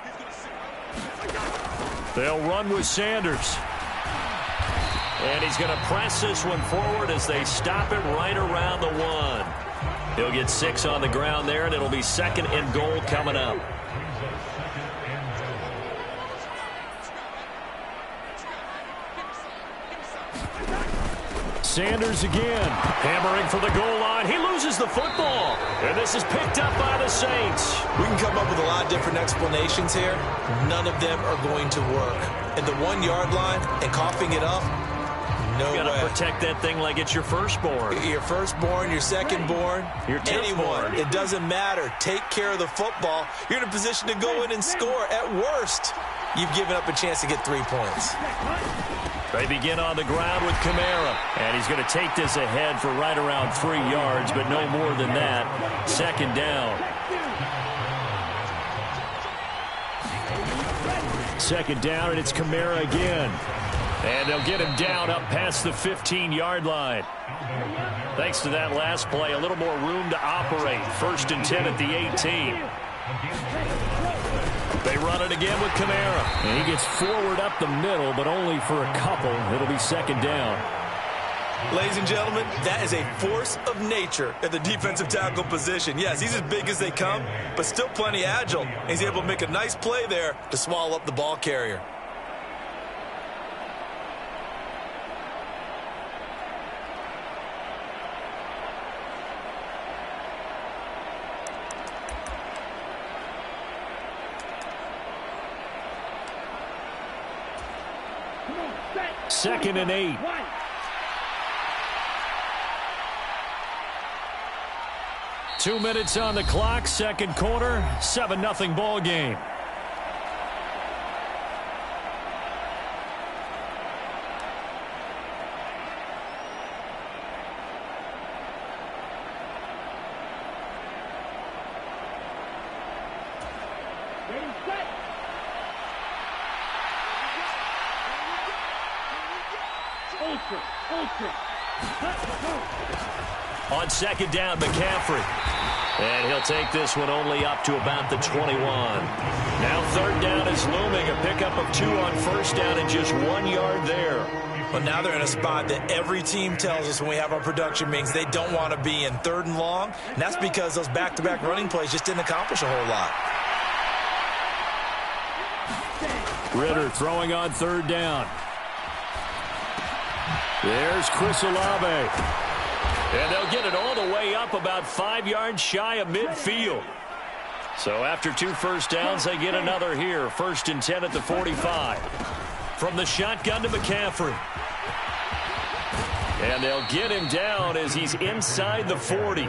They'll run with Sanders. And he's going to press this one forward as they stop it right around the 1. He'll get 6 on the ground there, and it'll be 2nd and goal coming up. Sanders again, hammering for the goal line. He loses the football, and this is picked up by the Saints. We can come up with a lot of different explanations here. None of them are going to work. At the 1-yard line and coughing it up, no way. You got to protect that thing like it's your firstborn. Your firstborn, your secondborn, your anyone. It doesn't matter. Take care of the football. You're in a position to go in and score. At worst, you've given up a chance to get 3 points. They begin on the ground with Kamara. And he's going to take this ahead for right around 3 yards, but no more than that. 2nd down. 2nd down, and it's Kamara again. And they'll get him down up past the 15-yard line. Thanks to that last play, a little more room to operate. 1st and 10 at the 18. They run it again with Kamara. And he gets forward up the middle, but only for a couple. It'll be 2nd down. Ladies and gentlemen, that is a force of nature at the defensive tackle position. Yes, he's as big as they come, but still plenty agile. He's able to make a nice play there to swallow up the ball carrier. Second and 8. Two minutes on the clock, 2nd quarter, 7-0 ball game. On 2nd down, McCaffrey. And he'll take this one only up to about the 21. Now 3rd down is looming. A pickup of 2 on 1st down and just 1 yard there. Well, now they're in a spot that every team tells us when we have our production meetings they don't want to be in, 3rd and long. And that's because those back-to-back running plays just didn't accomplish a whole lot. Ritter throwing on 3rd down. There's Chris Olave. And they'll get it all the way up about 5 yards shy of midfield. So after 2 first downs, they get another here. 1st and 10 at the 45. From the shotgun to McCaffrey. And they'll get him down as he's inside the 40.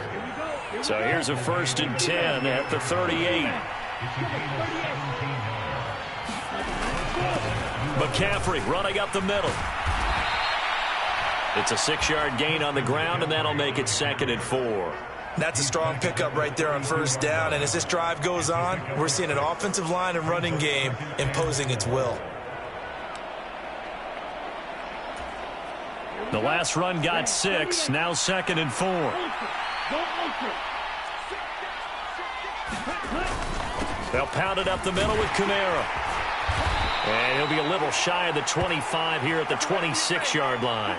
So here's a 1st and 10 at the 38. McCaffrey running up the middle. It's a 6-yard gain on the ground, and that'll make it 2nd and 4. That's a strong pickup right there on 1st down. And as this drive goes on, we're seeing an offensive line and running game imposing its will. The last run got 6, now 2nd and 4. They'll pound it up the middle with Kamara. And he'll be a little shy of the 25 here at the 26-yard line.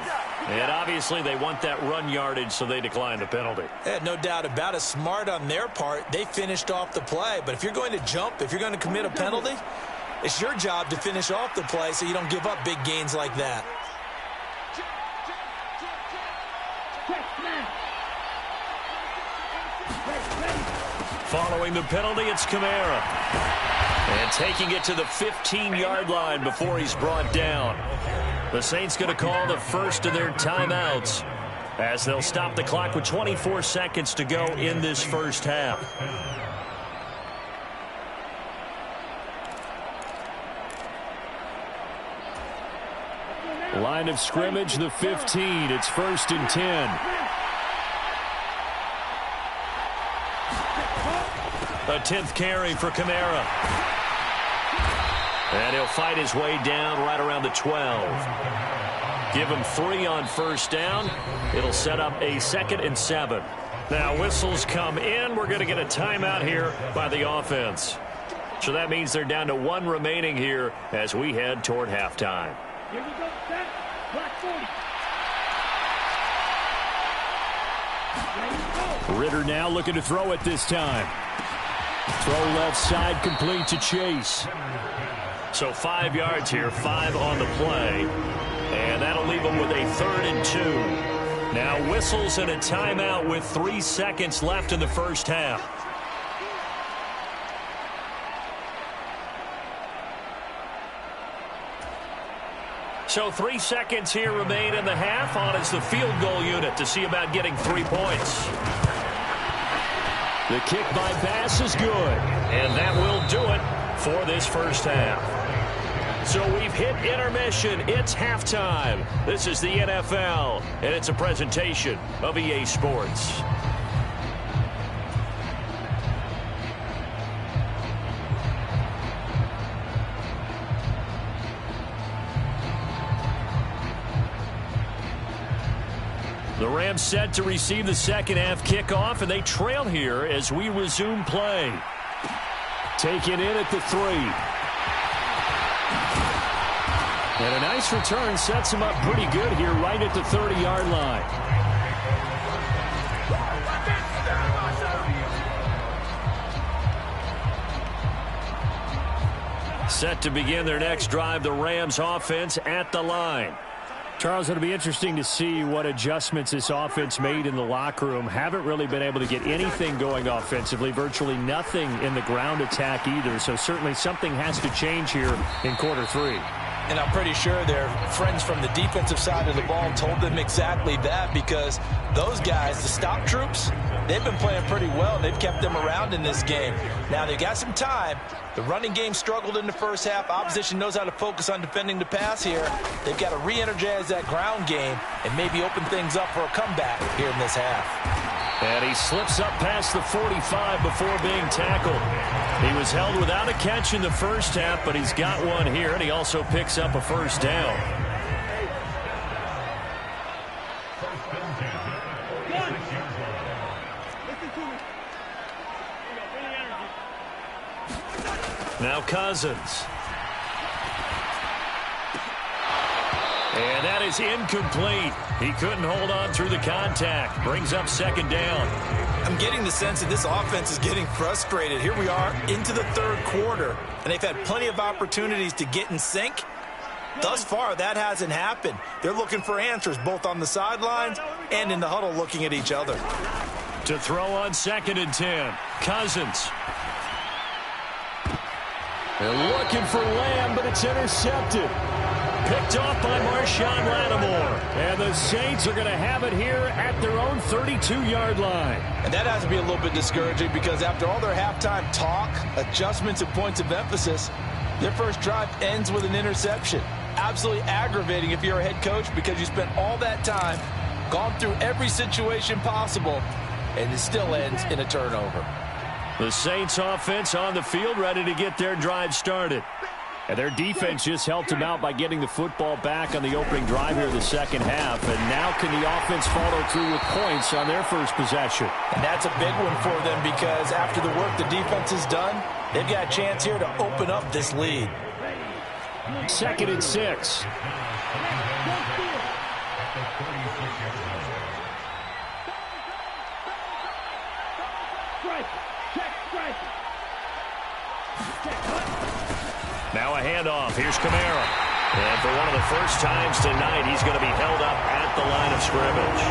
And obviously they want that run yardage, so they decline the penalty. No doubt about it. Smart on their part. They finished off the play. But if you're going to jump, if you're going to commit a penalty, it's your job to finish off the play so you don't give up big gains like that. Following the penalty, it's Kamara. And taking it to the 15-yard line before he's brought down. The Saints going to call the first of their timeouts as they'll stop the clock with 24 seconds to go in this first half. Line of scrimmage, the 15. It's 1st and 10. A 10th carry for Kamara. And he'll fight his way down right around the 12. Give him 3 on 1st down. It'll set up a 2nd and 7. Now whistles come in. We're going to get a timeout here by the offense. So that means they're down to 1 remaining here as we head toward halftime. Here we go, set. Black 40. Ritter now looking to throw it this time. Throw left side complete to Chase. So 5 yards here, 5 on the play. And that'll leave them with a 3rd and 2. Now whistles and a timeout with 3 seconds left in the first half. So 3 seconds here remain in the half. On is the field goal unit to see about getting 3 points. The kick by Bass is good. And that will do it for this first half. So we've hit intermission. It's halftime. This is the NFL, and it's a presentation of EA Sports. The Rams set to receive the second half kickoff, and they trail here as we resume play. Taken in at the 3. And a nice return sets him up pretty good here right at the 30-yard line. Set to begin their next drive, the Rams offense at the line. Charles, it'll be interesting to see what adjustments this offense made in the locker room. Haven't really been able to get anything going offensively, virtually nothing in the ground attack either. So certainly something has to change here in quarter 3. And I'm pretty sure their friends from the defensive side of the ball told them exactly that, because those guys, the stop troops, they've been playing pretty well. They've kept them around in this game. Now they've got some time. The running game struggled in the first half. Opposition knows how to focus on defending the pass here. They've got to re-energize that ground game and maybe open things up for a comeback here in this half. And he slips up past the 45 before being tackled. He was held without a catch in the first half, but he's got one here, and he also picks up a first down. Now Cousins. And that is incomplete. He couldn't hold on through the contact. Brings up second down. I'm getting the sense that this offense is getting frustrated. Here we are into the third quarter, and they've had plenty of opportunities to get in sync. Thus far, that hasn't happened. They're looking for answers both on the sidelines and in the huddle looking at each other. To throw on 2nd and 10. Cousins. They're looking for Lamb, but it's intercepted. Picked off by Marshawn Lattimore. And the Saints are going to have it here at their own 32-yard line. And that has to be a little bit discouraging because after all their halftime talk, adjustments, and points of emphasis, their first drive ends with an interception. Absolutely aggravating if you're a head coach because you spent all that time, gone through every situation possible, and it still ends in a turnover. The Saints offense on the field ready to get their drive started. And their defense just helped them out by getting the football back on the opening drive here in the second half. And now can the offense follow through with points on their first possession? And that's a big one for them because after the work the defense has done, they've got a chance here to open up this lead. 2nd and 6. Now a handoff. Here's Kamara. And for one of the first times tonight, he's going to be held up at the line of scrimmage.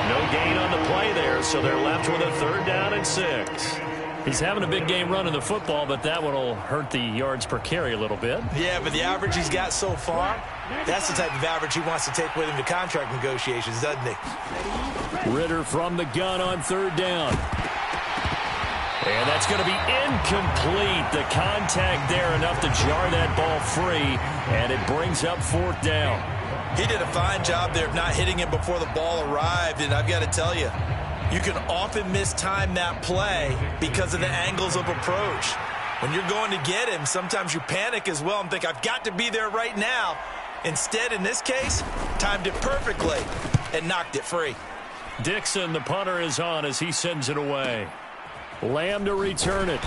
No gain on the play there, so they're left with a 3rd down and 6. He's having a big game running the football, but that one will hurt the yards per carry a little bit. Yeah, but the average he's got so far, that's the type of average he wants to take with him to contract negotiations, doesn't he? Ritter from the gun on 3rd down. And that's going to be incomplete. The contact there enough to jar that ball free, and it brings up 4th down. He did a fine job there of not hitting him before the ball arrived, and I've got to tell you, you can often mistime that play because of the angles of approach. When you're going to get him, sometimes you panic as well and think, I've got to be there right now. Instead, in this case, timed it perfectly and knocked it free. Dixon, the punter, is on as he sends it away. Lamb to return it.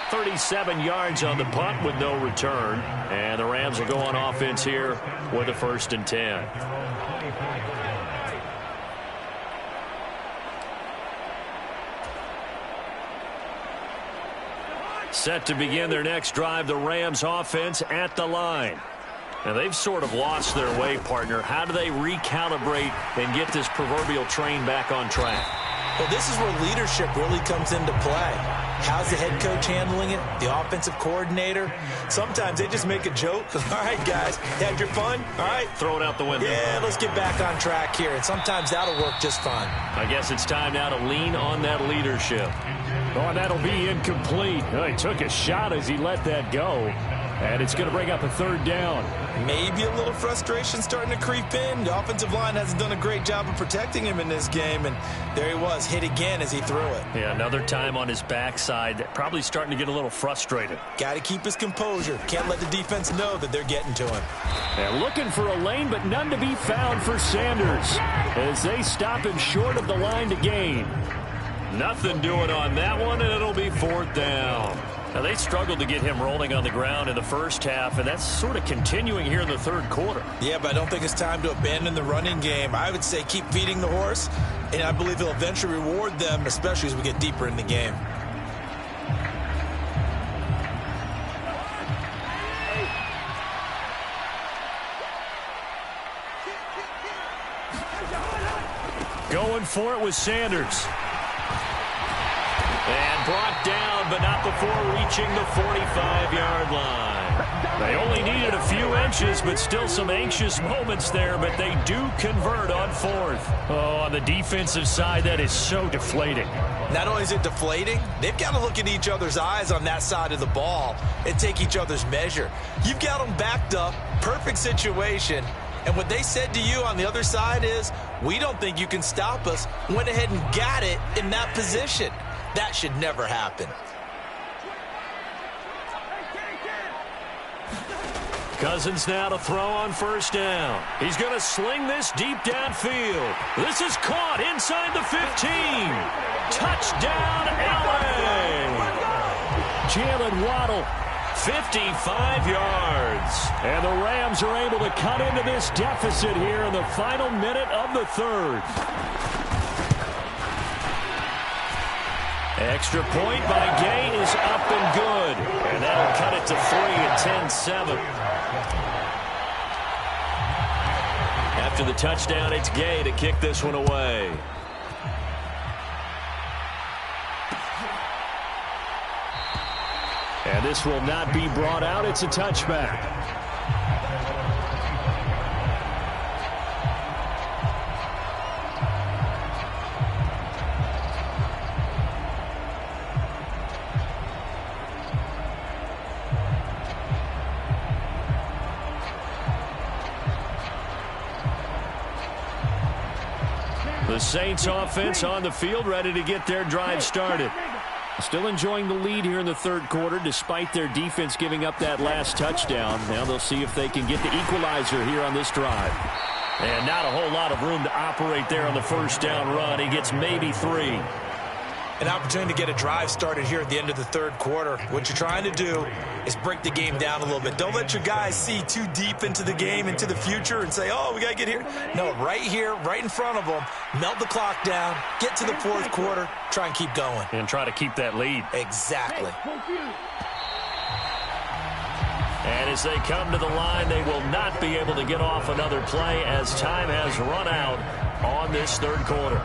37 yards on the punt with no return. And the Rams will go on offense here with a 1st and 10. Set to begin their next drive, the Rams offense at the line. Now, they've sort of lost their way, partner. How do they recalibrate and get this proverbial train back on track? Well, this is where leadership really comes into play. How's the head coach handling it? The offensive coordinator? Sometimes they just make a joke. All right, guys, had your fun? All right. Throw it out the window. Yeah, let's get back on track here. And sometimes that'll work just fine. I guess it's time now to lean on that leadership. Oh, that'll be incomplete. Oh, he took a shot as he let that go. And it's going to bring up a 3rd down. Maybe a little frustration starting to creep in. The offensive line hasn't done a great job of protecting him in this game. And there he was, hit again as he threw it. Yeah, another time on his backside. Probably starting to get a little frustrated. Got to keep his composure. Can't let the defense know that they're getting to him. And looking for a lane, but none to be found for Sanders as they stop him short of the line to gain. Nothing doing on that one, and it'll be 4th down. Now, they struggled to get him rolling on the ground in the first half, and that's sort of continuing here in the 3rd quarter. Yeah, but I don't think it's time to abandon the running game. I would say keep feeding the horse, and I believe he'll eventually reward them, especially as we get deeper in the game. Going for it with Sanders. And brought down, but not before reaching the 45-yard line. They only needed a few inches, but still some anxious moments there, but they do convert on 4th. Oh, on the defensive side, that is so deflating. Not only is it deflating, they've got to look at each other's eyes on that side of the ball and take each other's measure. You've got them backed up, perfect situation, and what they said to you on the other side is, we don't think you can stop us. Went ahead and got it in that position. That should never happen. Cousins now to throw on 1st down. He's going to sling this deep downfield. This is caught inside the 15. Touchdown, LA! Jalen Waddle 55 yards. And the Rams are able to cut into this deficit here in the final minute of the third. Extra point by Gay is up and good. And that'll cut it to 3 at 10-7. After the touchdown, it's Gay to kick this one away. And this will not be brought out. It's a touchback. The Saints offense on the field, ready to get their drive started. Still enjoying the lead here in the third quarter, despite their defense giving up that last touchdown. Now they'll see if they can get the equalizer here on this drive. And not a whole lot of room to operate there on the first down run. He gets maybe 3. An opportunity to get a drive started here at the end of the third quarter. What you're trying to do is break the game down a little bit. Don't let your guys see too deep into the game, into the future, and say, oh, we got to get here. No, right here, right in front of them, melt the clock down, get to the fourth quarter, try and keep going. And try to keep that lead. Exactly. And as they come to the line, they will not be able to get off another play as time has run out on this third quarter.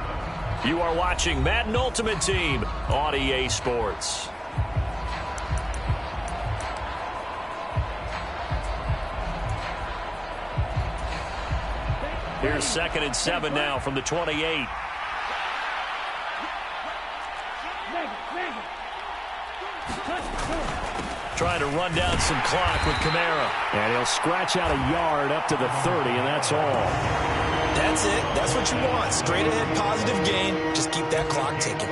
You are watching Madden Ultimate Team on EA Sports. Here's 2nd and 7 now from the 28. Trying to run down some clock with Kamara. And he'll scratch out a yard up to the 30, and that's all. That's it. That's what you want. Straight ahead, positive gain. Just keep that clock ticking.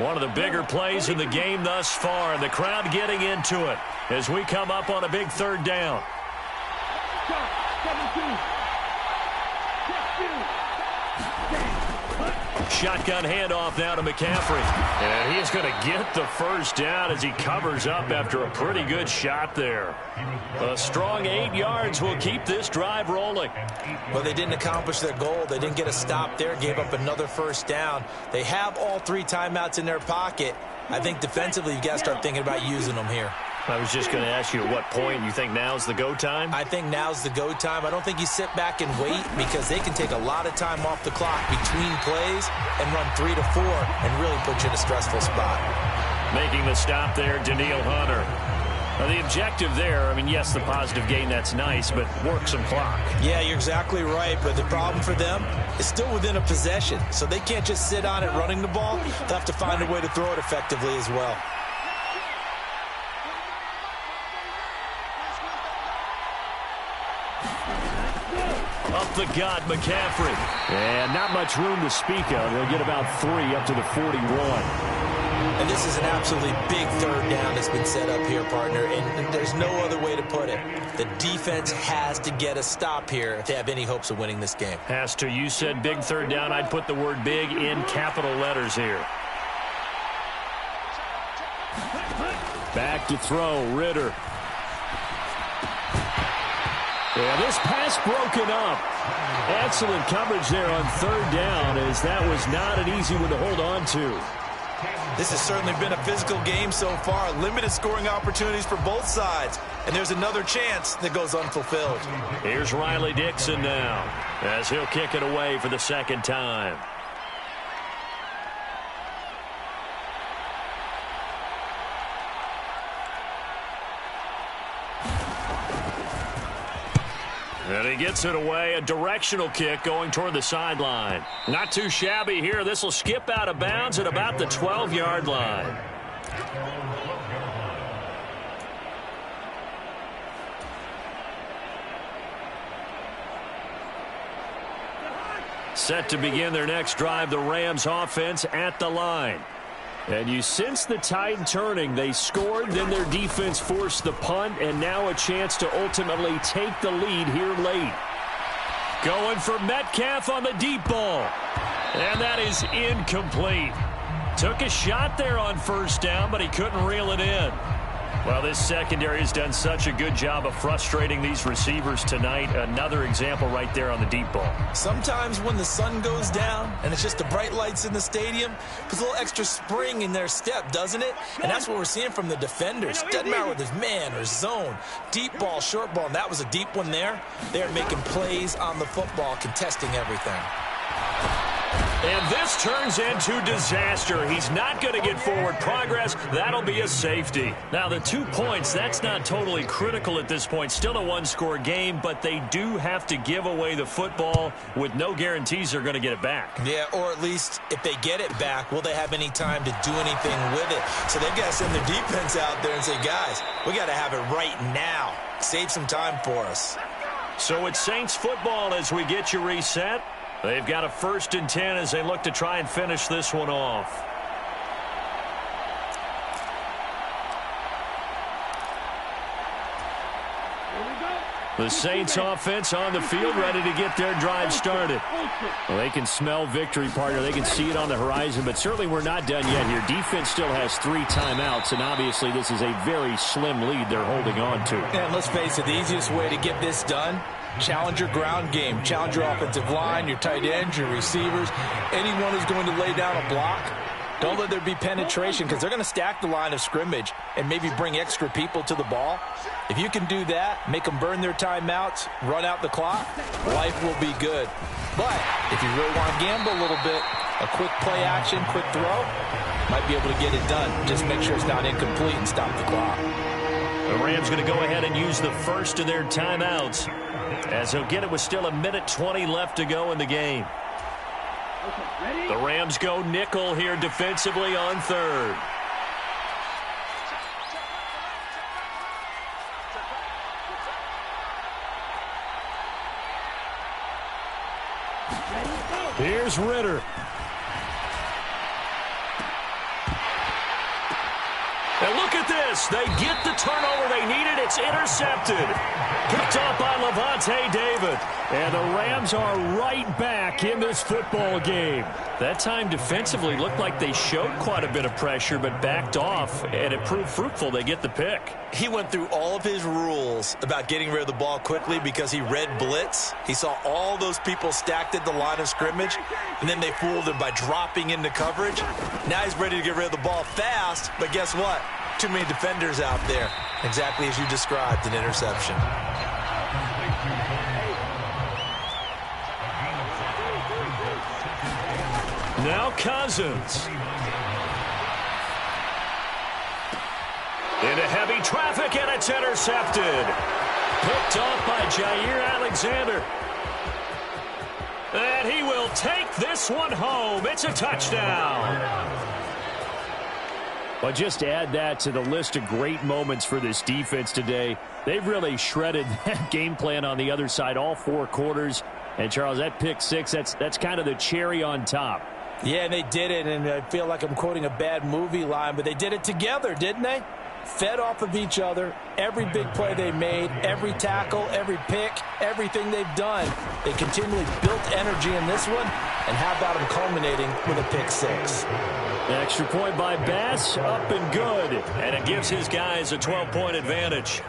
One of the bigger plays in the game thus far, and the crowd getting into it as we come up on a big third down. Shotgun handoff now to McCaffrey. And he is going to get the first down as he covers up after a pretty good shot there. A strong 8 yards will keep this drive rolling. Well, they didn't accomplish their goal. They didn't get a stop there, gave up another first down. They have all 3 timeouts in their pocket. I think defensively you've got to start thinking about using them here. I was just going to ask you at what point you think now's the go time? I think now's the go time. I don't think you sit back and wait because they can take a lot of time off the clock between plays and run 3 to 4 and really put you in a stressful spot. Making the stop there, Danielle Hunter. Now, the objective there, I mean, yes, the positive gain, that's nice, but work some clock. Yeah, you're exactly right, but the problem for them is still within a possession, so they can't just sit on it running the ball. They'll have to find a way to throw it effectively as well. Up the gut, McCaffrey. And not much room to speak of. They'll get about 3 up to the 41. And this is an absolutely big third down that's been set up here, partner, and there's no other way to put it. The defense has to get a stop here if they have any hopes of winning this game. Has to. You said big third down. I'd put the word big in capital letters here. Back to throw, Ritter. Yeah, this pass broken up. Excellent coverage there on third down, as that was not an easy one to hold on to. This has certainly been a physical game so far. Limited scoring opportunities for both sides. And there's another chance that goes unfulfilled. Here's Riley Dixon now, as he'll kick it away for the second time. And he gets it away, a directional kick going toward the sideline. Not too shabby here. This will skip out of bounds at about the 12-yard line. Set to begin their next drive, the Rams offense at the line. And you sense the tide turning. They scored, then their defense forced the punt, and now a chance to ultimately take the lead here late. Going for Metcalf on the deep ball. And that is incomplete. Took a shot there on first down, but he couldn't reel it in. Well, this secondary has done such a good job of frustrating these receivers tonight. Another example right there on the deep ball. Sometimes when the sun goes down and it's just the bright lights in the stadium, puts a little extra spring in their step, doesn't it? And that's what we're seeing from the defenders. Doesn't matter whether it's man or zone, deep ball, short ball, and that was a deep one there. They're making plays on the football, contesting everything. And this turns into disaster. He's not going to get forward progress. That'll be a safety. Now, the 2 points, that's not totally critical at this point. Still a one-score game, but they do have to give away the football with no guarantees they're going to get it back. Yeah, or at least if they get it back, will they have any time to do anything with it? So they've got to send their defense out there and say, guys, we got to have it right now. Save some time for us. So it's Saints football as we get you reset. They've got a 1st and 10 as they look to try and finish this one off. The Saints offense on the field ready to get their drive started. Well, they can smell victory, partner. They can see it on the horizon, but certainly we're not done yet here. Defense still has 3 timeouts, and obviously this is a very slim lead they're holding on to. And let's face it, the easiest way to get this done, challenge your ground game. Challenge your offensive line, your tight ends, your receivers. Anyone who's going to lay down a block, don't let there be penetration because they're going to stack the line of scrimmage and maybe bring extra people to the ball. If you can do that, make them burn their timeouts, run out the clock, life will be good. But if you really want to gamble a little bit, a quick play action, quick throw, might be able to get it done. Just make sure it's not incomplete and stop the clock. The Rams going to go ahead and use the first of their timeouts as they'll get it with still 1:20 left to go in the game. The Rams go nickel here defensively on 3rd. Here's Ritter. And look at this. They get the turnover they needed. It's intercepted. Picked off by Levante David. And the Rams are right back in this football game. That time defensively looked like they showed quite a bit of pressure but backed off, and it proved fruitful. They get the pick. He went through all of his rules about getting rid of the ball quickly because he read blitz. He saw all those people stacked at the line of scrimmage, and then they fooled him by dropping into coverage. Now he's ready to get rid of the ball fast, but guess what? Too many defenders out there. Exactly as you described, an interception. Now Cousins. Into heavy traffic, and it's intercepted. Picked off by Jair Alexander. And he will take this one home. It's a touchdown. Well, just add that to the list of great moments for this defense today. They've really shredded that game plan on the other side all 4 quarters. And, Charles, that pick 6, that's kind of the cherry on top. Yeah, they did it, and I feel like I'm quoting a bad movie line, but they did it together, didn't they? Fed off of each other, every big play they made, every tackle, every pick, everything they've done. They continually built energy in this one, and how about them culminating with a pick 6? Extra point by Bass, up and good, and it gives his guys a 12-point advantage.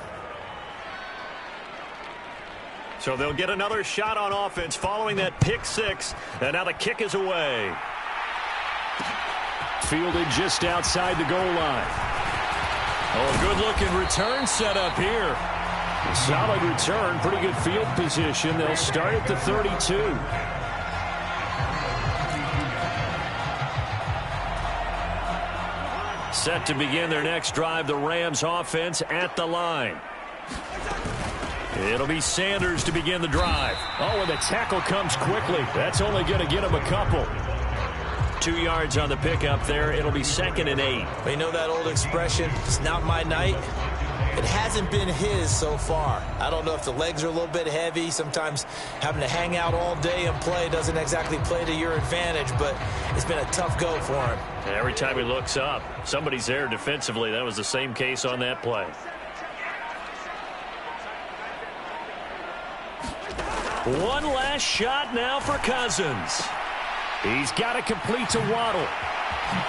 So they'll get another shot on offense following that pick 6, and now the kick is away. Fielded just outside the goal line. Oh, a good-looking return set up here. Solid return, pretty good field position. They'll start at the 32. Set to begin their next drive, the Rams offense at the line. It'll be Sanders to begin the drive. Oh, and the tackle comes quickly. That's only going to get him a couple. 2 yards on the pickup there. It'll be 2nd and 8. But you know that old expression, it's not my night? It hasn't been his so far. I don't know if the legs are a little bit heavy. Sometimes having to hang out all day and play doesn't exactly play to your advantage, but it's been a tough go for him. And every time he looks up, somebody's there defensively. That was the same case on that play. One last shot now for Cousins. He's got to complete to Waddle.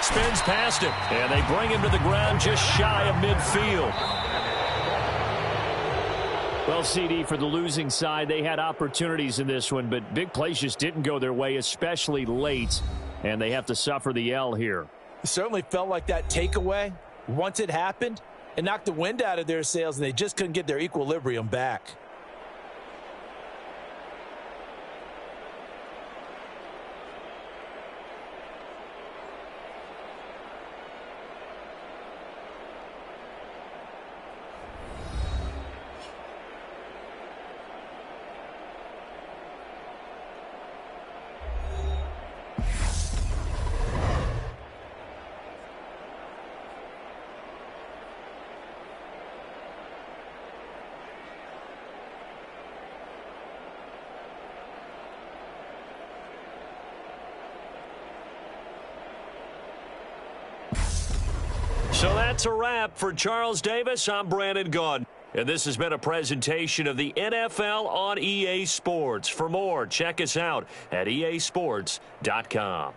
Spins past him, and they bring him to the ground just shy of midfield. Well, CD, for the losing side, they had opportunities in this one, but big plays just didn't go their way, especially late, and they have to suffer the L here. It certainly felt like that takeaway, once it happened, it knocked the wind out of their sails, and they just couldn't get their equilibrium back. So that's a wrap for Charles Davis. I'm Brandon Gaudin. And this has been a presentation of the NFL on EA Sports. For more, check us out at easports.com.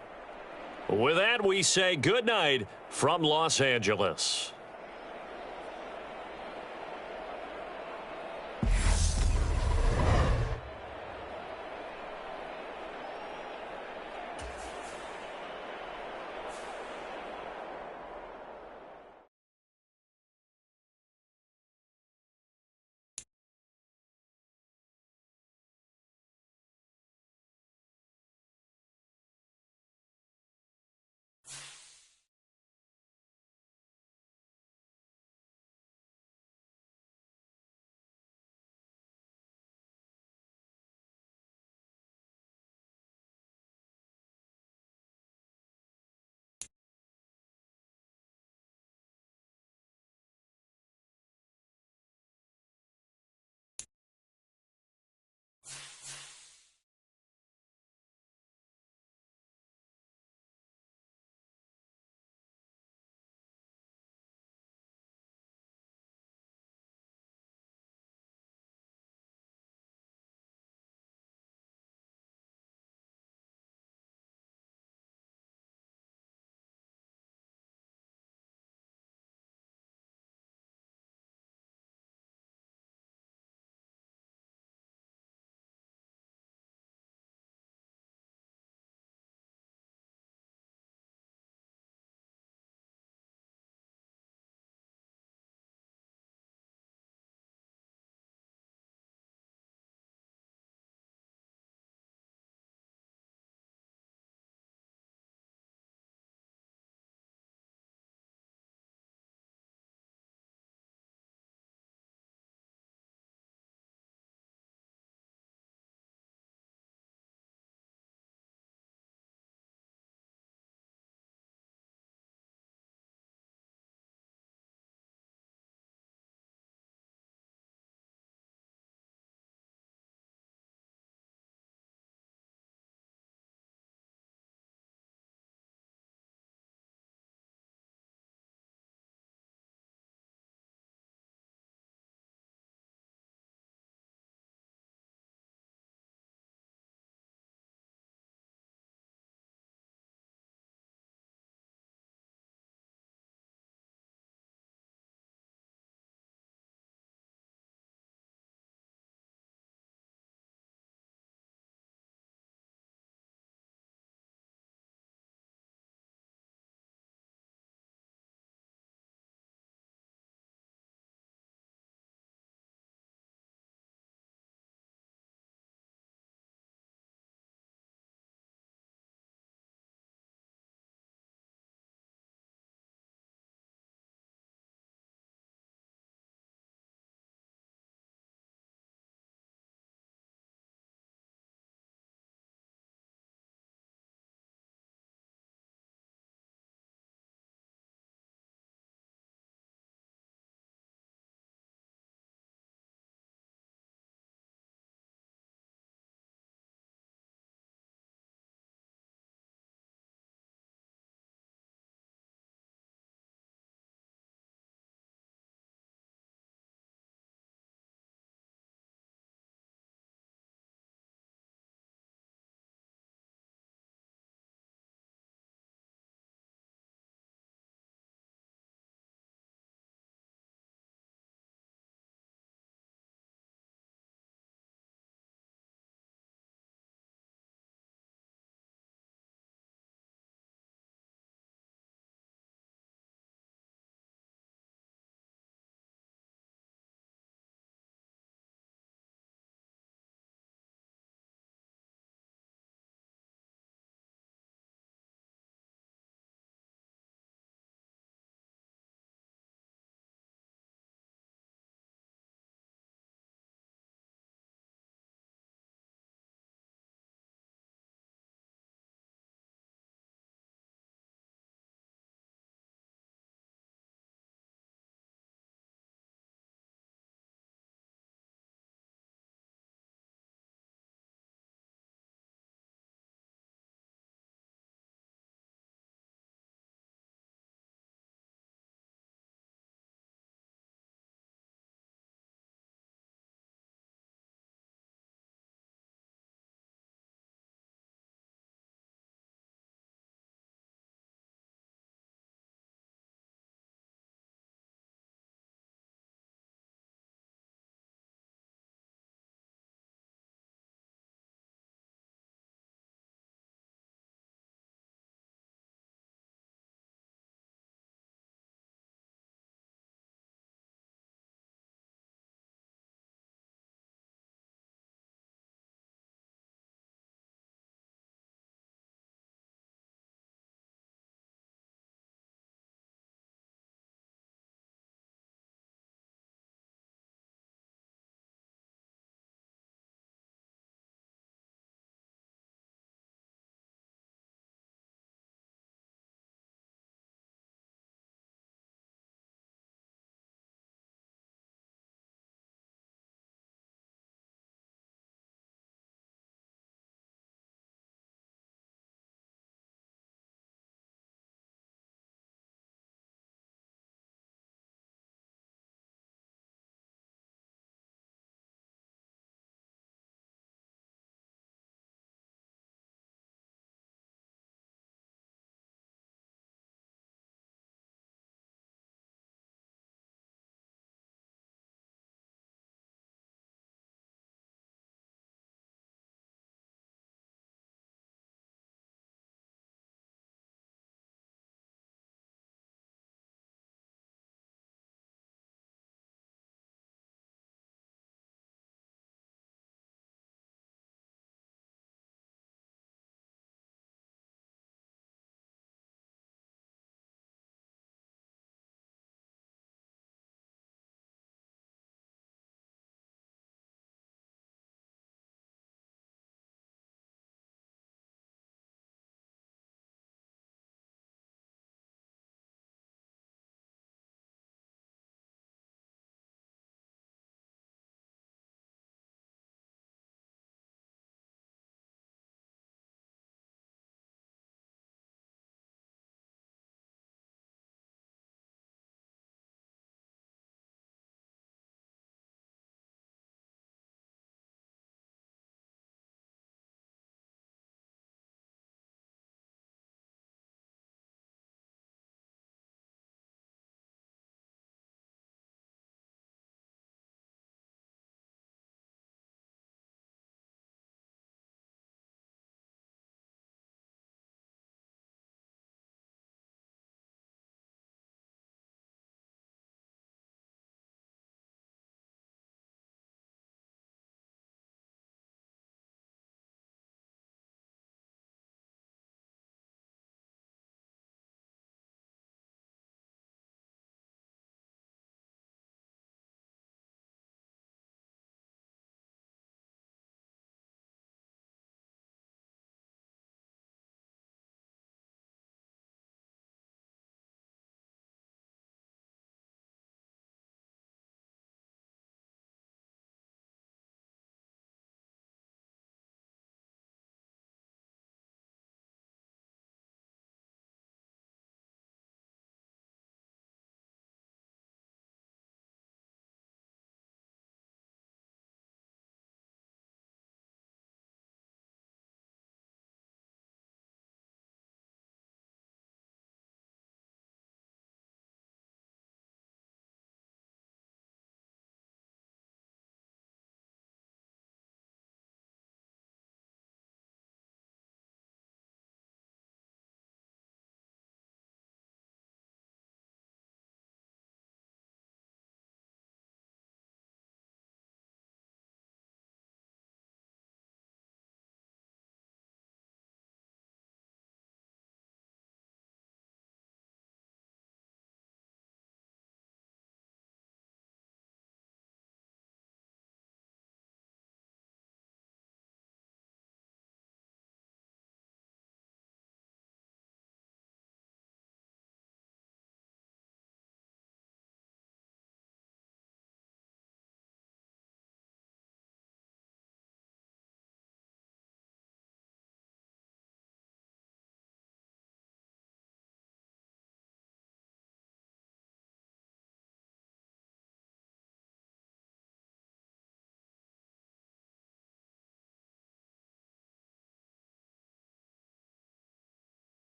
With that, we say good night from Los Angeles.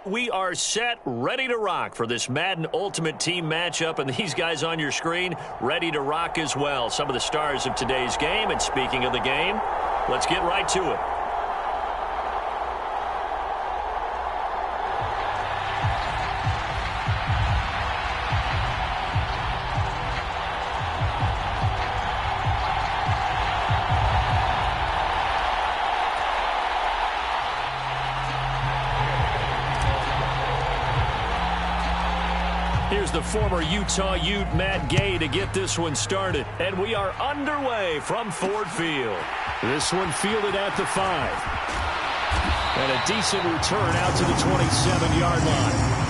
we are set, ready to rock for this Madden Ultimate Team matchup, and these guys on your screen ready to rock as well. Some of the stars of today's game, and speaking of the game, let's get right to it. Here's the former Utah Ute, Matt Gay, to get this one started. And we are underway from Ford Field. This one fielded at the 5. And a decent return out to the 27-yard line.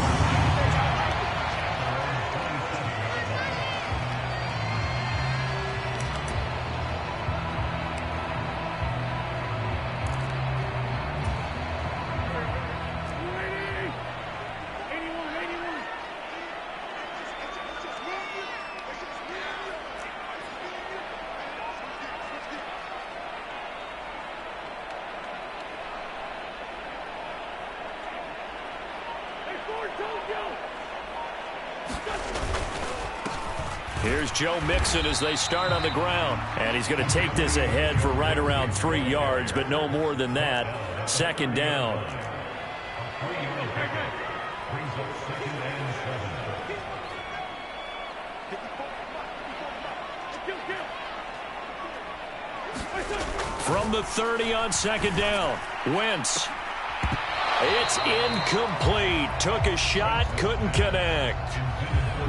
Here's Joe Mixon as they start on the ground. And he's going to take this ahead for right around 3 yards, but no more than that. Second down. From the 30 on second down, Wentz. It's incomplete. Took a shot, couldn't connect.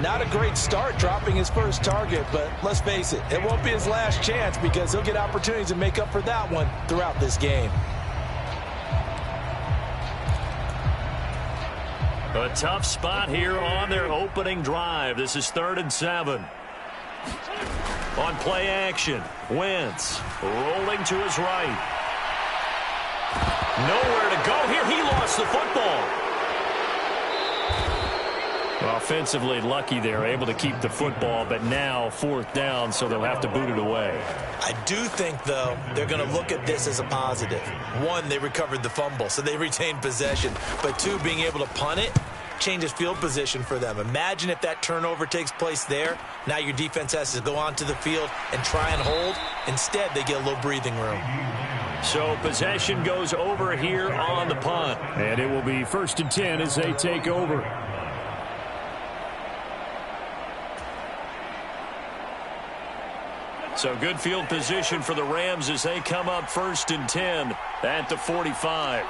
Not a great start dropping his first target, but let's face it, it won't be his last chance because he'll get opportunities to make up for that one throughout this game. A tough spot here on their opening drive. This is 3rd and 7. On play action, Wentz rolling to his right. Nowhere to go here. He lost the football. Offensively lucky they're able to keep the football, but now 4th down, so they'll have to boot it away. I do think, though, they're going to look at this as a positive. 1, they recovered the fumble, so they retained possession. But 2, being able to punt it changes field position for them. Imagine if that turnover takes place there. Now your defense has to go onto the field and try and hold. Instead, they get a little breathing room. So possession goes over here on the punt. And it will be 1st and 10 as they take over. So good field position for the Rams as they come up 1st and 10 at the 45.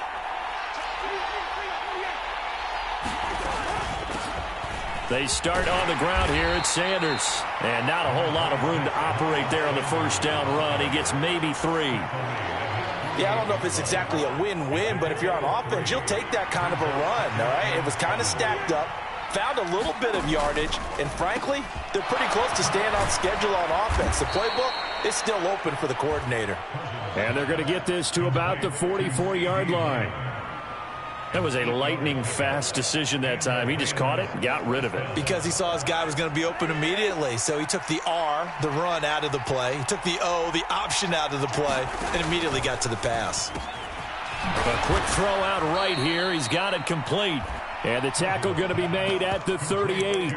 They start on the ground here at Sanders. And not a whole lot of room to operate there on the 1st down run. He gets maybe 3. Yeah, I don't know if it's exactly a win-win, but if you're on offense, you'll take that kind of a run, all right? It was kind of stacked up. Found a little bit of yardage, and frankly, they're pretty close to staying on schedule on offense. The playbook is still open for the coordinator. And they're going to get this to about the 44-yard line. That was a lightning-fast decision that time. He just caught it and got rid of it. Because he saw his guy was going to be open immediately, so he took the R, the run, out of the play. He took the O, the option, out of the play, and immediately got to the pass. A quick throw out right here. He's got it complete. And the tackle going to be made at the 38.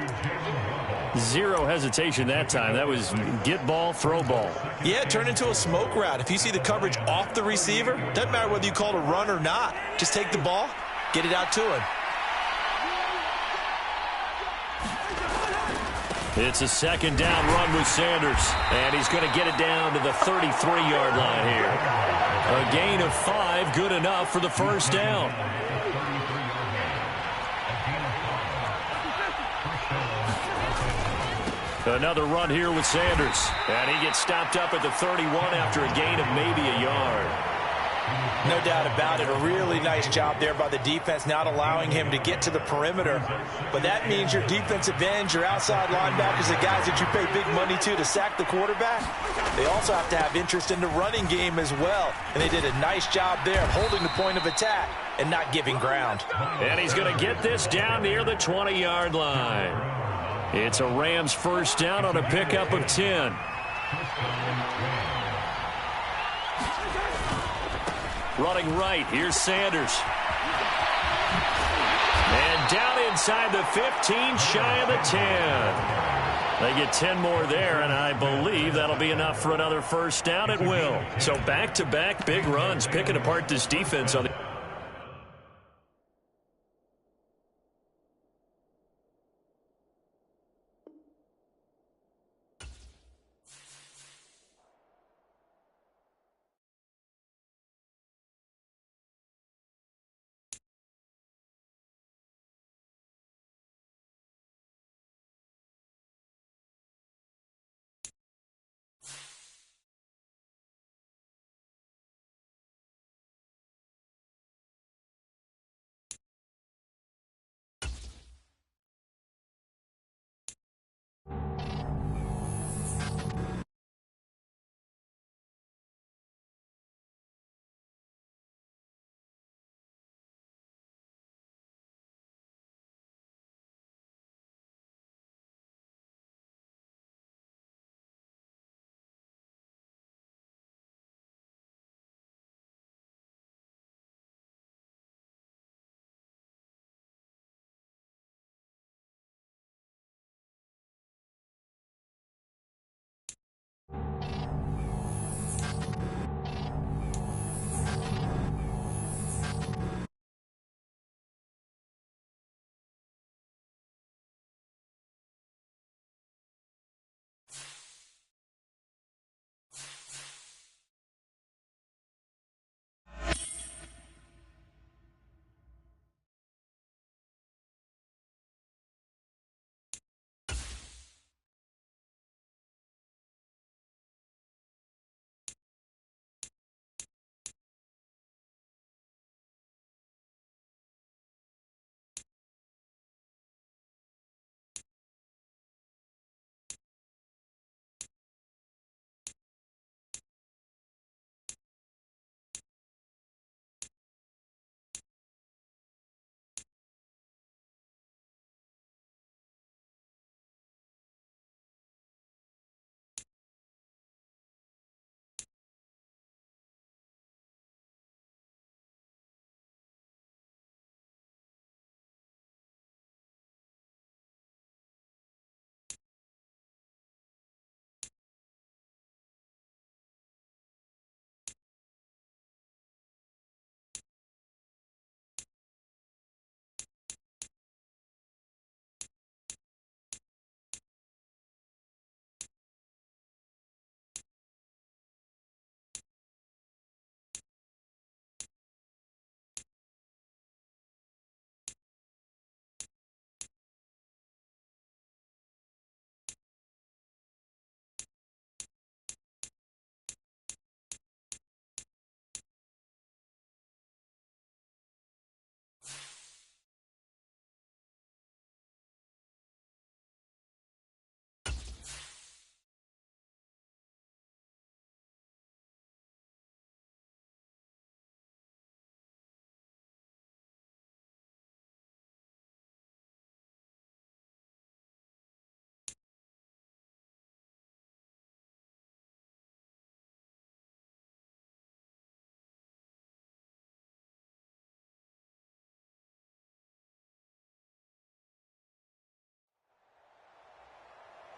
Zero hesitation that time. That was get ball, throw ball. Yeah, turn into a smoke route. If you see the coverage off the receiver, doesn't matter whether you call it a run or not. Just take the ball, get it out to him. It's a 2nd down run with Sanders. And he's going to get it down to the 33-yard line here. A gain of 5, good enough for the 1st down. Another run here with Sanders. And he gets stopped up at the 31 after a gain of maybe a yard. No doubt about it. A really nice job there by the defense, not allowing him to get to the perimeter. But that means your defensive ends, your outside linebackers, the guys that you pay big money to sack the quarterback, they also have to have interest in the running game as well. And they did a nice job there of holding the point of attack and not giving ground. And he's going to get this down near the 20-yard line. It's a Rams 1st down on a pickup of 10. Running right, here's Sanders. And down inside the 15, shy of the 10. They get 10 more there, and I believe that'll be enough for another first down at will. So back-to-back big runs, picking apart this defense on the...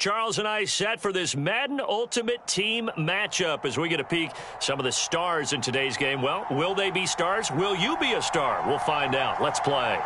Charles and I set for this Madden Ultimate Team matchup as we get a peek some of the stars in today's game. Well, will they be stars? Will you be a star? We'll find out. Let's play.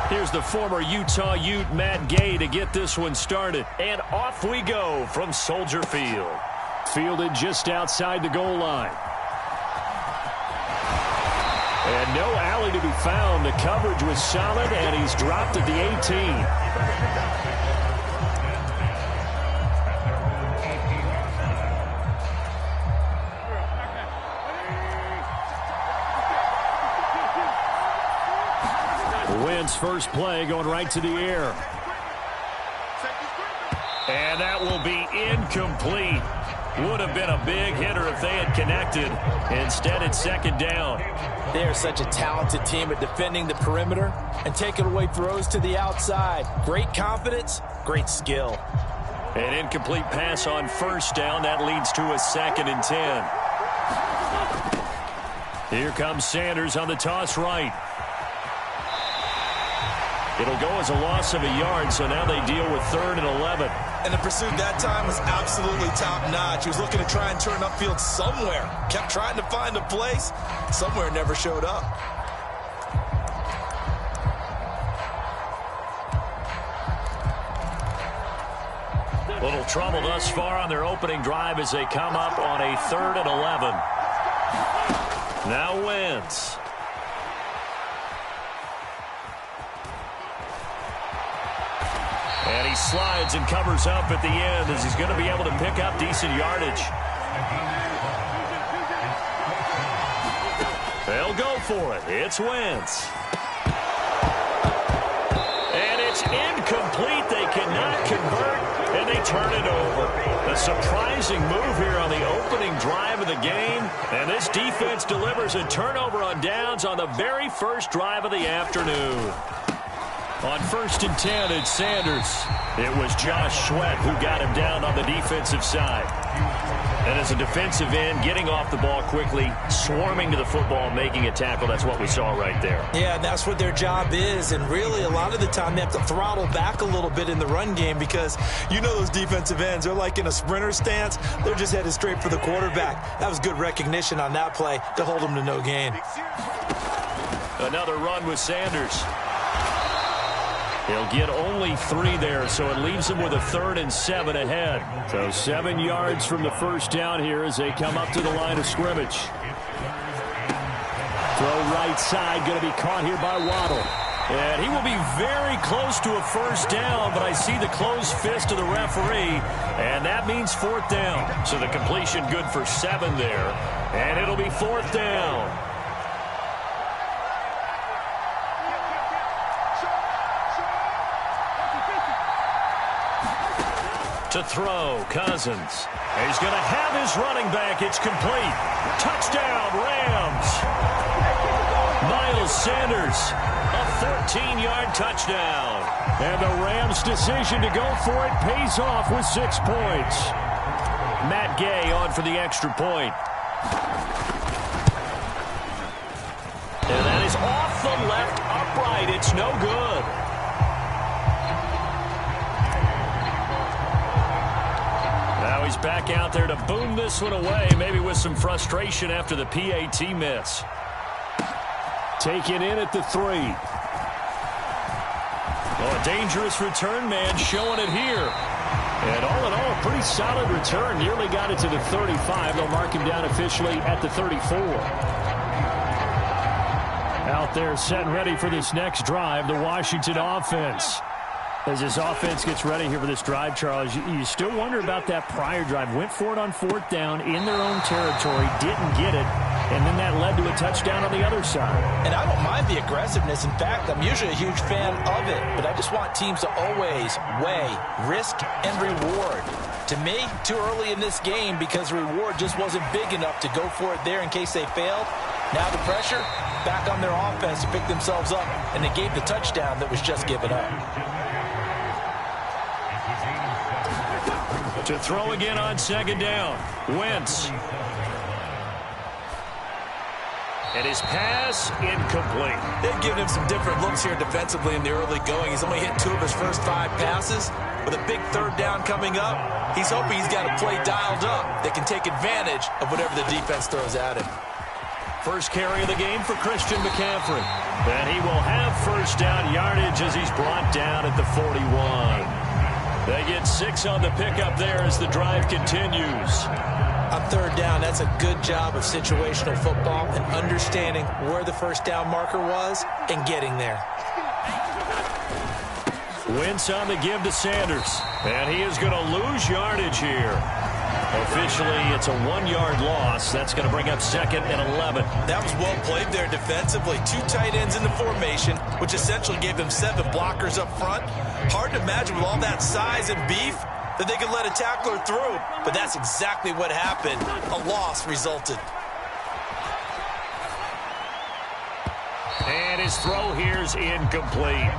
Here's the former Utah Ute, Matt Gay, to get this one started. And off we go from Soldier Field. Fielded just outside the goal line. And no alley to be found. The coverage was solid, and he's dropped at the 18. Wins first play, going right to the air. And that will be incomplete. Would have been a big hitter if they had connected. Instead, it's second down. They are such a talented team at defending the perimeter and taking away throws to the outside. Great confidence, great skill. An incomplete pass on first down. That leads to a 2nd and 10. Here comes Sanders on the toss right. It'll go as a loss of a yard, so now they deal with 3rd and 11. And the pursuit that time was absolutely top-notch. He was looking to try and turn upfield somewhere. Kept trying to find a place. Somewhere never showed up. Little trouble thus far on their opening drive as they come up on a 3rd and 11. Now Wentz. And he slides and covers up at the end as he's going to be able to pick up decent yardage. They'll go for it. It's Wentz. And it's incomplete. They cannot convert, and they turn it over. A surprising move here on the opening drive of the game. And this defense delivers a turnover on downs on the very first drive of the afternoon. On 1st and 10, it's Sanders. It was Josh Sweat who got him down on the defensive side. And as a defensive end, getting off the ball quickly, swarming to the football, making a tackle, that's what we saw right there. Yeah, that's what their job is. And really, a lot of the time, they have to throttle back a little bit in the run game because you know those defensive ends, they're like in a sprinter stance. They're just headed straight for the quarterback. That was good recognition on that play to hold them to no gain. Another run with Sanders. He'll get only 3 there, so it leaves him with a 3rd and 7 ahead. So 7 yards from the first down here as they come up to the line of scrimmage. Throw right side, going to be caught here by Waddle. And he will be very close to a first down, but I see the closed fist of the referee, and that means 4th down. So the completion good for 7 there, and it'll be 4th down. To throw, Cousins. He's going to have his running back. It's complete. Touchdown, Rams. Miles Sanders, a 14-yard touchdown. And the Rams' decision to go for it pays off with 6 points. Matt Gay on for the extra point. And that is off the left upright. It's no good. Now he's back out there to boom this one away, maybe with some frustration after the PAT miss. Taken in at the 3. Oh, a dangerous return man showing it here. And all in all, a pretty solid return. Nearly got it to the 35. They'll mark him down officially at the 34. Out there set and ready for this next drive, the Washington offense. As this offense gets ready here for this drive, Charles, you still wonder about that prior drive. Went for it on 4th down in their own territory, didn't get it, and then that led to a touchdown on the other side. And I don't mind the aggressiveness. In fact, I'm usually a huge fan of it, but I just want teams to always weigh risk and reward. To me, too early in this game because the reward just wasn't big enough to go for it there in case they failed. Now the pressure back on their offense to pick themselves up, and they gave the touchdown that was just given up. To throw again on 2nd down. Wentz. And his pass incomplete. They've given him some different looks here defensively in the early going. He's only hit 2 of his first 5 passes. With a big 3rd down coming up, he's hoping he's got a play dialed up that can take advantage of whatever the defense throws at him. First carry of the game for Christian McCaffrey. And he will have first down yardage as he's brought down at the 41. They get 6 on the pickup there as the drive continues. On 3rd down, that's a good job of situational football and understanding where the first down marker was and getting there. Wentz on the give to Sanders. And he is going to lose yardage here. Officially, it's a 1-yard loss. That's going to bring up 2nd and 11. That was well played there defensively. 2 tight ends in the formation, which essentially gave them 7 blockers up front. Hard to imagine with all that size and beef, that they could let a tackler through, but that's exactly what happened. A loss resulted. And his throw here's incomplete.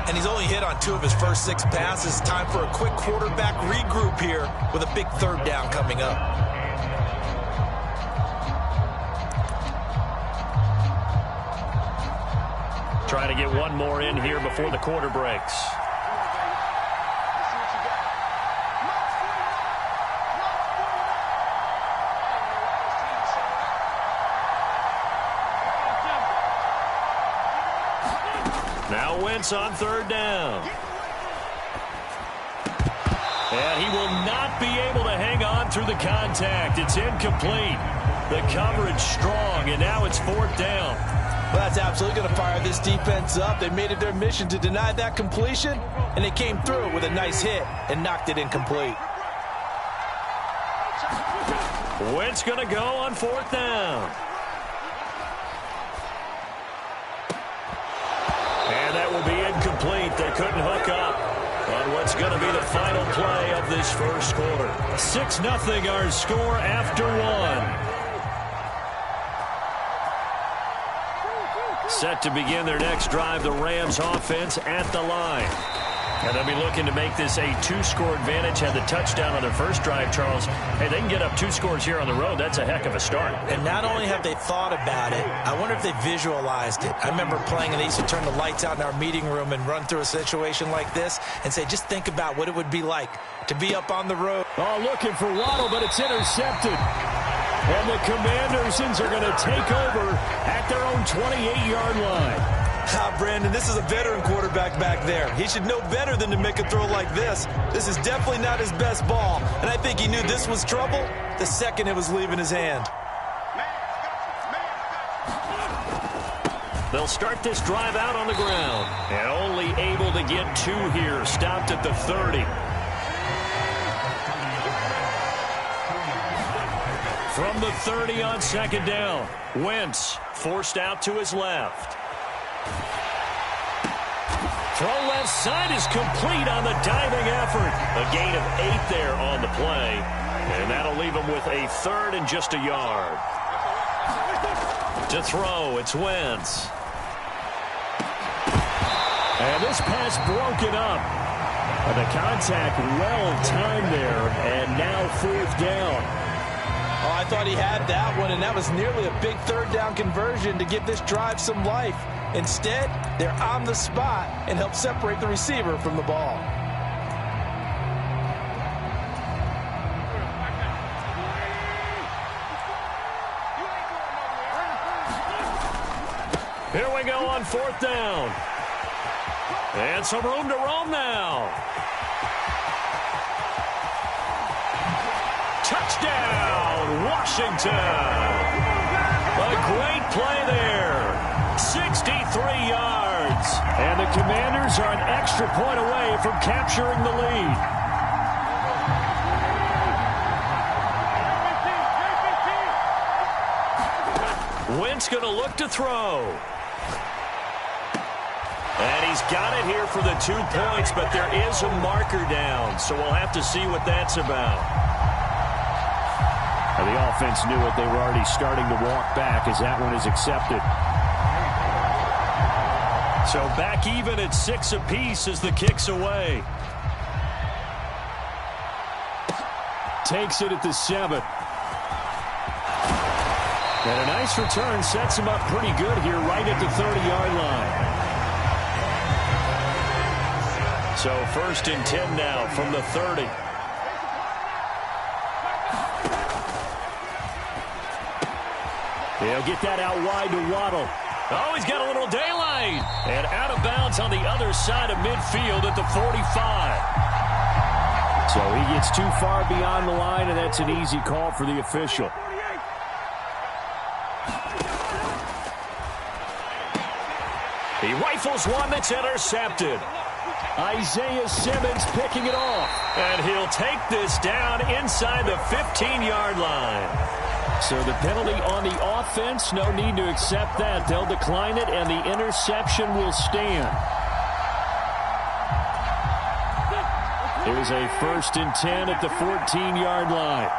And he's only hit on 2 of his first 6 passes. Time for a quick quarterback regroup here with a big 3rd down coming up. Trying to get one more in here before the quarter breaks. Now Wentz on 3rd down. And he will not be able to hang on through the contact. It's incomplete. The coverage strong, and now it's 4th down. Well, that's absolutely going to fire this defense up. They made it their mission to deny that completion, and they came through with a nice hit and knocked it incomplete. Wentz going to go on 4th down. And that will be incomplete. They couldn't hook up on what's going to be the final play of this first quarter. 6-0 our score after 1. Set to begin their next drive, the Rams offense at the line. And they'll be looking to make this a 2-score advantage. Had the touchdown on their first drive, Charles. Hey, they can get up 2 scores here on the road. That's a heck of a start. And not only have they thought about it, I wonder if they visualized it. I remember playing, and they used to turn the lights out in our meeting room and run through a situation like this and say, just think about what it would be like to be up on the road. Oh, looking for Waddle, but it's intercepted. And the Commanders are going to take over at their own 28-yard line. Brandon, this is a veteran quarterback back there. He should know better than to make a throw like this. This is definitely not his best ball, and I think he knew this was trouble the second it was leaving his hand. They'll start this drive out on the ground, and only able to get 2 here. Stopped at the 30. From the 30 on 2nd down, Wentz forced out to his left. Throw left side is complete on the diving effort. A gain of 8 there on the play, and that'll leave him with a 3rd and just a yard. To throw, it's Wentz. And this pass broken up. And the contact well timed there, and now 4th down. Oh, I thought he had that one, and that was nearly a big 3rd down conversion to give this drive some life. Instead, they're on the spot and help separate the receiver from the ball. Here we go on 4th down. And some room to roam now. Touchdown, Washington. A great play there. 63 yards. And the Commanders are an extra point away from capturing the lead. Wentz going to look to throw. And he's got it here for the 2 points, but there is a marker down, so we'll have to see what that's about. And the offense knew it. They were already starting to walk back as that one is accepted. So back even at 6 apiece as the kick's away. Takes it at the 7. And a nice return sets him up pretty good here right at the 30-yard line. So 1st and 10 now from the 30. They'll get that out wide to Waddle. Oh, he's got a little daylight. And out of bounds on the other side of midfield at the 45. So he gets too far beyond the line, and that's an easy call for the official. He rifles one that's intercepted. Isaiah Simmons picking it off. And he'll take this down inside the 15-yard line. So the penalty on the offense, no need to accept that. They'll decline it, and the interception will stand. Here's a 1st and 10 at the 14-yard line.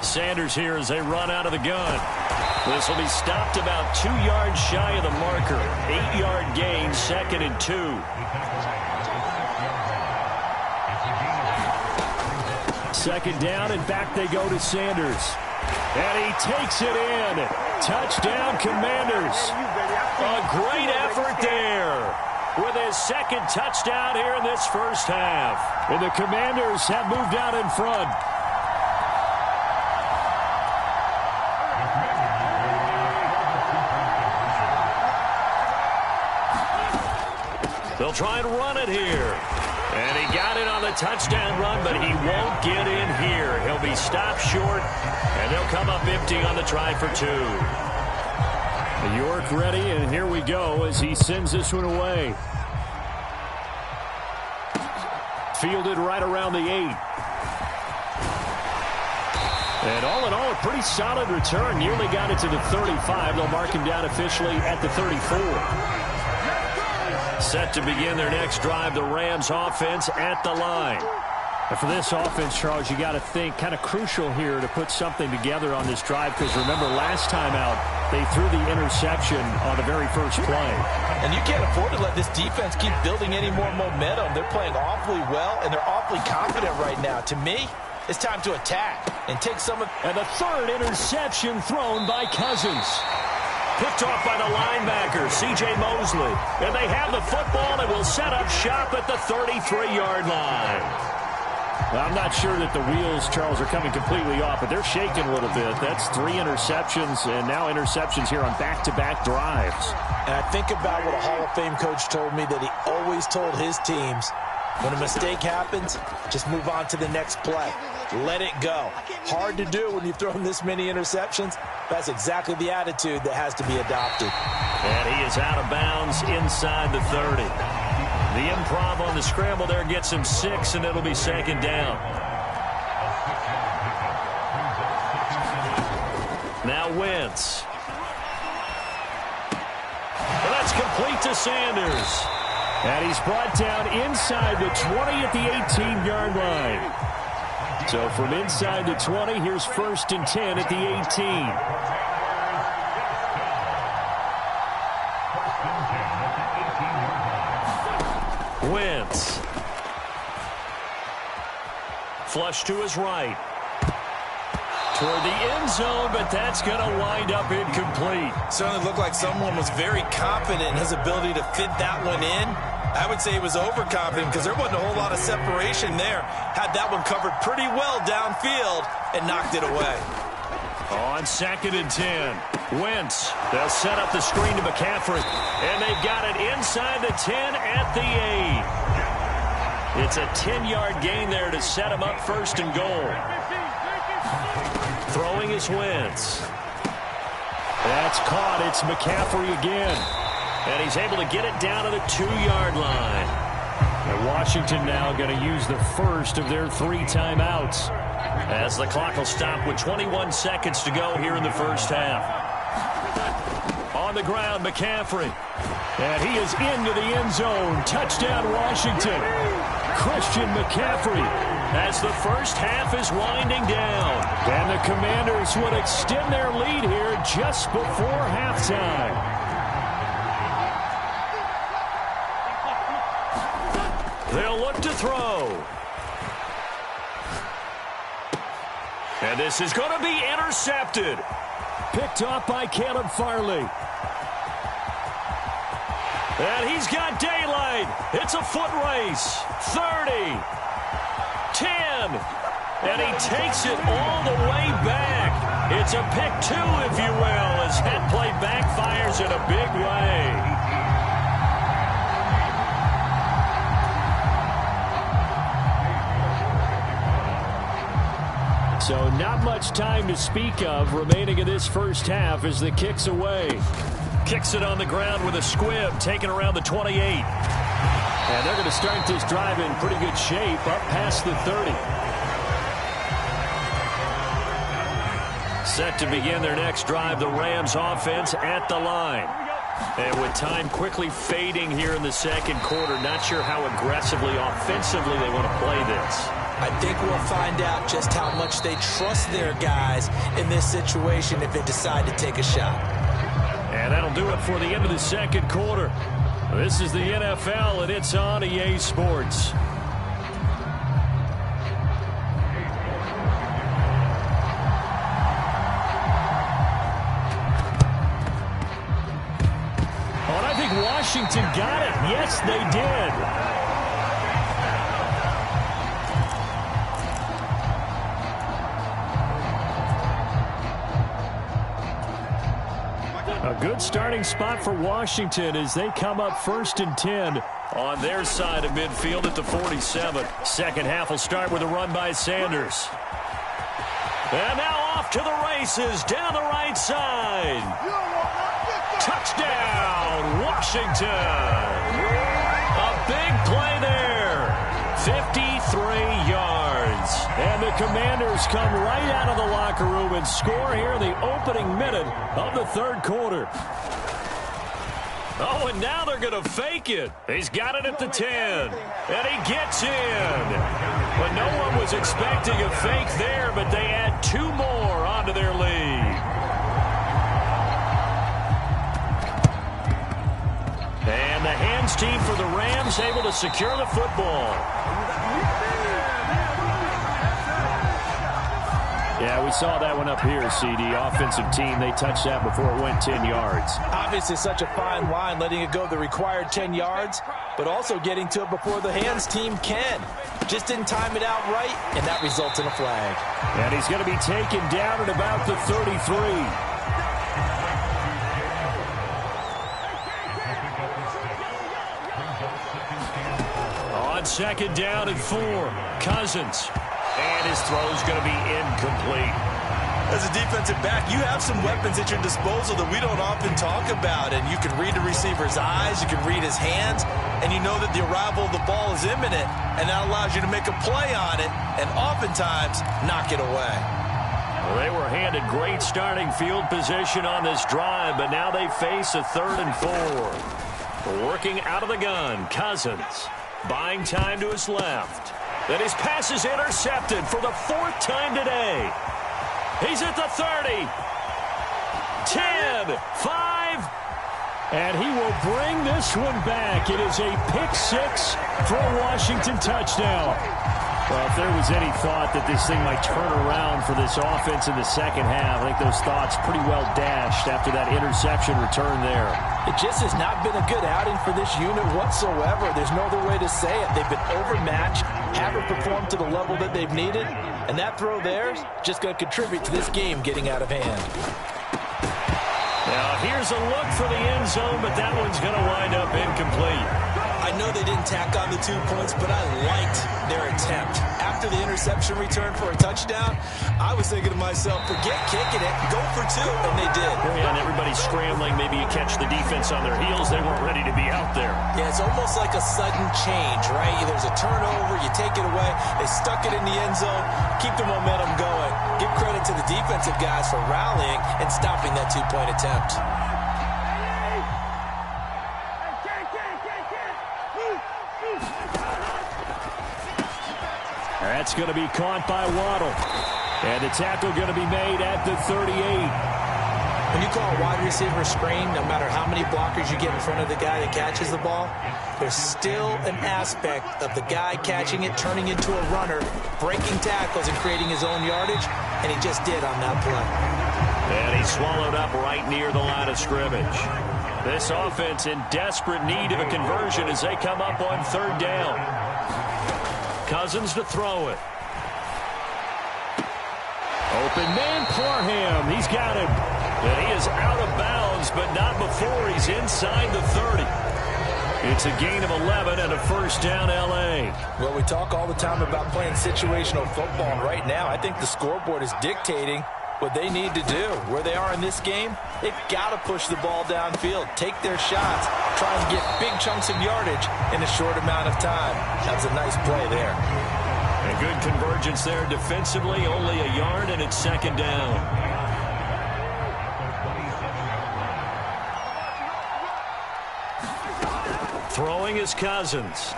Sanders here as they run out of the gun. This will be stopped about 2 yards shy of the marker. 8-yard gain, 2nd and 2. Second down, and back they go to Sanders. And he takes it in. Touchdown, Commanders. A great effort there with his 2nd touchdown here in this first half. And the Commanders have moved out in front. They'll try and run it here. And he got it on the touchdown run, but he won't get in here. He'll be stopped short, and they'll come up empty on the try for 2. York ready, and here we go as he sends this one away. Fielded right around the 8. And all in all, a pretty solid return. Nearly got it to the 35. They'll mark him down officially at the 34. Set to begin their next drive, the Rams offense at the line. And for this offense, Charles, you got to think kind of crucial here to put something together on this drive, because remember last time out, they threw the interception on the very first play. And you can't afford to let this defense keep building any more momentum. They're playing awfully well, and they're awfully confident right now. To me, it's time to attack and take some of... And the 3rd interception thrown by Cousins. Picked off by the linebacker, C.J. Mosley. And they have the football and will set up shop at the 33-yard line. Now, I'm not sure that the wheels, Charles, are coming completely off, but they're shaking a little bit. That's 3 interceptions, and now interceptions here on back-to-back drives. And I think about what a Hall of Fame coach told me that he always told his teams, when a mistake happens, just move on to the next play. Let it go. Hard to do when you've thrown this many interceptions. That's exactly the attitude that has to be adopted. And he is out of bounds inside the 30. The improv on the scramble there gets him 6, and it'll be 2nd down. Now Wentz. And that's complete to Sanders. And he's brought down inside the 20 at the 18-yard line. So from inside the 20, here's 1st and 10 at the 18. Wentz. Flush to his right. Toward the end zone, but that's going to wind up incomplete. Certainly looked like someone was very confident in his ability to fit that one in. I would say he was overconfident because there wasn't a whole lot of separation there. Had that one covered pretty well downfield and knocked it away. On 2nd and 10, Wentz. They'll set up the screen to McCaffrey. And they've got it inside the 10 at the 8. It's a 10-yard gain there to set him up 1st and goal. Throwing is Wentz. That's caught. It's McCaffrey again. And he's able to get it down to the 2-yard line. And Washington now going to use the first of their 3 timeouts, as the clock will stop with 21 seconds to go here in the first half. On the ground, McCaffrey. And he is into the end zone. Touchdown, Washington. Christian McCaffrey, as the first half is winding down. And the Commanders would extend their lead here just before halftime. They'll look to throw. And this is going to be intercepted. Picked off by Caleb Farley. And he's got daylight. It's a foot race. 30. 10. And he takes it all the way back. It's a pick 2, if you will, as that play backfires in a big way. So not much time to speak of remaining in this first half as the kick's away. Kicks it on the ground with a squib, taken around the 28. And they're going to start this drive in pretty good shape, up past the 30. Set to begin their next drive, the Rams offense at the line. And with time quickly fading here in the second quarter, not sure how aggressively, offensively they want to play this. I think we'll find out just how much they trust their guys in this situation if they decide to take a shot. And that'll do it for the end of the second quarter. This is the NFL, and it's on EA Sports. Oh, and I think Washington got it. Yes, they did. A good starting spot for Washington as they come up 1st and 10 on their side of midfield at the 47. Second half will start with a run by Sanders. And now off to the races down the right side. Touchdown, Washington. A big play there. 53 yards. And the Commanders come right out of the locker room and score here in the opening minute of the third quarter. Oh, and now they're going to fake it. He's got it at the 10. And he gets in. But no one was expecting a fake there, but they add 2 more onto their lead. And the hands team for the Rams able to secure the football. Yeah, we saw that one up here, CD. Offensive team, they touched that before it went 10 yards. Obviously, such a fine line, letting it go the required 10 yards, but also getting to it before the hands team can. Just didn't time it out right, and that results in a flag. And he's going to be taken down at about the 33. On second down and 4, Cousins. And his throw's going to be incomplete. As a defensive back, you have some weapons at your disposal that we don't often talk about. And you can read the receiver's eyes, you can read his hands, and you know that the arrival of the ball is imminent. And that allows you to make a play on it and oftentimes knock it away. Well, they were handed great starting field position on this drive, but now they face a 3rd and 4. Working out of the gun, Cousins. Buying time to his left. Then his pass is intercepted for the 4th time today. He's at the 30. 10, 5. And he will bring this one back. It is a pick 6 for a Washington touchdown. Well, if there was any thought that this thing might turn around for this offense in the second half, I think those thoughts pretty well dashed after that interception return there. It just has not been a good outing for this unit whatsoever. There's no other way to say it. They've been overmatched, haven't performed to the level that they've needed, and that throw there is just going to contribute to this game getting out of hand. Now, here's a look for the end zone, but that one's going to wind up incomplete. I know they didn't tack on the 2 points, but I liked their attempt. After the interception return for a touchdown, I was thinking to myself, forget kicking it, go for 2, and they did. Yeah, and everybody's scrambling. Maybe you catch the defense on their heels. They weren't ready to be out there. Yeah, it's almost like a sudden change, right? There's a turnover, you take it away, they stuck it in the end zone, keep the momentum going. Give credit to the defensive guys for rallying and stopping that 2-point attempt. That's going to be caught by Waddle. And the tackle going to be made at the 38. When you call a wide receiver screen, no matter how many blockers you get in front of the guy that catches the ball, there's still an aspect of the guy catching it, turning into a runner, breaking tackles and creating his own yardage, and he just did on that play. And he swallowed up right near the line of scrimmage. This offense in desperate need of a conversion as they come up on 3rd down. Cousins to throw it. Open man, Parham. He's got him. And he is out of bounds, but not before he's inside the 30. It's a gain of 11 and a 1st down, L.A. Well, we talk all the time about playing situational football, and right now I think the scoreboard is dictating what they need to do. Where they are in this game, they've got to push the ball downfield, take their shots, try and get big chunks of yardage in a short amount of time. That's a nice play there. A good convergence there defensively, only a yard, and it's 2nd down. Throwing is Cousins.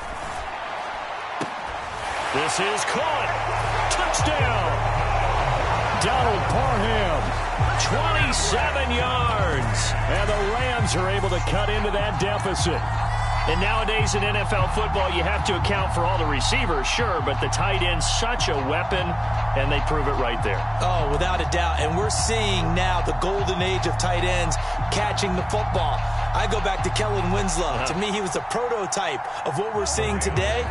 This is caught. Touchdown. Donald Parham, 27 yards. And the Rams are able to cut into that deficit. And nowadays in NFL football, you have to account for all the receivers, sure, but the tight end's such a weapon, and they prove it right there. Oh, without a doubt. And we're seeing now the golden age of tight ends catching the football. I go back to Kellen Winslow. To me, he was a prototype of what we're seeing today.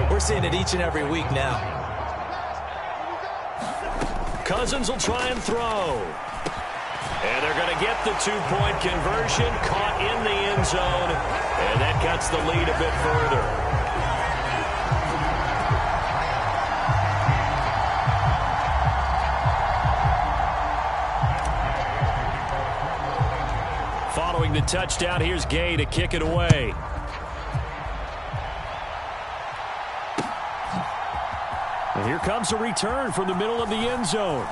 We're seeing it each and every week now. Cousins will try and throw. And they're going to get the two-point conversion, caught in the end zone, and that cuts the lead a bit further. Following the touchdown, here's Gay to kick it away. And here comes a return from the middle of the end zone.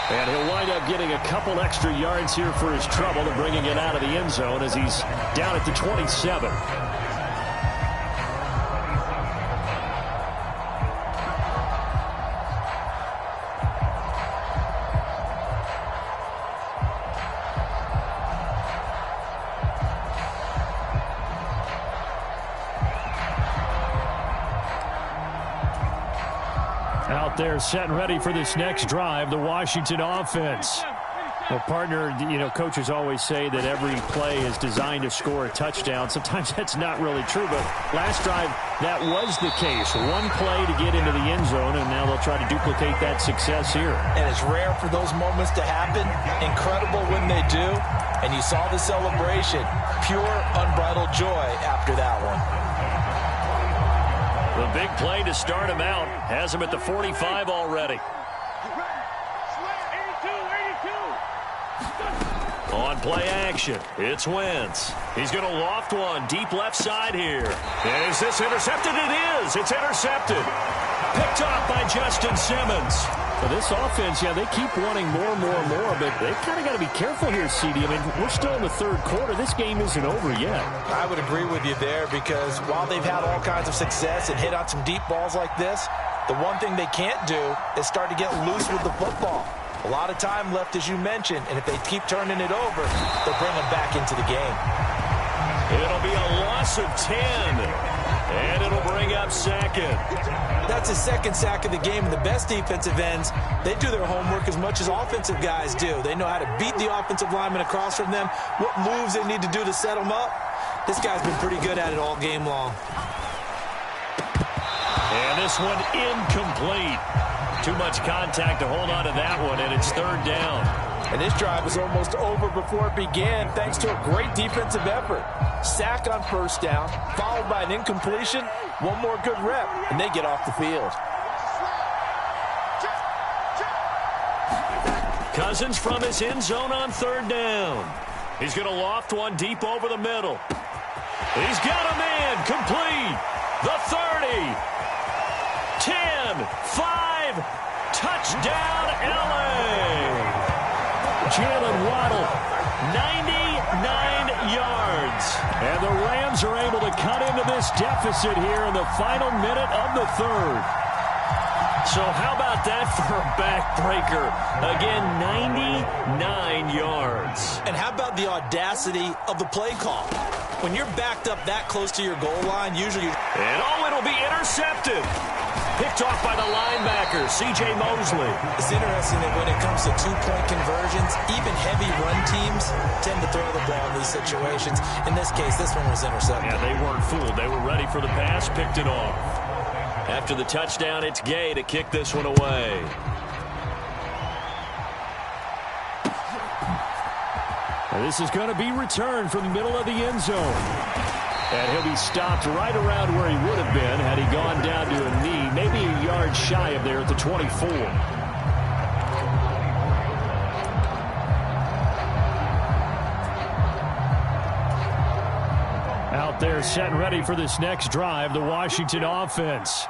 And he'll wind up getting a couple extra yards here for his trouble and bringing it out of the end zone as he's down at the 27. Out there set and ready for this next drive, the Washington offense. Well, partner, coaches always say that every play is designed to score a touchdown. Sometimes that's not really true, but last drive, that was the case. One play to get into the end zone, and now they'll try to duplicate that success here. And it's rare for those moments to happen. Incredible when they do. And you saw the celebration. Pure, unbridled joy after that one. The big play to start him out has him at the 45 already. On play action, it's Wentz. He's going to loft one deep left side here. Is this intercepted? It is. It's intercepted. Picked off by Justin Simmons. But this offense, they keep wanting more, but they've kind of got to be careful here, CD. I mean, we're still in the third quarter. This game isn't over yet. I would agree with you there because while they've had all kinds of success and hit on some deep balls like this, the one thing they can't do is start to get loose with the football. A lot of time left, as you mentioned, and if they keep turning it over, they'll bring them back into the game. It'll be a loss of 10, and it'll bring up second. That's his second sack of the game, and the best defensive ends, they do their homework as much as offensive guys do. They know how to beat the offensive lineman across from them, what moves they need to do to set them up. This guy's been pretty good at it all game long. And this one incomplete. Too much contact to hold on to that one, and it's third down. And this drive was almost over before it began thanks to a great defensive effort. Sack on first down, followed by an incompletion, one more good rep, and they get off the field. Cousins from his end zone on third down. He's going to loft one deep over the middle. He's got a man complete. The 30. 10, 5, touchdown LA. Jalen Waddle, 99 yards. And the Rams are able to cut into this deficit here in the final minute of the third. So how about that for a backbreaker? Again, 99 yards. And how about the audacity of the play call? When you're backed up that close to your goal line, usually... And it'll be intercepted. Picked off by the linebacker, C.J. Mosley. It's interesting that when it comes to two-point conversions, even heavy run teams tend to throw the ball in these situations. In this case, this one was intercepted. Yeah, they weren't fooled. They were ready for the pass, picked it off. After the touchdown, it's Gay to kick this one away. And this is going to be returned from the middle of the end zone. And he'll be stopped right around where he would have been had he gone down to a knee, maybe a yard shy of there at the 24. Out there set and ready for this next drive, the Washington offense.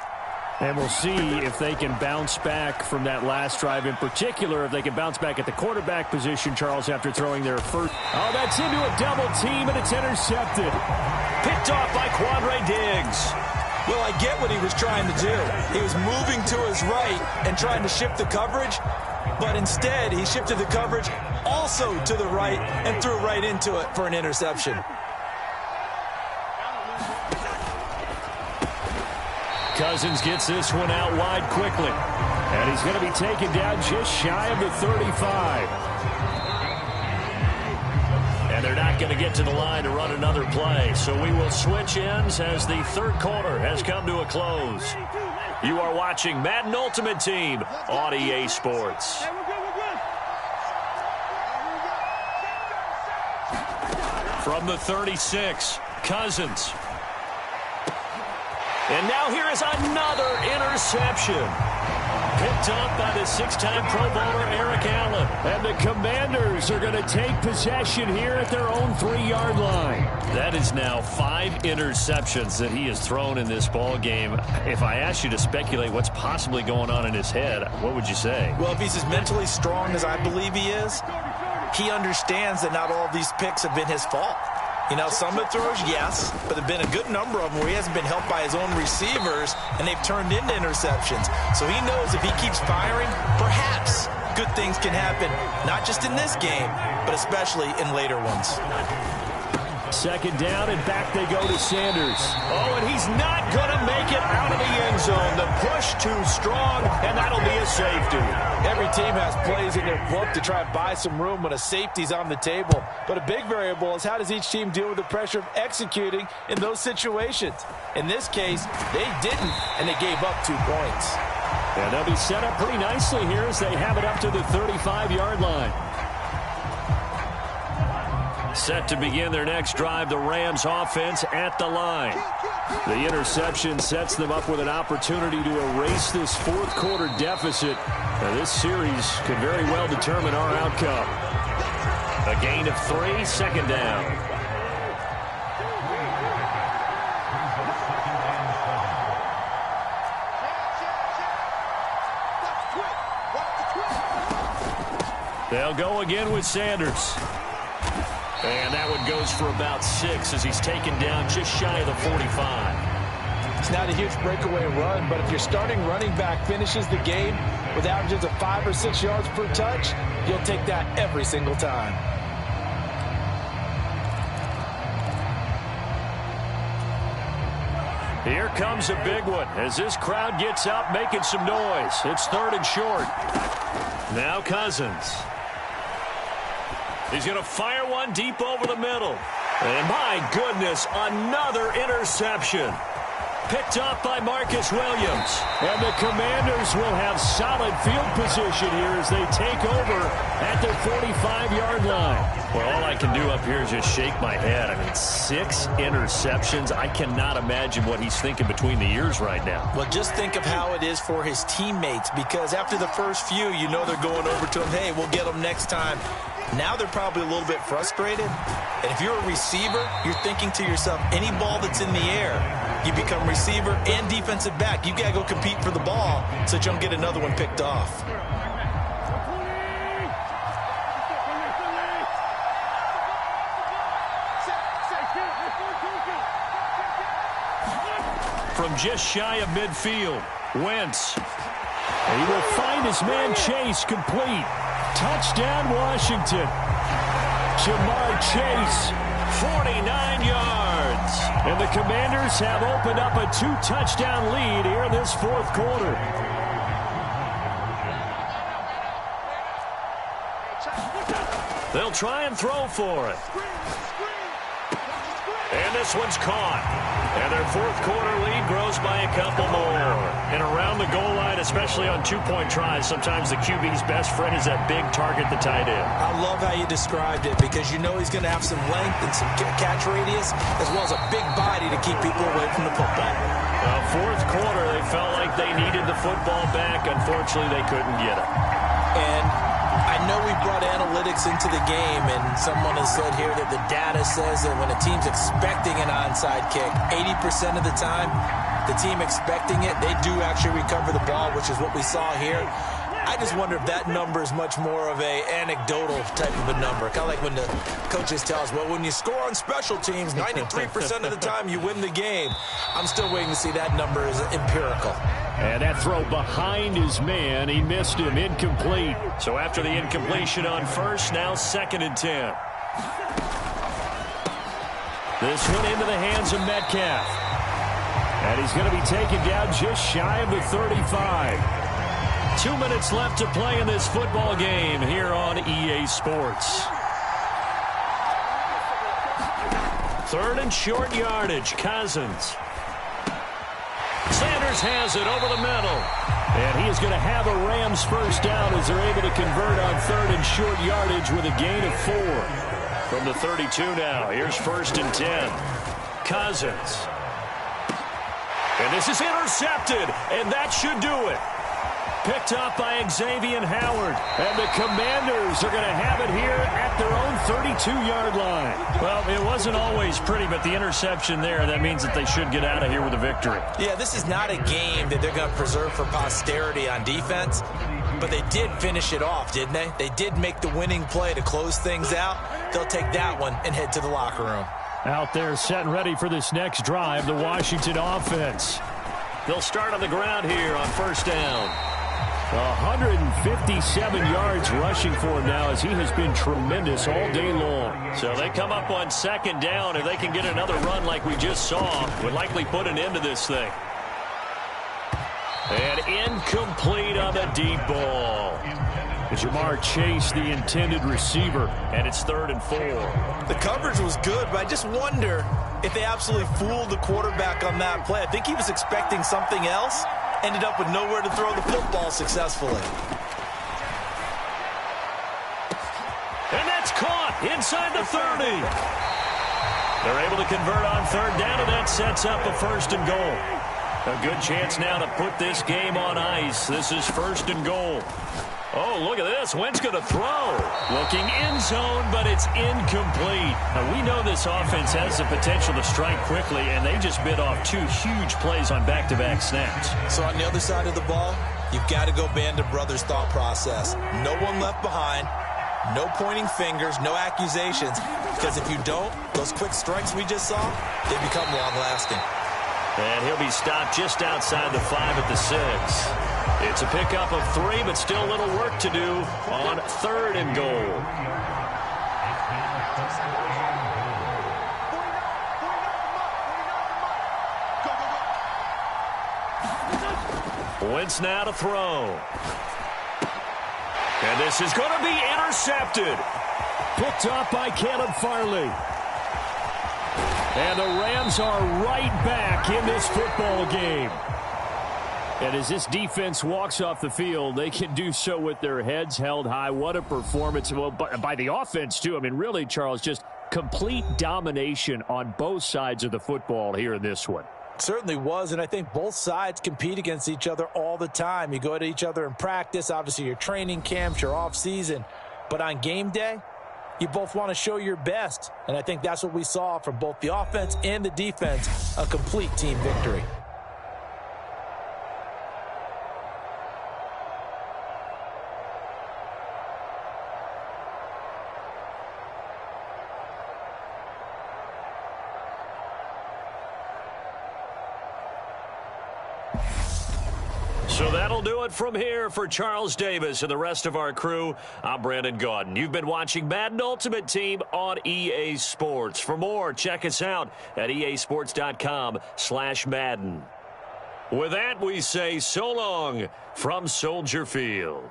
And we'll see if they can bounce back from that last drive in particular, if they can bounce back at the quarterback position, Charles, after throwing their first. Oh, that's into a double team, and it's intercepted. Picked off by Quandre Diggs. Well, I get what he was trying to do. He was moving to his right and trying to shift the coverage, but instead he shifted the coverage also to the right and threw right into it for an interception. Cousins gets this one out wide quickly. And he's going to be taken down just shy of the 35. And they're not going to get to the line to run another play. So we will switch ends as the third quarter has come to a close. You are watching Madden Ultimate Team on EA Sports. From the 36, Cousins. And now here is another interception. Picked up by the six-time Pro Bowler Eric Allen. And the Commanders are going to take possession here at their own 3-yard line. That is now 5 interceptions that he has thrown in this ball game. If I asked you to speculate what's possibly going on in his head, what would you say? Well, if he's as mentally strong as I believe he is, he understands that not all of these picks have been his fault. You know, some of the throws, yes, but there have been a good number of them where he hasn't been helped by his own receivers, and they've turned into interceptions. So he knows if he keeps firing, perhaps good things can happen, not just in this game, but especially in later ones. Second down, and back they go to Sanders. Oh, and he's not going to make it out of the end zone. The push too strong, and that'll be a safety. Every team has plays in their book to try and buy some room when a safety's on the table. But a big variable is how does each team deal with the pressure of executing in those situations. In this case, they didn't, and they gave up 2 points. And they'll be set up pretty nicely here as they have it up to the 35-yard line. Set to begin their next drive, the Rams offense at the line. The interception sets them up with an opportunity to erase this fourth quarter deficit. Now, this series could very well determine our outcome. A gain of 3, second down. They'll go again with Sanders. And that one goes for about 6 as he's taken down just shy of the 45. It's not a huge breakaway run, but if your starting running back finishes the game with averages of 5 or 6 yards per touch, you'll take that every single time. Here comes a big one as this crowd gets up making some noise. It's 3rd and short. Now Cousins. He's going to fire one deep over the middle. And my goodness, another interception. Picked up by Marcus Williams. And the Commanders will have solid field position here as they take over at the 45-yard line. Well, all I can do up here is just shake my head. I mean, 6 interceptions. I cannot imagine what he's thinking between the ears right now. Well, just think of how it is for his teammates, because after the first few, you know they're going over to him, hey, we'll get them next time. Now they're probably a little bit frustrated. And if you're a receiver, you're thinking to yourself, any ball that's in the air, you become receiver and defensive back. You got to go compete for the ball so that you don't get another one picked off. From just shy of midfield, Wentz. And he will find his man Chase complete. Touchdown, Washington. Jamar Chase, 49 yards. And the Commanders have opened up a 2-touchdown lead here in this fourth quarter. They'll try and throw for it. And this one's caught. And their fourth quarter lead grows by a couple more. And around the goal line, especially on 2-point tries, sometimes the QB's best friend is that big target, the tight end. I love how you described it, because you know he's going to have some length and some catch radius, as well as a big body to keep people away from the football. Fourth quarter, they felt like they needed the football back. Unfortunately, they couldn't get it. And I know we brought analytics into the game, and someone has said here that the data says that when a team's expecting an onside kick, 80% of the time, the team expecting it, they do actually recover the ball, which is what we saw here. I just wonder if that number is much more of a anecdotal type of a number. Kind of like when the coaches tell us, well, when you score on special teams, 93% of the time you win the game. I'm still waiting to see that number is empirical. And that throw behind his man, he missed him, incomplete. So after the incompletion on first, now 2nd and 10. This one into the hands of Metcalf. And he's going to be taken down just shy of the 35. 2 minutes left to play in this football game here on EA Sports. 3rd and short yardage, Cousins. Sanders has it over the middle. And he is going to have a Rams first down as they're able to convert on 3rd and short yardage with a gain of 4. From the 32 now, here's 1st and 10. Cousins. And this is intercepted, and that should do it. Picked up by Xavier Howard. And the Commanders are going to have it here at their own 32-yard line. Well, it wasn't always pretty, but the interception there, that means that they should get out of here with a victory. Yeah, this is not a game that they're going to preserve for posterity on defense, but they did finish it off, didn't they? They did make the winning play to close things out. They'll take that one and head to the locker room. Out there set and ready for this next drive, the Washington offense. They'll start on the ground here on 1st down. 157 yards rushing for him now as he has been tremendous all day long. So they come up on 2nd down. If they can get another run like we just saw, would likely put an end to this thing. And incomplete on the deep ball. Jamar Chase, the intended receiver, and it's 3rd and 4. The coverage was good, but I just wonder if they absolutely fooled the quarterback on that play. I think he was expecting something else. Ended up with nowhere to throw the football successfully. And that's caught inside the 30. They're able to convert on 3rd down, and that sets up a 1st and goal. A good chance now to put this game on ice. This is 1st and goal. Oh, look at this. Wentz going to throw. Looking end zone, but it's incomplete. Now, we know this offense has the potential to strike quickly, and they just bit off 2 huge plays on back-to-back snaps. So on the other side of the ball, you've got to go Band of Brothers thought process. No one left behind. No pointing fingers, no accusations. Because if you don't, those quick strikes we just saw, they become long-lasting. And he'll be stopped just outside the 5 at the 6. It's a pickup of 3, but still a little work to do on 3rd and goal. Wentz now to throw. And this is going to be intercepted. Picked off by Caleb Farley. And the Rams are right back in this football game. And as this defense walks off the field, they can do so with their heads held high. What a performance by the offense, too. I mean, really, Charles, just complete domination on both sides of the football here in this one. Certainly was, and I think both sides compete against each other all the time. You go to each other in practice, obviously your training camps, your off-season. But on game day, you both want to show your best. And I think that's what we saw from both the offense and the defense, a complete team victory. So that'll do it from here for Charles Davis and the rest of our crew. I'm Brandon Gaudin. You've been watching Madden Ultimate Team on EA Sports. For more, check us out at easports.com/Madden. With that, we say so long from Soldier Field.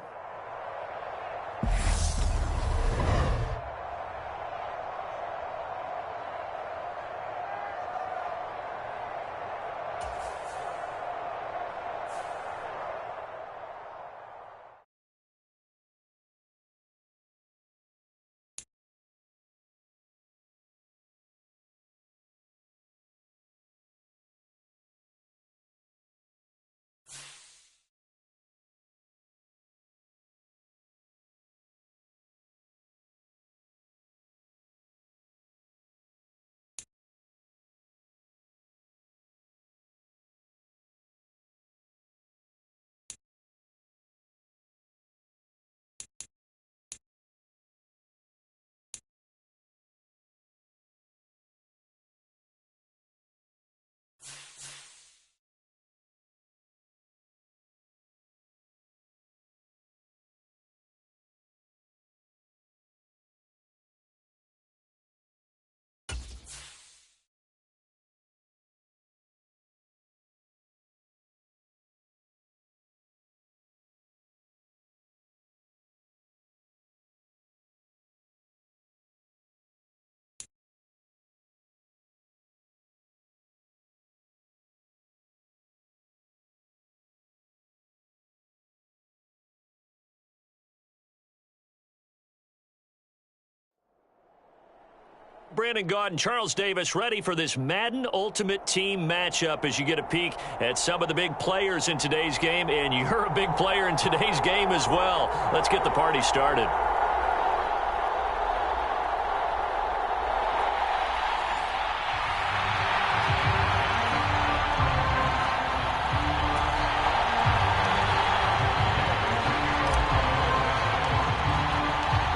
Brandon Gaud and Charles Davis ready for this Madden Ultimate Team matchup as you get a peek at some of the big players in today's game, and you're a big player in today's game as well. Let's get the party started.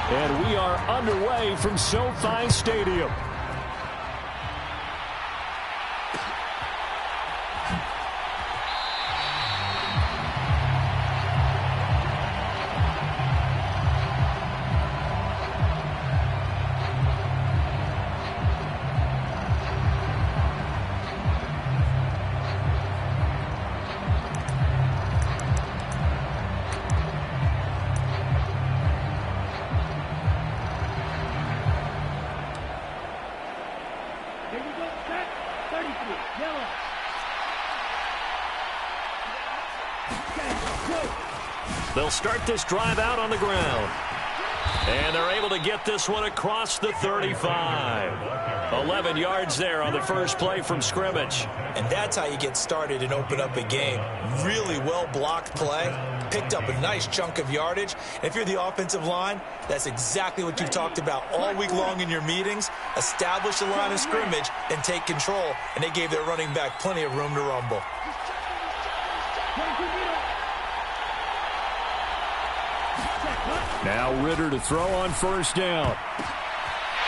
And we are underway from SoFi Stadium. Here we go, set, 33, yellow. They'll start this drive out on the ground. And they're able to get this one across the 35. 11 yards there on the first play from scrimmage. And that's how you get started and open up a game. Really well-blocked play. Picked up a nice chunk of yardage. And if you're the offensive line, that's exactly what you've talked about all week long in your meetings. Establish the line of scrimmage and take control. And they gave their running back plenty of room to rumble. Now Ritter to throw on first down.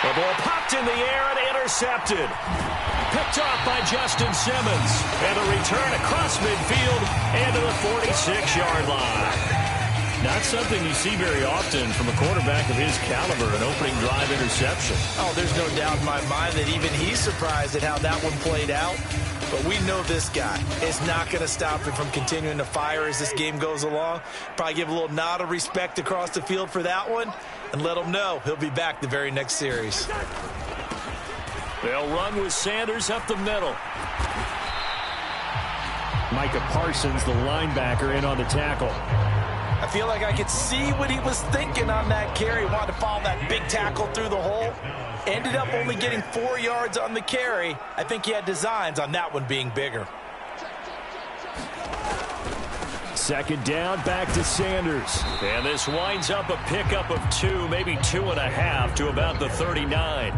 The ball popped in the air and intercepted. Picked off by Justin Simmons. And the return across midfield and to the 46-yard line. Not something you see very often from a quarterback of his caliber, an opening drive interception. Oh, there's no doubt in my mind that even he's surprised at how that one played out. But we know this guy is not going to stop him from continuing to fire as this game goes along. Probably give a little nod of respect across the field for that one and let him know he'll be back the very next series. They'll run with Sanders up the middle. Micah Parsons, the linebacker, in on the tackle. I feel like I could see what he was thinking on that carry. Wanted to follow that big tackle through the hole. Ended up only getting 4 yards on the carry. I think he had designs on that one being bigger. Second down, back to Sanders. And this winds up a pickup of 2, maybe 2.5 to about the 39.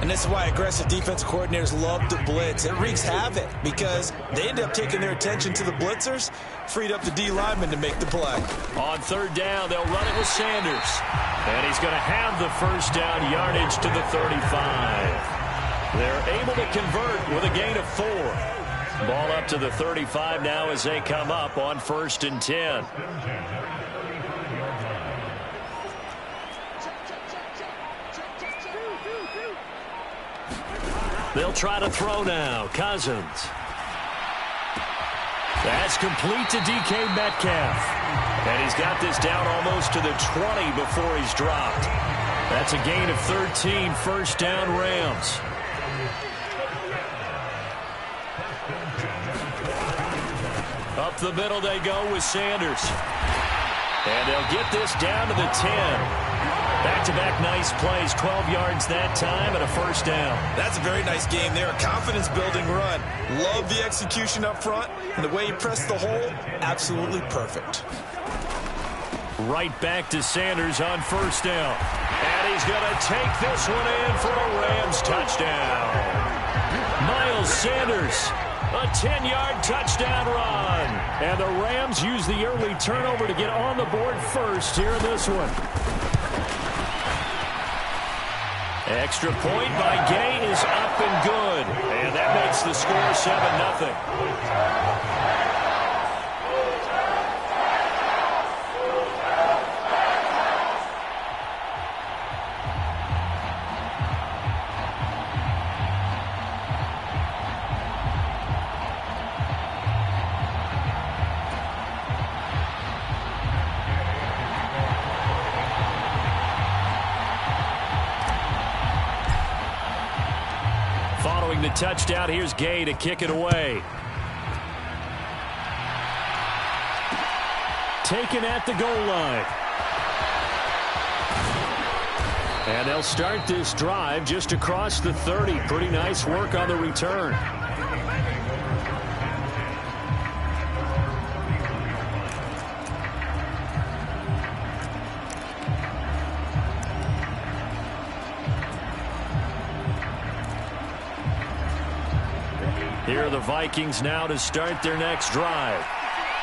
And this is why aggressive defense coordinators love to blitz. It wreaks havoc because they end up taking their attention to the blitzers, freed up the D lineman to make the play. On third down, they'll run it with Sanders. And he's going to have the first down yardage to the 35. They're able to convert with a gain of 4. Ball up to the 35 now as they come up on 1st and 10. They'll try to throw now. Cousins. That's complete to DK Metcalf. And he's got this down almost to the 20 before he's dropped. That's a gain of 13, first down Rams. Up the middle they go with Sanders. And they'll get this down to the 10. Back-to-back nice plays, 12 yards that time and a first down. That's a very nice game there, a confidence-building run. Love the execution up front, and the way he pressed the hole, absolutely perfect. Right back to Sanders on first down. And he's going to take this one in for a Rams touchdown. Miles Sanders, a 10-yard touchdown run. And the Rams use the early turnover to get on the board first here in this one. Extra point by Gay is up and good. And that makes the score 7-0. Following the touchdown, here's Gay to kick it away. Taken at the goal line. And they'll start this drive just across the 30. Pretty nice work on the return. Here are the Vikings now to start their next drive.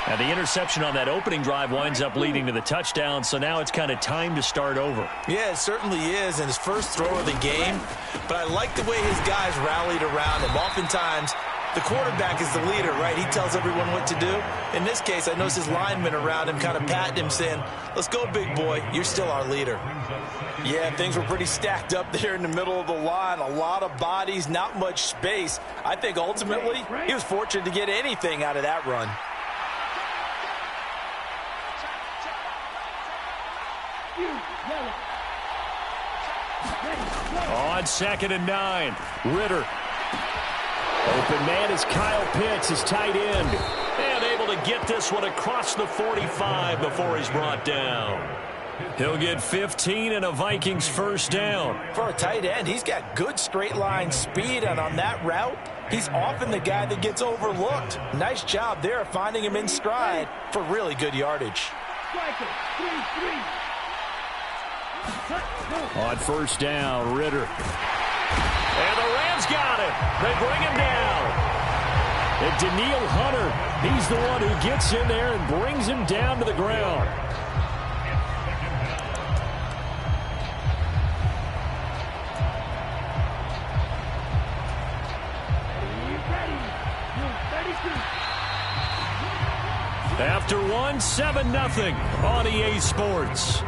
And the interception on that opening drive winds up leading to the touchdown, so now it's kind of time to start over. Yeah, it certainly is, and his first throw of the game. But I like the way his guys rallied around him. Oftentimes, the quarterback is the leader, right? He tells everyone what to do. In this case, I noticed his linemen around him kind of patting him, saying, let's go, big boy. You're still our leader. Yeah, things were pretty stacked up there in the middle of the line. A lot of bodies, not much space. I think ultimately he was fortunate to get anything out of that run. On 2nd and 9, Ritter. Open man is Kyle Pitts, his tight end. And able to get this one across the 45 before he's brought down. He'll get 15 and a Vikings first down. For a tight end, he's got good straight line speed, and on that route, he's often the guy that gets overlooked. Nice job there finding him in stride for really good yardage. On first down, Ritter. And the Rams got it. They bring him down. And Daniil Hunter, he's the one who gets in there and brings him down to the ground. After one, 7-0 on EA Sports.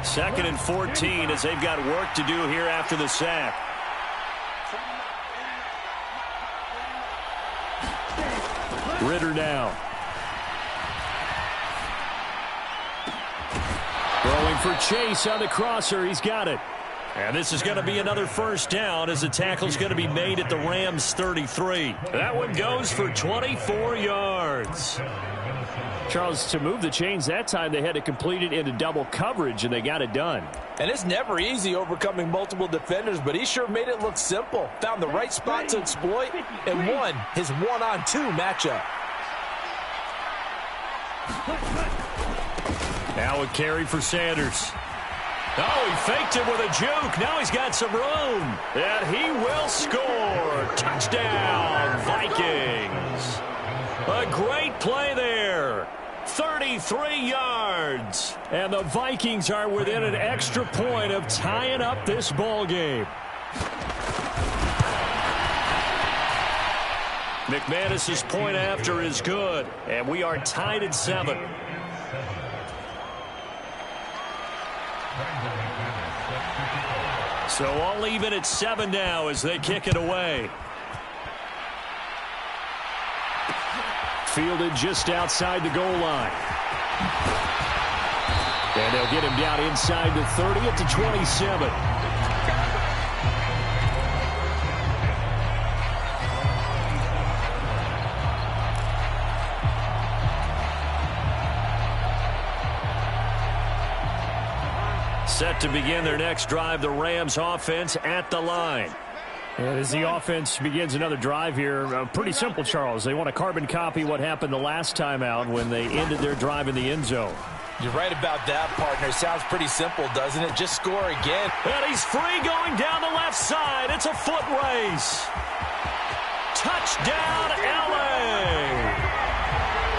Second and 14 as they've got work to do here after the sack. Ritter now. Throwing for Chase on the crosser. He's got it. And this is going to be another first down as the tackle's going to be made at the Rams 33. That one goes for 24 yards. Charles, to move the chains that time, they had to complete it into double coverage, and they got it done. And it's never easy overcoming multiple defenders, but he sure made it look simple. Found the right spot to exploit and won his one-on-two matchup. Now a carry for Sanders. Oh, he faked it with a juke. Now he's got some room. And he will score. Touchdown, Vikings. A great play there. 33 yards. And the Vikings are within an extra point of tying up this ball game. McManus's point after is good. And we are tied at 7. So all even at 7 now as they kick it away. Fielded just outside the goal line. And they'll get him down inside the 30 at the 27. Set to begin their next drive, the Rams offense at the line. And as the offense begins another drive here, pretty simple, Charles. They want to carbon copy what happened the last time out when they ended their drive in the end zone. You're right about that, partner. Sounds pretty simple, doesn't it? Just score again. And he's free going down the left side. It's a foot race. Touchdown, LA.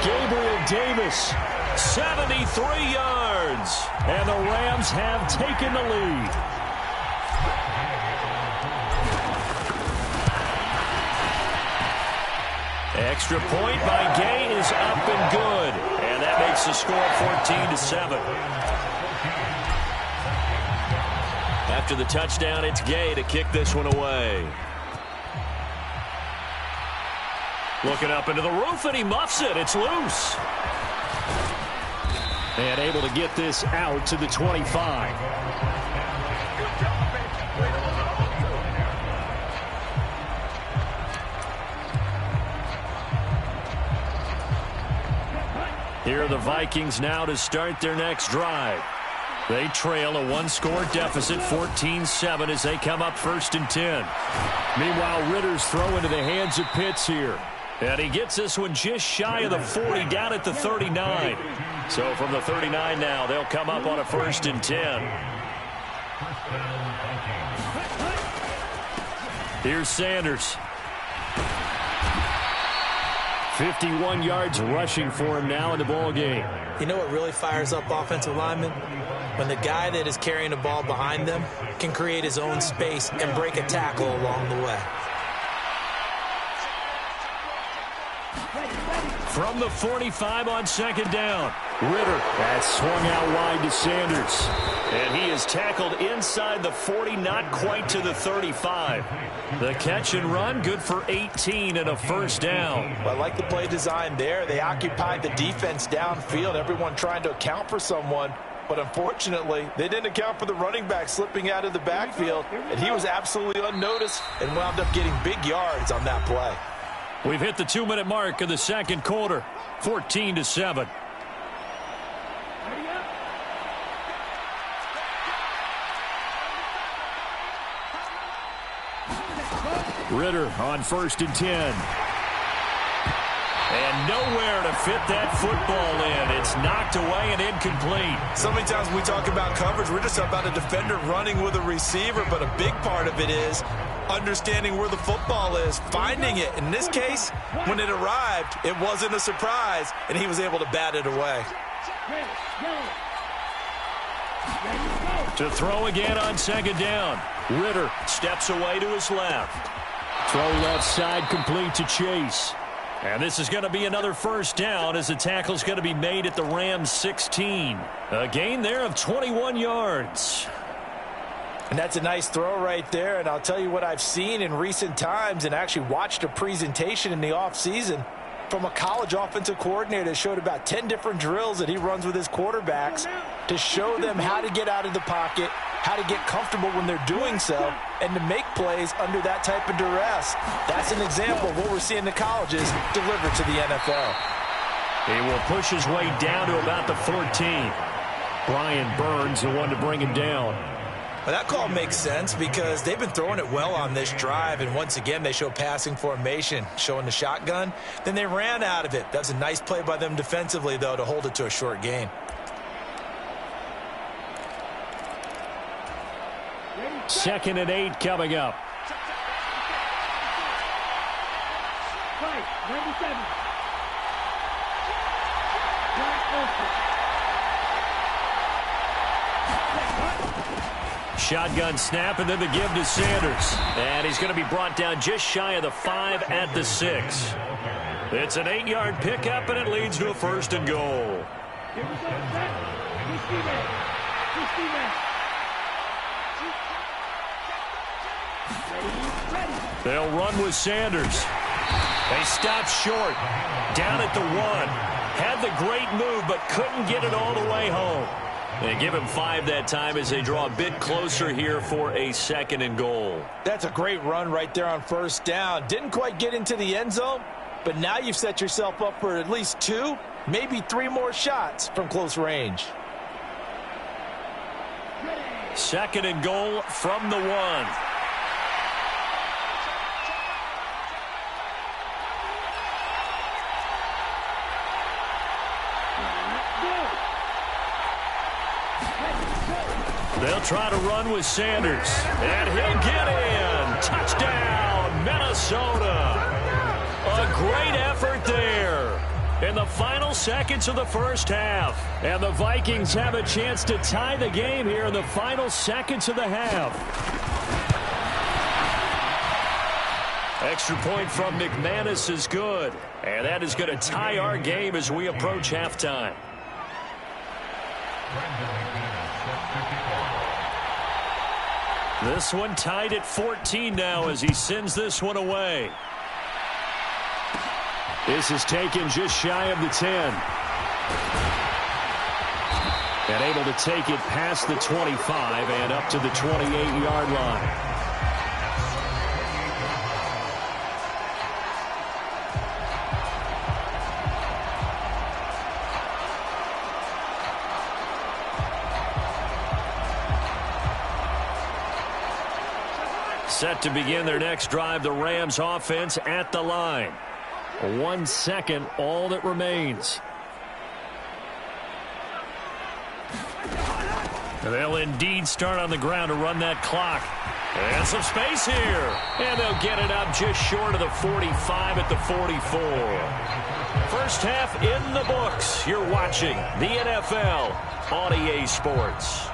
Gabriel Davis, 73 yards. And the Rams have taken the lead. Extra point by Gay is up and good. And that makes the score 14-7. After the touchdown, it's Gay to kick this one away. Looking up into the roof, and he muffs it. It's loose. And able to get this out to the 25. Here are the Vikings now to start their next drive. They trail a one-score deficit, 14-7, as they come up 1st and 10. Meanwhile, Ritter's throw into the hands of Pitts here. And he gets this one just shy of the 40, down at the 39. So from the 39 now, they'll come up on a 1st and 10. Here's Sanders. 51 yards rushing for him now in the ball game. You know what really fires up offensive linemen? When the guy that is carrying the ball behind them can create his own space and break a tackle along the way. From the 45 on 2nd down. Ritter has swung out wide to Sanders. And he is tackled inside the 40, not quite to the 35. The catch and run, good for 18 and a 1st down. Well, I like the play design there. They occupied the defense downfield, everyone trying to account for someone. But unfortunately, they didn't account for the running back slipping out of the backfield. And he was absolutely unnoticed and wound up getting big yards on that play. We've hit the 2-minute mark of the 2nd quarter, 14-7. Ritter on 1st and 10. And nowhere to fit that football in. It's knocked away and incomplete. So many times when we talk about coverage, we're just about a defender running with a receiver, but a big part of it is understanding where the football is, finding it. In this case, when it arrived, it wasn't a surprise, and he was able to bat it away. To throw again on 2nd down. Ritter steps away to his left. Throw left side complete to Chase. And this is going to be another 1st down as the tackle's going to be made at the Rams 16. A gain there of 21 yards. And that's a nice throw right there. And I'll tell you what I've seen in recent times and actually watched a presentation in the offseason from a college offensive coordinator that showed about 10 different drills that he runs with his quarterbacks to show them how to get out of the pocket, how to get comfortable when they're doing so, and to make plays under that type of duress. That's an example of what we're seeing the colleges deliver to the NFL. He will push his way down to about the 14. Brian Burns, the one to bring him down. Well, that call makes sense because they've been throwing it well on this drive, and once again they show passing formation, showing the shotgun. Then they ran out of it. That's a nice play by them defensively, though, to hold it to a short gain. Second and 8 coming up. Right, 97. Shotgun snap and then the give to Sanders. And he's going to be brought down just shy of the 5 at the 6. It's an 8-yard pickup and it leads to a 1st and goal. They'll run with Sanders. They stop short. Down at the 1. Had the great move but couldn't get it all the way home. They give him 5 that time as they draw a bit closer here for a 2nd and goal. That's a great run right there on 1st down. Didn't quite get into the end zone, but now you've set yourself up for at least 2, maybe 3 more shots from close range. 2nd and goal from the 1. They'll try to run with Sanders. And he'll get in. Touchdown, Minnesota. A great effort there in the final seconds of the 1st half. And the Vikings have a chance to tie the game here in the final seconds of the half. Extra point from McManus is good. And that is going to tie our game as we approach halftime. This one tied at 14 now as he sends this one away. This is taken just shy of the 10. And able to take it past the 25 and up to the 28-yard line. Set to begin their next drive, the Rams offense at the line. 1 second, all that remains. They'll indeed start on the ground to run that clock. And some space here. And they'll get it up just short of the 45 at the 44. First half in the books. You're watching the NFL on EA Sports.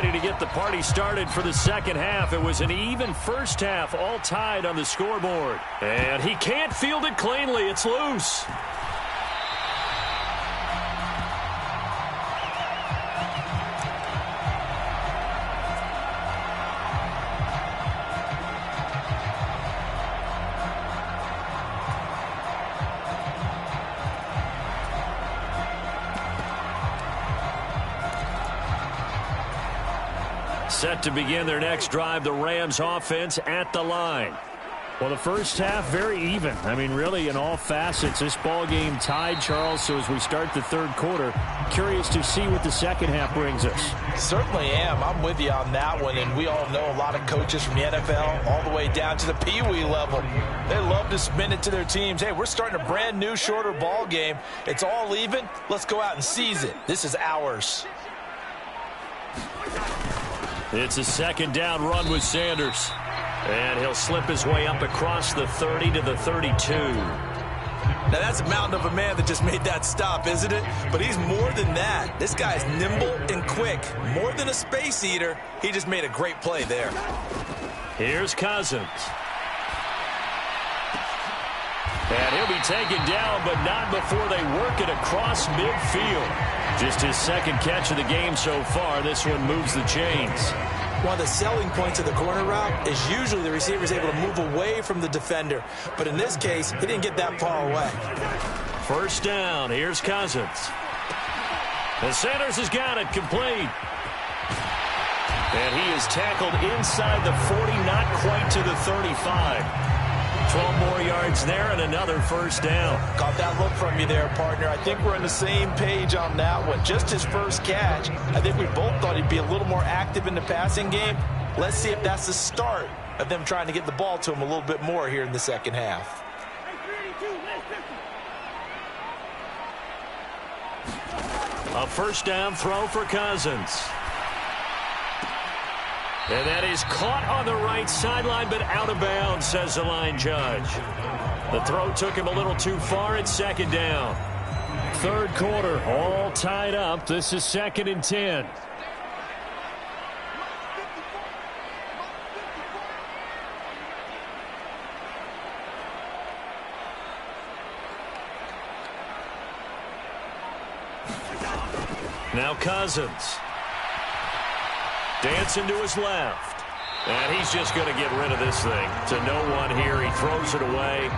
To get the party started for the second half. It was an even first half, all tied on the scoreboard. And he can't field it cleanly. It's loose. Set to begin their next drive, the Rams offense at the line. Well, the first half, very even. I mean, really, in all facets, this ball game tied, Charles. So as we start the third quarter, curious to see what the second half brings us. Certainly am. I'm with you on that one. And we all know a lot of coaches from the NFL all the way down to the Pee-wee level. They love to spin it to their teams. Hey, we're starting a brand new, shorter ball game. It's all even. Let's go out and seize it. This is ours. It's a second down run with Sanders. And he'll slip his way up across the 30 to the 32. Now, that's a mountain of a man that just made that stop, isn't it? But he's more than that. This guy's nimble and quick. More than a space eater. He just made a great play there. Here's Cousins. And he'll be taken down, but not before they work it across midfield. Just his second catch of the game so far. This one moves the chains. One of the selling points of the corner route is usually the receiver is able to move away from the defender. But in this case, he didn't get that far away. First down. Here's Cousins. And Sanders has got it complete. And he is tackled inside the 40, not quite to the 35. 12 more yards there and another first down. Caught that look from you there, partner. I think we're on the same page on that one. Just his first catch. I think we both thought he'd be a little more active in the passing game. Let's see if that's the start of them trying to get the ball to him a little bit more here in the second half. A first down throw for Cousins. And that is caught on the right sideline, but out of bounds, says the line judge. The throw took him a little too far. It's second down. Third quarter, all tied up. This is 2nd and 10. Now Cousins. Dancing to his left. And he's just going to get rid of this thing. To no one here. He throws it away.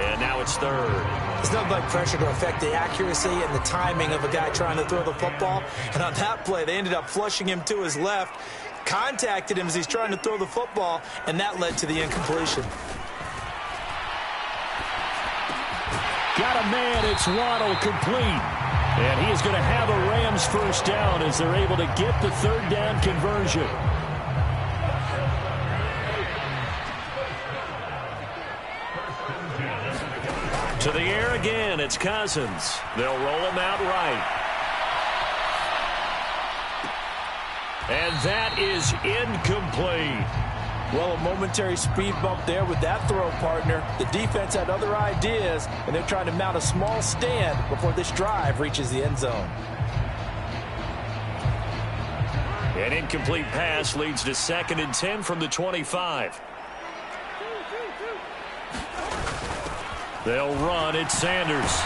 And now it's third. It's nothing like pressure to affect the accuracy and the timing of a guy trying to throw the football. And on that play, they ended up flushing him to his left. Contacted him as he's trying to throw the football. And that led to the incompletion. Got a man. It's Waddle complete. And he is going to have a Rams first down as they're able to get the third down conversion. To the air again, it's Cousins. They'll roll him out right. And that is incomplete. Well, a momentary speed bump there with that throw, partner. The defense had other ideas, and they're trying to mount a small stand before this drive reaches the end zone. An incomplete pass leads to 2nd and 10 from the 25. They'll run. It's Sanders.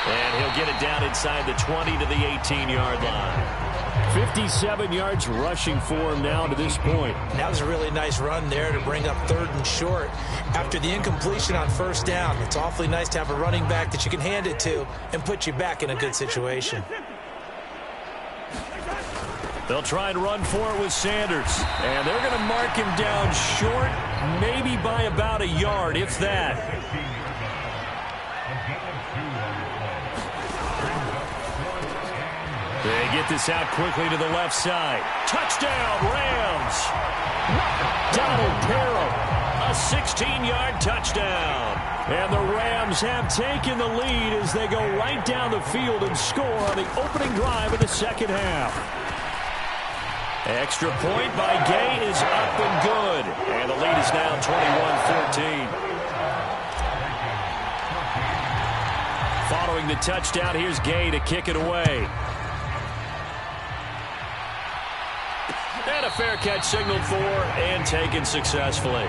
And he'll get it down inside the 20 to the 18-yard line. 57 yards rushing for him now to this point. That was a really nice run there to bring up 3rd and short. After the incompletion on first down, it's awfully nice to have a running back that you can hand it to and put you back in a good situation. They'll try and run for it with Sanders. And they're going to mark him down short, maybe by about a yard, if that. They get this out quickly to the left side. Touchdown, Rams. Donald Parham, a 16-yard touchdown. And the Rams have taken the lead as they go right down the field and score on the opening drive of the second half. Extra point by Gay is up and good. And the lead is now 21-14. Following the touchdown, here's Gay to kick it away. And a fair catch signaled for and taken successfully.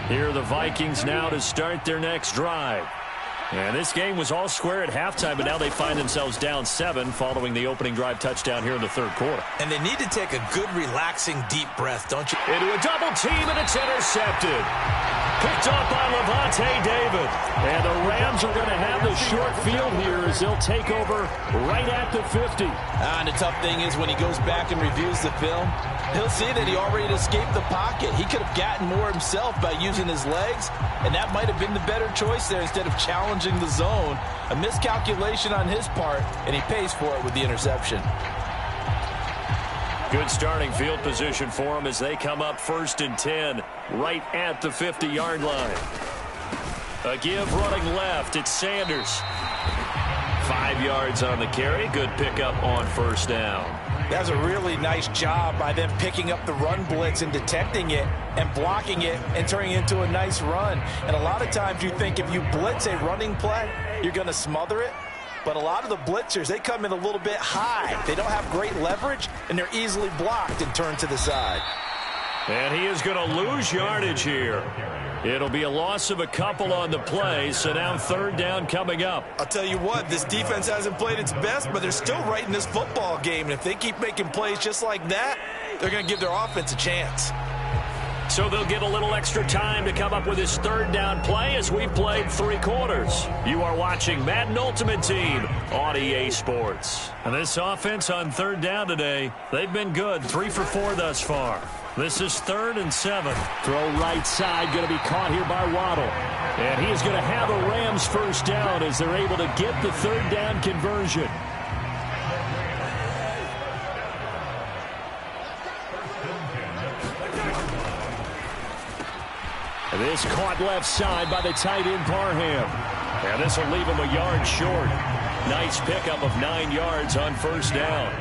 Here are the Vikings now to start their next drive. And this game was all square at halftime, but now they find themselves down 7 following the opening drive touchdown here in the third quarter. And they need to take a good, relaxing, deep breath, don't you? Into a double team, and it's intercepted. Picked off by Levante David. And the Rams are going to have the short field here as they'll take over right at the 50. And the tough thing is when he goes back and reviews the film, he'll see that he already escaped the pocket. He could have gotten more himself by using his legs, and that might have been the better choice there instead of challenging the zone. A miscalculation on his part, and he pays for it with the interception. Good starting field position for him as they come up 1st and 10 right at the 50-yard line. A give running left. It's Sanders. 5 yards on the carry. Good pickup on first down. That's a really nice job by them picking up the run blitz and detecting it and blocking it and turning it into a nice run. And a lot of times you think if you blitz a running play, you're going to smother it. But a lot of the blitzers, they come in a little bit high. They don't have great leverage, and they're easily blocked and turned to the side. And he is going to lose yardage here. It'll be a loss of a couple on the play, so now 3rd down coming up. I'll tell you what, this defense hasn't played its best, but they're still right in this football game. And if they keep making plays just like that, they're going to give their offense a chance. So they'll get a little extra time to come up with this 3rd down play as we've played 3 quarters. You are watching Madden Ultimate Team on EA Sports. And this offense on 3rd down today, they've been good. 3 for 4 thus far. This is 3rd and 7. Throw right side, going to be caught here by Waddle. And he is going to have a Rams first down as they're able to get the 3rd down conversion. And this caught left side by the tight end Parham. And this will leave him a yard short. Nice pickup of 9 yards on first down.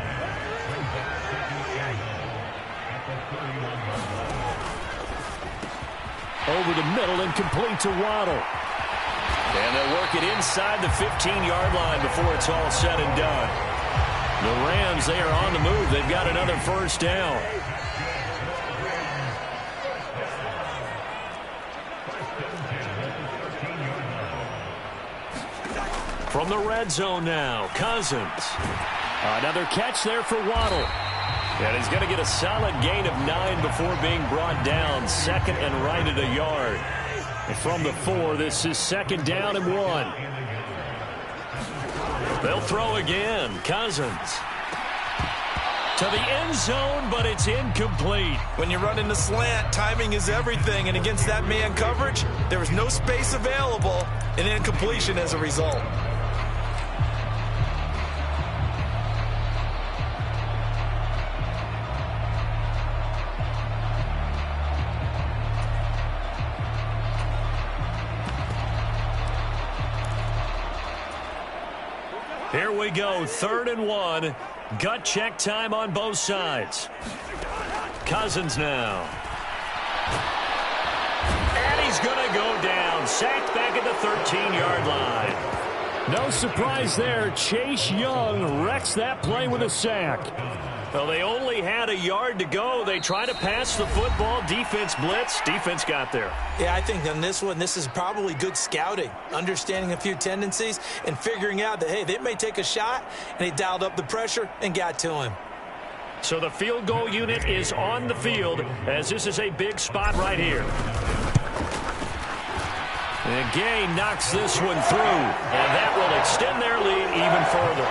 Over the middle and complete to Waddle. And they'll work it inside the 15-yard line before it's all said and done. The Rams, they are on the move. They've got another first down. From the red zone now, Cousins. Another catch there for Waddle. And he's going to get a solid gain of 9 before being brought down. 2nd and right at a yard. And from the 4, this is 2nd down and 1. They'll throw again. Cousins. To the end zone, but it's incomplete. When you're running the slant, timing is everything. And against that man coverage, there was no space available. And incompletion as a result. Here we go, 3rd and 1. Gut check time on both sides. Cousins now. And he's going to go down. Sacked back at the 13-yard line. No surprise there. Chase Young wrecks that play with a sack. Well, they only had a yard to go. They try to pass the football. Defense blitz. Defense got there. Yeah, I think on this one, this is probably good scouting, understanding a few tendencies and figuring out that, hey, they may take a shot, and they dialed up the pressure and got to him. So the field goal unit is on the field as this is a big spot right here. And Gay knocks this one through, and that will extend their lead even further.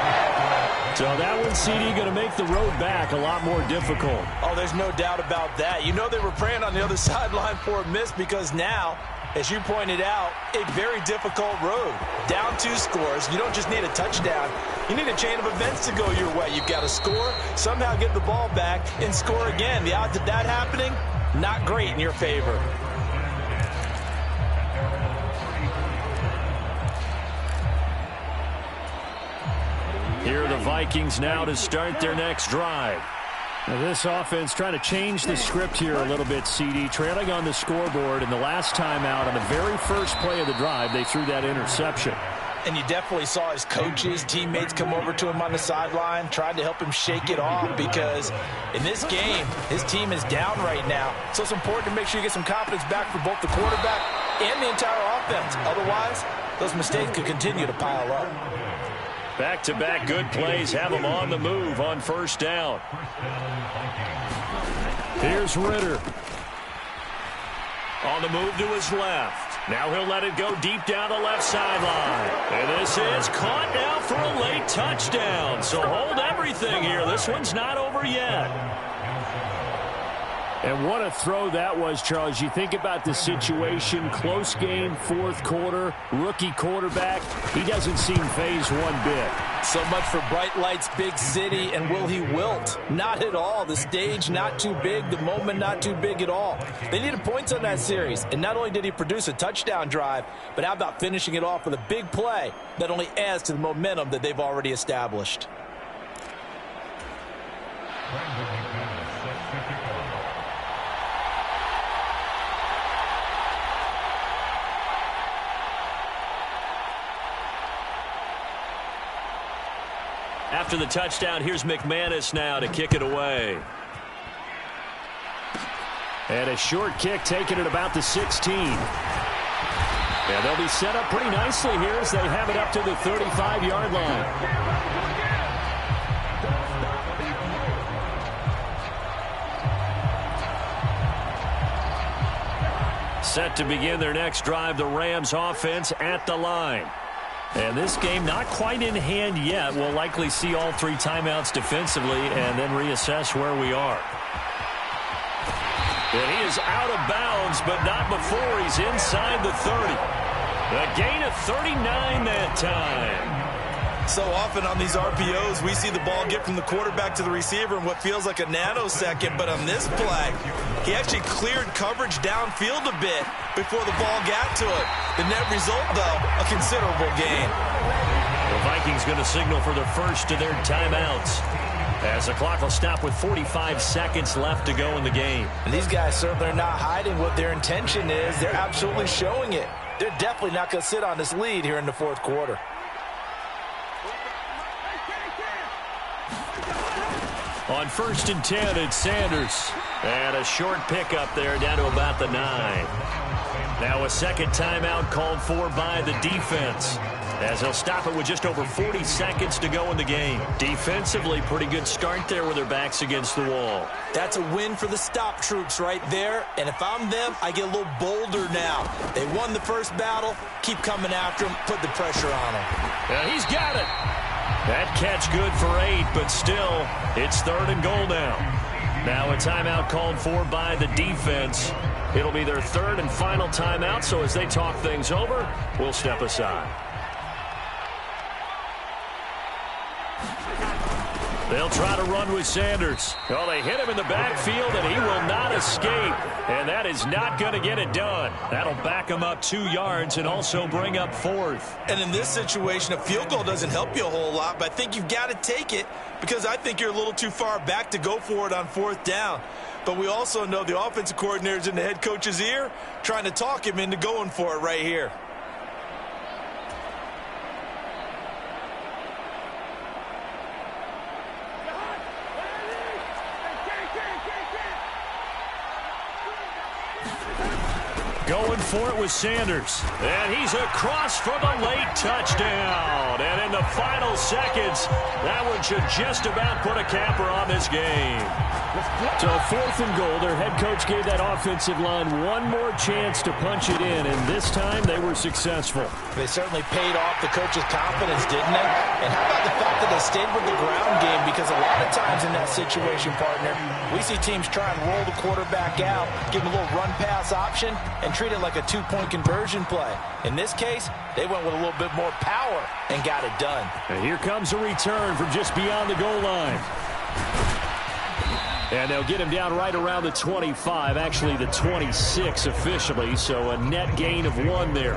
So that one, CD, going to make the road back a lot more difficult. Oh, there's no doubt about that. You know they were praying on the other sideline for a miss because now, as you pointed out, a very difficult road. Down 2 scores. You don't just need a touchdown. You need a chain of events to go your way. You've got to score, somehow get the ball back, and score again. The odds of that happening, not great in your favor. Here are the Vikings now to start their next drive. Now this offense trying to change the script here a little bit, CD. Trailing on the scoreboard, and the last time out on the very first play of the drive, they threw that interception. And you definitely saw his coaches, teammates come over to him on the sideline, tried to help him shake it off because in this game, his team is down right now. So it's important to make sure you get some confidence back for both the quarterback and the entire offense. Otherwise, those mistakes could continue to pile up. Back-to-back good plays have him on the move on first down. Here's Ritter. On the move to his left. Now he'll let it go deep down the left sideline. And this is caught now for a late touchdown. So hold everything here. This one's not over yet. And what a throw that was, Charles. You think about the situation, close game, fourth quarter, rookie quarterback. He doesn't seem phased one bit. So much for bright lights, big city, and will he wilt? Not at all. The stage not too big, the moment not too big at all. They needed points on that series, and not only did he produce a touchdown drive, but how about finishing it off with a big play that only adds to the momentum that they've already established. After the touchdown, here's McManus now to kick it away. And a short kick taken at about the 16. And they'll be set up pretty nicely here as they have it up to the 35-yard line. Set to begin their next drive, the Rams offense at the line. And this game not quite in hand yet. We'll likely see all 3 timeouts defensively and then reassess where we are. And he is out of bounds, but not before he's inside the 30. A gain of 39 that time. So often on these RPOs, we see the ball get from the quarterback to the receiver in what feels like a nanosecond. But on this play, he actually cleared coverage downfield a bit before the ball got to it. The net result, though, a considerable gain. The Vikings going to signal for the first of their timeouts, as the clock will stop with 45 seconds left to go in the game. And these guys certainly are not hiding what their intention is. They're absolutely showing it. They're definitely not going to sit on this lead here in the fourth quarter. On 1st and 10, it's Sanders. And a short pickup there down to about the 9. Now a second timeout called for by the defense, as they'll stop it with just over 40 seconds to go in the game. Defensively, pretty good start there with their backs against the wall. That's a win for the stop troops right there. And if I'm them, I get a little bolder now. They won the first battle. Keep coming after them. Put the pressure on them. Yeah, he's got it. That catch good for 8, but still, it's 3rd and goal now. Now a timeout called for by the defense. It'll be their 3rd and final timeout, so as they talk things over, we'll step aside. They'll try to run with Sanders. Oh, they hit him in the backfield, and he will not escape. And that is not going to get it done. That'll back him up 2 yards and also bring up 4th. And in this situation, a field goal doesn't help you a whole lot, but I think you've got to take it because I think you're a little too far back to go for it on 4th down. But we also know the offensive coordinator's in the head coach's ear trying to talk him into going for it right here. Going for it with Sanders. And he's across for the late touchdown. And in the final seconds, that one should just about put a capper on this game. So 4th and goal. Their head coach gave that offensive line one more chance to punch it in, and this time they were successful. They certainly paid off the coach's confidence, didn't they? And how about the fact that they stayed with the ground game? Because a lot of times in that situation, partner, we see teams try and roll the quarterback out, give him a little run-pass option, and treat it like a 2-point conversion play. In this case, they went with a little bit more power and got it done. And here comes a return from just beyond the goal line. And they'll get him down right around the 25, actually the 26 officially, so a net gain of 1 there.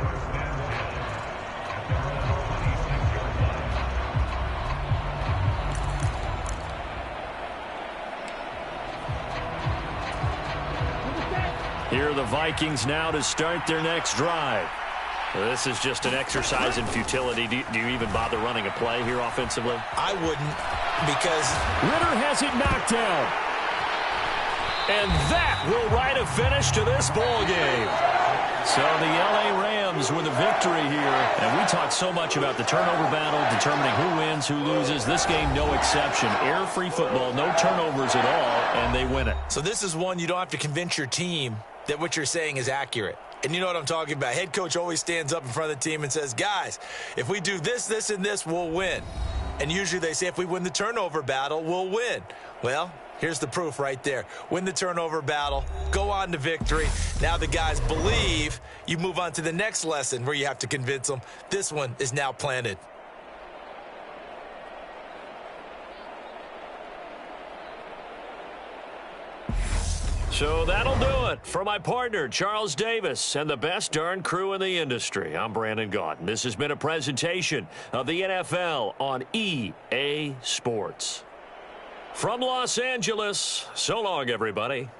Here are the Vikings now to start their next drive. This is just an exercise in futility. Do you even bother running a play here offensively? I wouldn't, because Ritter has it knocked down. And that will write a finish to this ball game. So the L.A. Rams with a victory here. And we talked so much about the turnover battle, determining who wins, who loses. This game, no exception. Error-free football, no turnovers at all, and they win it. So this is one you don't have to convince your team that what you're saying is accurate. And you know what I'm talking about. Head coach always stands up in front of the team and says, guys, if we do this, this, and this, we'll win. And usually they say if we win the turnover battle, we'll win. Well, here's the proof right there. Win the turnover battle, go on to victory. Now the guys believe. You move on to the next lesson where you have to convince them. This one is now planted. So that'll do it for my partner, Charles Davis, and the best darn crew in the industry. I'm Brandon Gaudin. This has been a presentation of the NFL on EA Sports. From Los Angeles, so long, everybody.